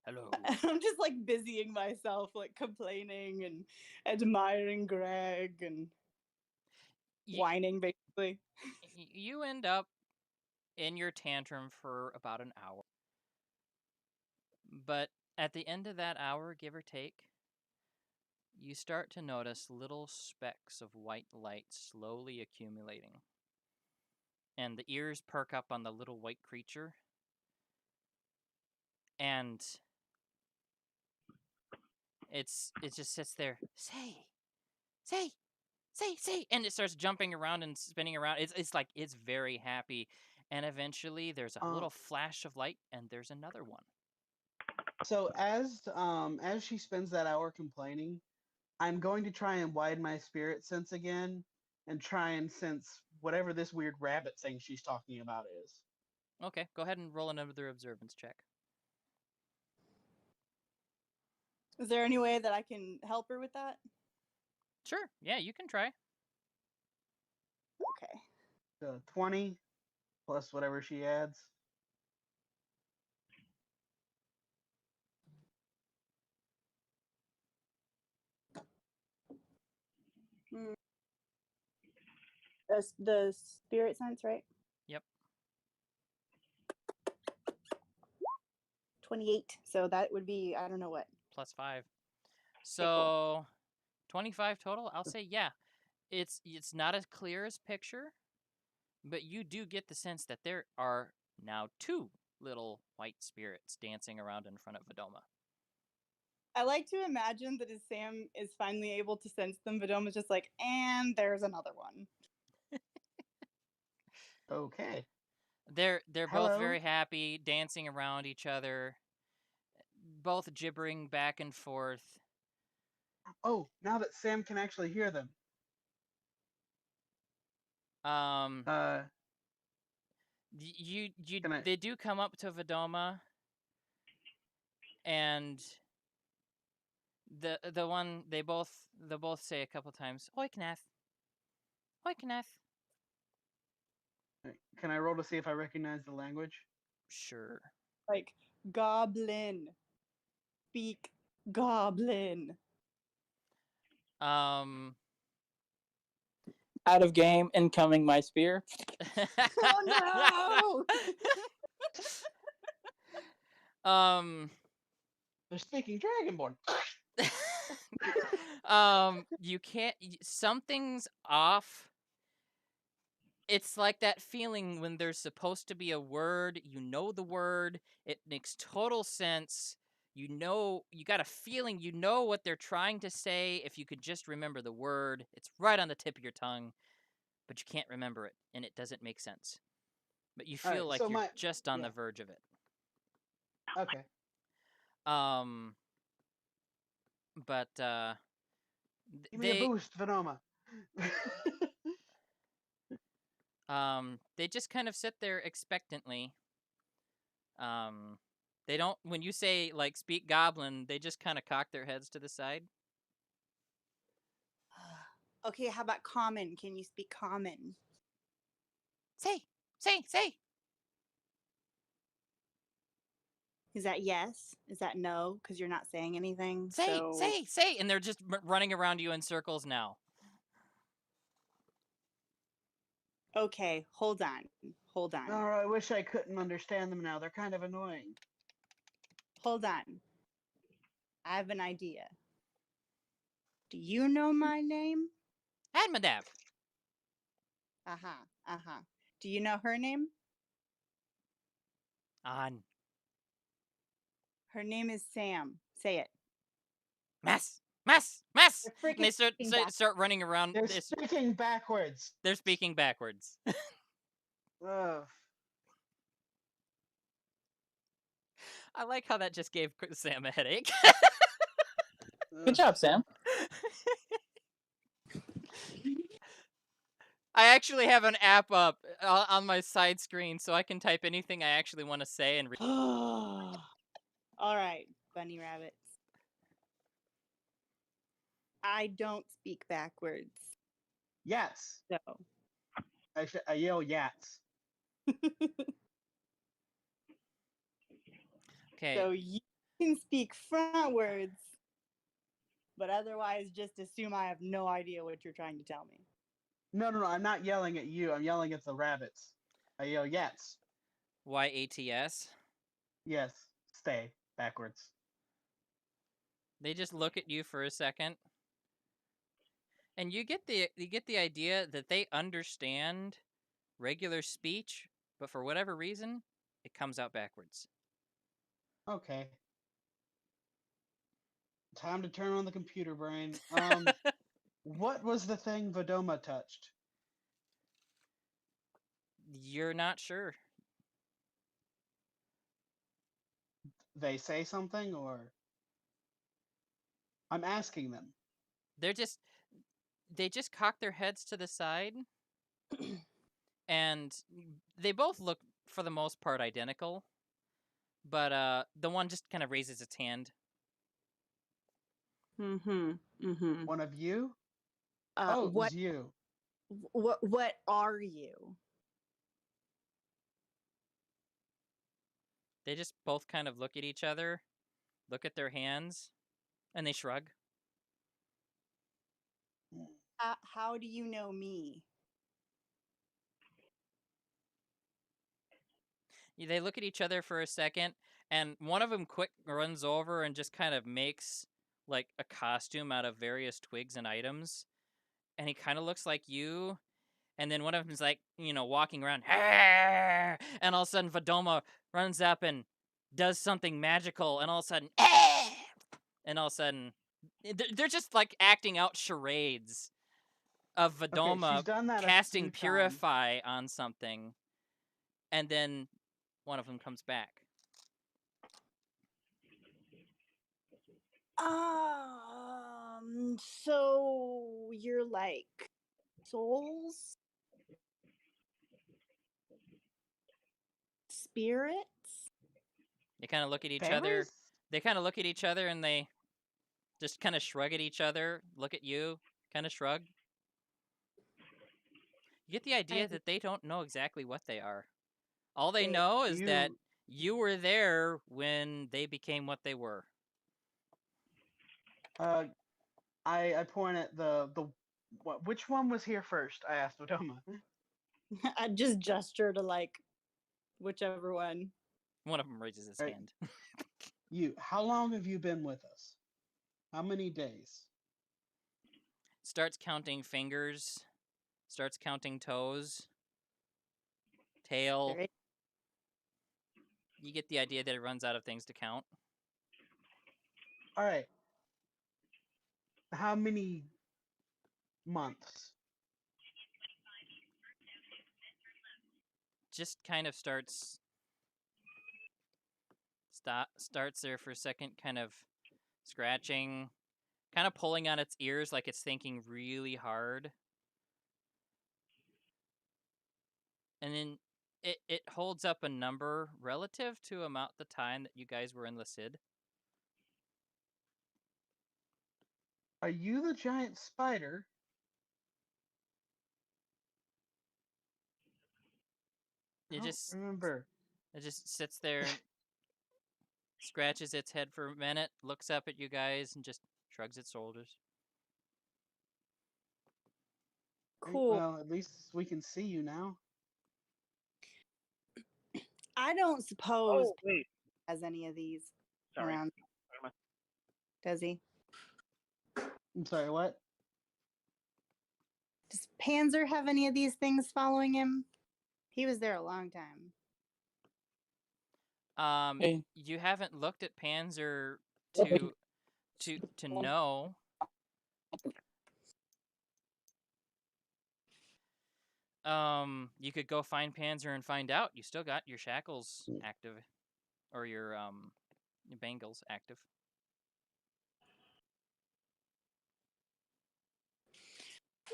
Hello. I'm just like busying myself, like complaining and admiring Greg. And whining basically. You end up in your tantrum for about an hour. But at the end of that hour, give or take, you start to notice little specks of white light slowly accumulating. And the ears perk up on the little white creature. And it just sits there. Say. And it starts jumping around and spinning around. It's very happy. And eventually there's a little flash of light and there's another one. So as she spends that hour complaining, I'm going to try and widen my spirit sense again and try and sense whatever this weird rabbit thing she's talking about is. Okay, go ahead and roll another observance check. Is there any way that I can help her with that? Sure, yeah, you can try. Okay. So 20 plus whatever she adds. The spirit sense, right? Yep. 28. So that would be, I don't know what. Plus 5. So, Okay, cool. 25 total? I'll say, yeah. It's not as clear as picture, but you do get the sense that there are now 2 little white spirits dancing around in front of Vidoma. I like to imagine that as Sam is finally able to sense them, Vidoma's just like, and there's another one. Okay. They're Hello? both very happy, dancing around each other, both gibbering back and forth. Oh, now that Sam can actually hear them. They do come up to Vidoma, and the one they both say a couple times, Oiknath. Oiknath. Can I roll to see if I recognize the language? Sure. Like, goblin. Speak goblin. Out of game, incoming my spear. Oh no! They're speaking Dragonborn. You can't. Something's off. It's like that feeling when there's supposed to be a word, you know the word, it makes total sense. You got a feeling, you know what they're trying to say if you could just remember the word. It's right on the tip of your tongue, but you can't remember it, and it doesn't make sense. But you feel like you're just on the verge of it. Okay. But give me a boost, Vidoma. They just kind of sit there expectantly. They don't, when you say, like, speak goblin, they just kind of cock their heads to the side. Okay, how about common? Can you speak common? Say. Is that yes? Is that no? Because you're not saying anything. Say. And they're just running around you in circles now. Okay, hold on. Oh, I wish I couldn't understand them now. They're kind of annoying. Hold on. I have an idea. Do you know my name? Admadav. Do you know her name? On. Her name is Sam. Say it. Mess. And they start running around. They're speaking backwards. They're speaking backwards. Ugh. I like how that just gave Sam a headache. Good job, Sam. I actually have an app up on my side screen, so I can type anything I actually want to say and read. All right, bunny rabbits. I don't speak backwards. Yes. So. I yell yats. Okay. So you can speak frontwards, but otherwise just assume I have no idea what you're trying to tell me. No, I'm not yelling at you. I'm yelling at the rabbits. I yell, "Yats." YATS. Yes, stay backwards. They just look at you for a second. And you get the idea that they understand regular speech, but for whatever reason, it comes out backwards. Okay. Time to turn on the computer brain. What was the thing Vodoma touched? You're not sure. They say something, or I'm asking them. They just cock their heads to the side, and they both look for the most part identical. But the one just kind of raises its hand. One of you? Oh, it was you. What are you? They just both kind of look at each other, look at their hands, and they shrug. How do you know me? They look at each other for a second, and one of them quick runs over and just kind of makes like a costume out of various twigs and items, and he kind of looks like you. And then one of them's like, walking around, and all of a sudden Vodoma runs up and does something magical, and all of a sudden, and all of a sudden, they're just like acting out charades of Vodoma she's done that casting a few Purify on something, and then one of them comes back. So you're like souls? Spirits? They kind of look at each other. They kind of look at each other, and they just kind of shrug at each other, look at you, kind of shrug. You get the idea that they don't know exactly what they are. All they know is that you were there when they became what they were. I point at the which one was here first? I asked Vodoma. I just gesture to like whichever one. One of them raises his hand. You, how long have you been with us? How many days? Starts counting fingers, starts counting toes, tail. You get the idea that it runs out of things to count. All right. How many months? Just kind of starts there for a second, kind of scratching, kind of pulling on its ears like it's thinking really hard. And then it holds up a number relative to about the time that you guys were in the Cid. Are you the giant spider? It just remember. It just sits there and scratches its head for a minute, looks up at you guys, and just shrugs its shoulders. Cool. Well, at least we can see you now. I don't suppose has any of these around. Does he? I'm sorry, what? Does Panzer have any of these things following him? He was there a long time. You haven't looked at Panzer to know. You could go find Panzer and find out. You still got your shackles active, or your bangles active.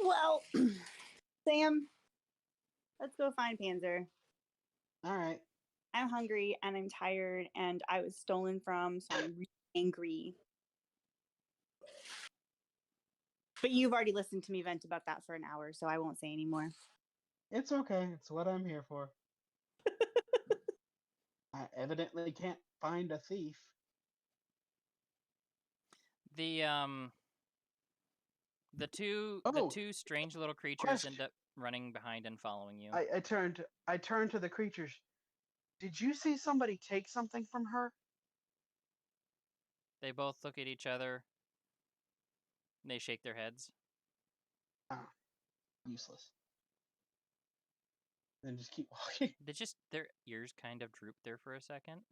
Well, Sam, let's go find Panzer. All right. I'm hungry and I'm tired and I was stolen from, so I'm really angry. But you've already listened to me vent about that for an hour, so I won't say anymore. It's okay. It's what I'm here for. I evidently can't find a thief. The two strange little creatures question. end up running behind and following you. I turned to the creatures. Did you see somebody take something from her? They both look at each other. And they shake their heads. Oh, useless. Then just keep walking. Their ears kind of droop there for a second.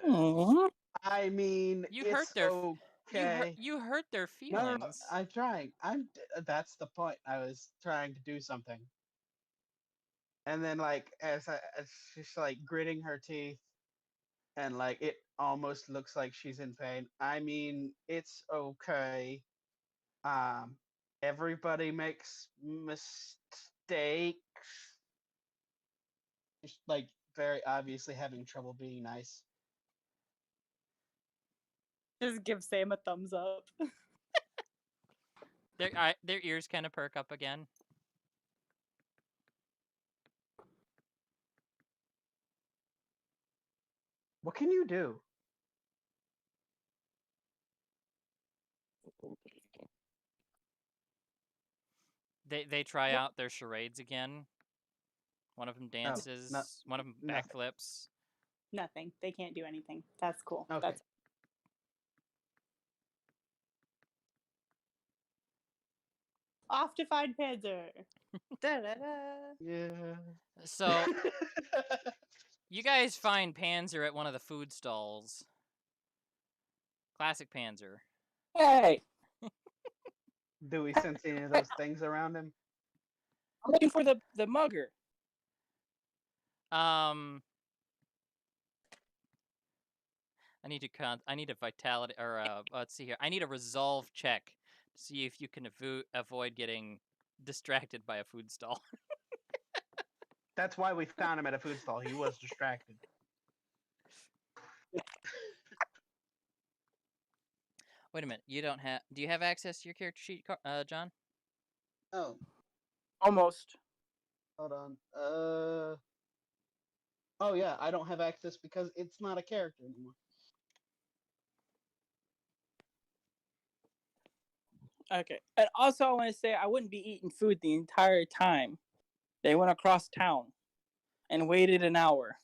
Aww. I mean, You it's hurt their okay. you hurt their feelings. No, I'm trying. That's the point. I was trying to do something. And then, like, as she's like gritting her teeth, and like it almost looks like she's in pain. I mean, it's okay. Um, everybody makes mistakes. Just like very obviously having trouble being nice. Just give Sam a thumbs up. Their ears kind of perk up again. What can you do? They try out their charades again. One of them dances. One of them nothing. backflips. Nothing. They can't do anything. That's cool. Okay. That's off to find Panzer. Da-da-da. Yeah. So you guys find Panzer at one of the food stalls. Classic Panzer. Hey, Do we sense any of those things around him? I'm looking for the mugger. I need a vitality or let's see here. I need a resolve check to see if you can avoid getting distracted by a food stall. That's why we found him at a food stall. He was distracted. Wait a minute. Do you have access to your character sheet, John? Oh, Almost. hold on. Oh yeah, I don't have access because it's not a character anymore. Okay. And also, I want to say I wouldn't be eating food the entire time. They went across town and waited an hour.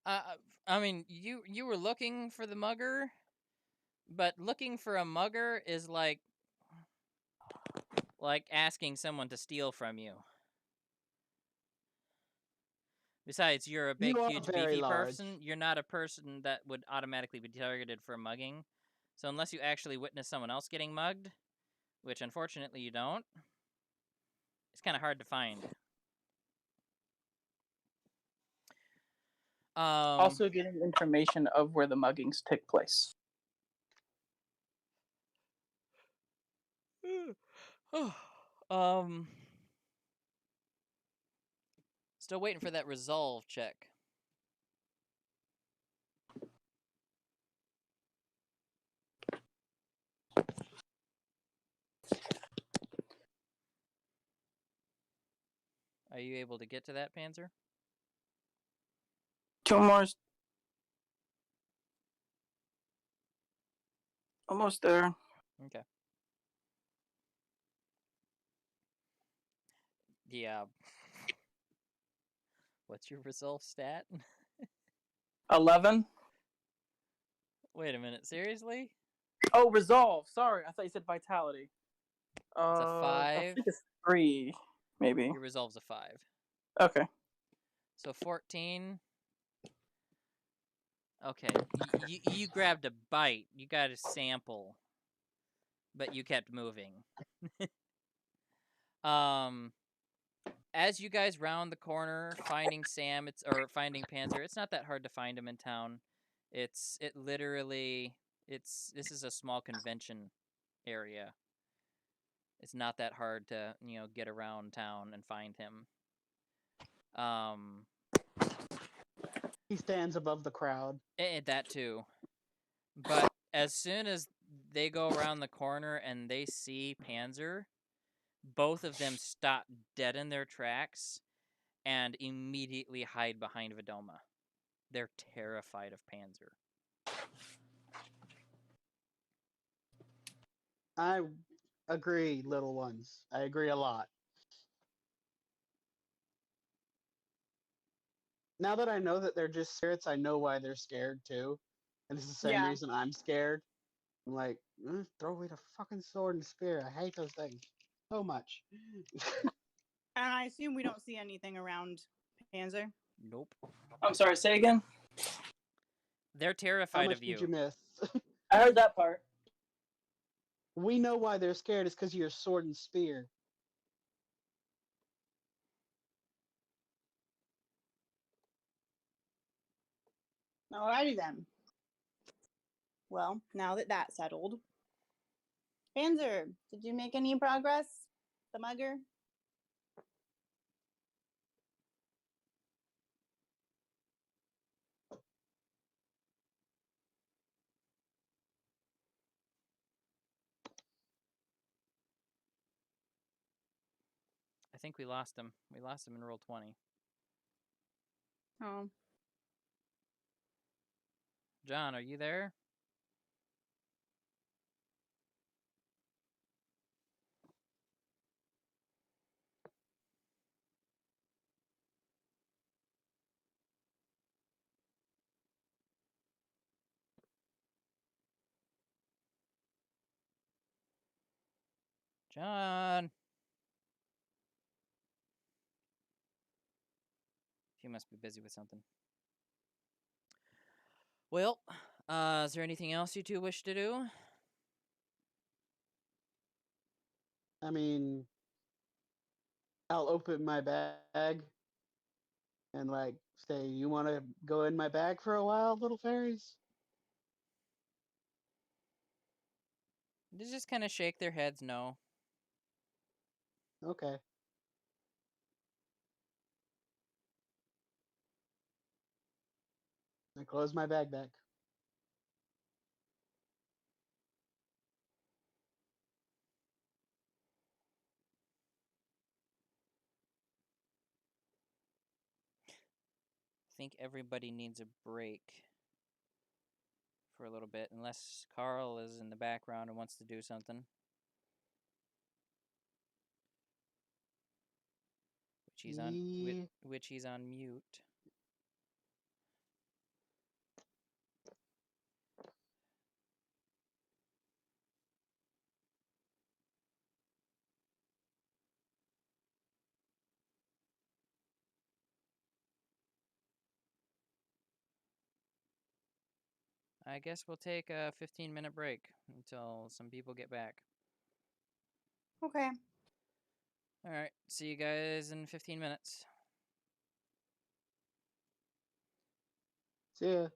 I mean, you were looking for the mugger, but looking for a mugger is like asking someone to steal from you. Besides, you're a big, You are huge, very beefy large. person. You're not a person that would automatically be targeted for mugging. So unless you actually witness someone else getting mugged, which unfortunately you don't, it's kind of hard to find. Also getting information of where the muggings take place. Still waiting for that resolve check. Are you able to get to that, Panzer? 2 more. Almost there. Okay. Yeah. What's your resolve stat? 11. Wait a minute, seriously? Oh, resolve. Sorry, I thought you said vitality. It's a 5. I think it's 3, maybe. Your resolve's a 5. Okay. So 14. Okay, you grabbed a bite. You got a sample, but you kept moving. As you guys round the corner, finding finding Panzer, it's not that hard to find him in town. This is a small convention area. It's not that hard to, get around town and find him. He stands above the crowd. That too. But as soon as they go around the corner and they see Panzer, both of them stop dead in their tracks and immediately hide behind Vidoma. They're terrified of Panzer. I agree, little ones. I agree a lot. Now that I know that they're just spirits, I know why they're scared too. And it's the same Yeah. reason I'm scared. I'm like, throw away the fucking sword and spear. I hate those things so much. And I assume we don't see anything around Panzer. Nope. I'm sorry, say again? They're How terrified much of did you. you miss? I heard that part. We know why they're scared. It's because of your sword and spear. Alrighty then. Well, now that that's settled, Panzer, did you make any progress? The mugger? I think we lost him. We lost him in roll 20. Oh. John, are you there? John. He must be busy with something. Well, is there anything else you two wish to do? I mean, I'll open my bag and like say, "You want to go in my bag for a while, little fairies?" They just kind of shake their heads no. Okay. I close my bag back. I think everybody needs a break for a little bit, unless Carl is in the background and wants to do something. Which he's on mute. I guess we'll take a 15-minute break until some people get back. Okay. All right. See you guys in 15 minutes. See ya.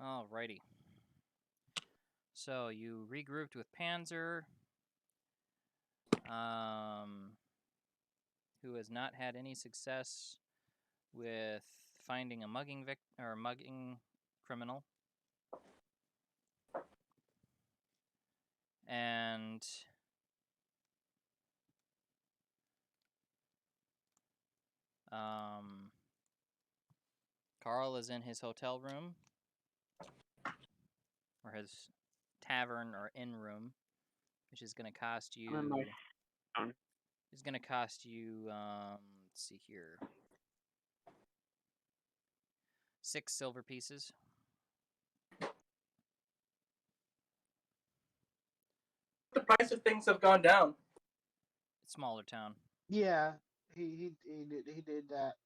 Alrighty. So you regrouped with Panzer, who has not had any success with finding a mugging criminal. And Carl is in his hotel room, or his tavern or inn room, which is going to cost you. I'm in my phone. Is going to cost you. Let's see here. 6 silver pieces. The price of things have gone down. Smaller town. Yeah, he did that.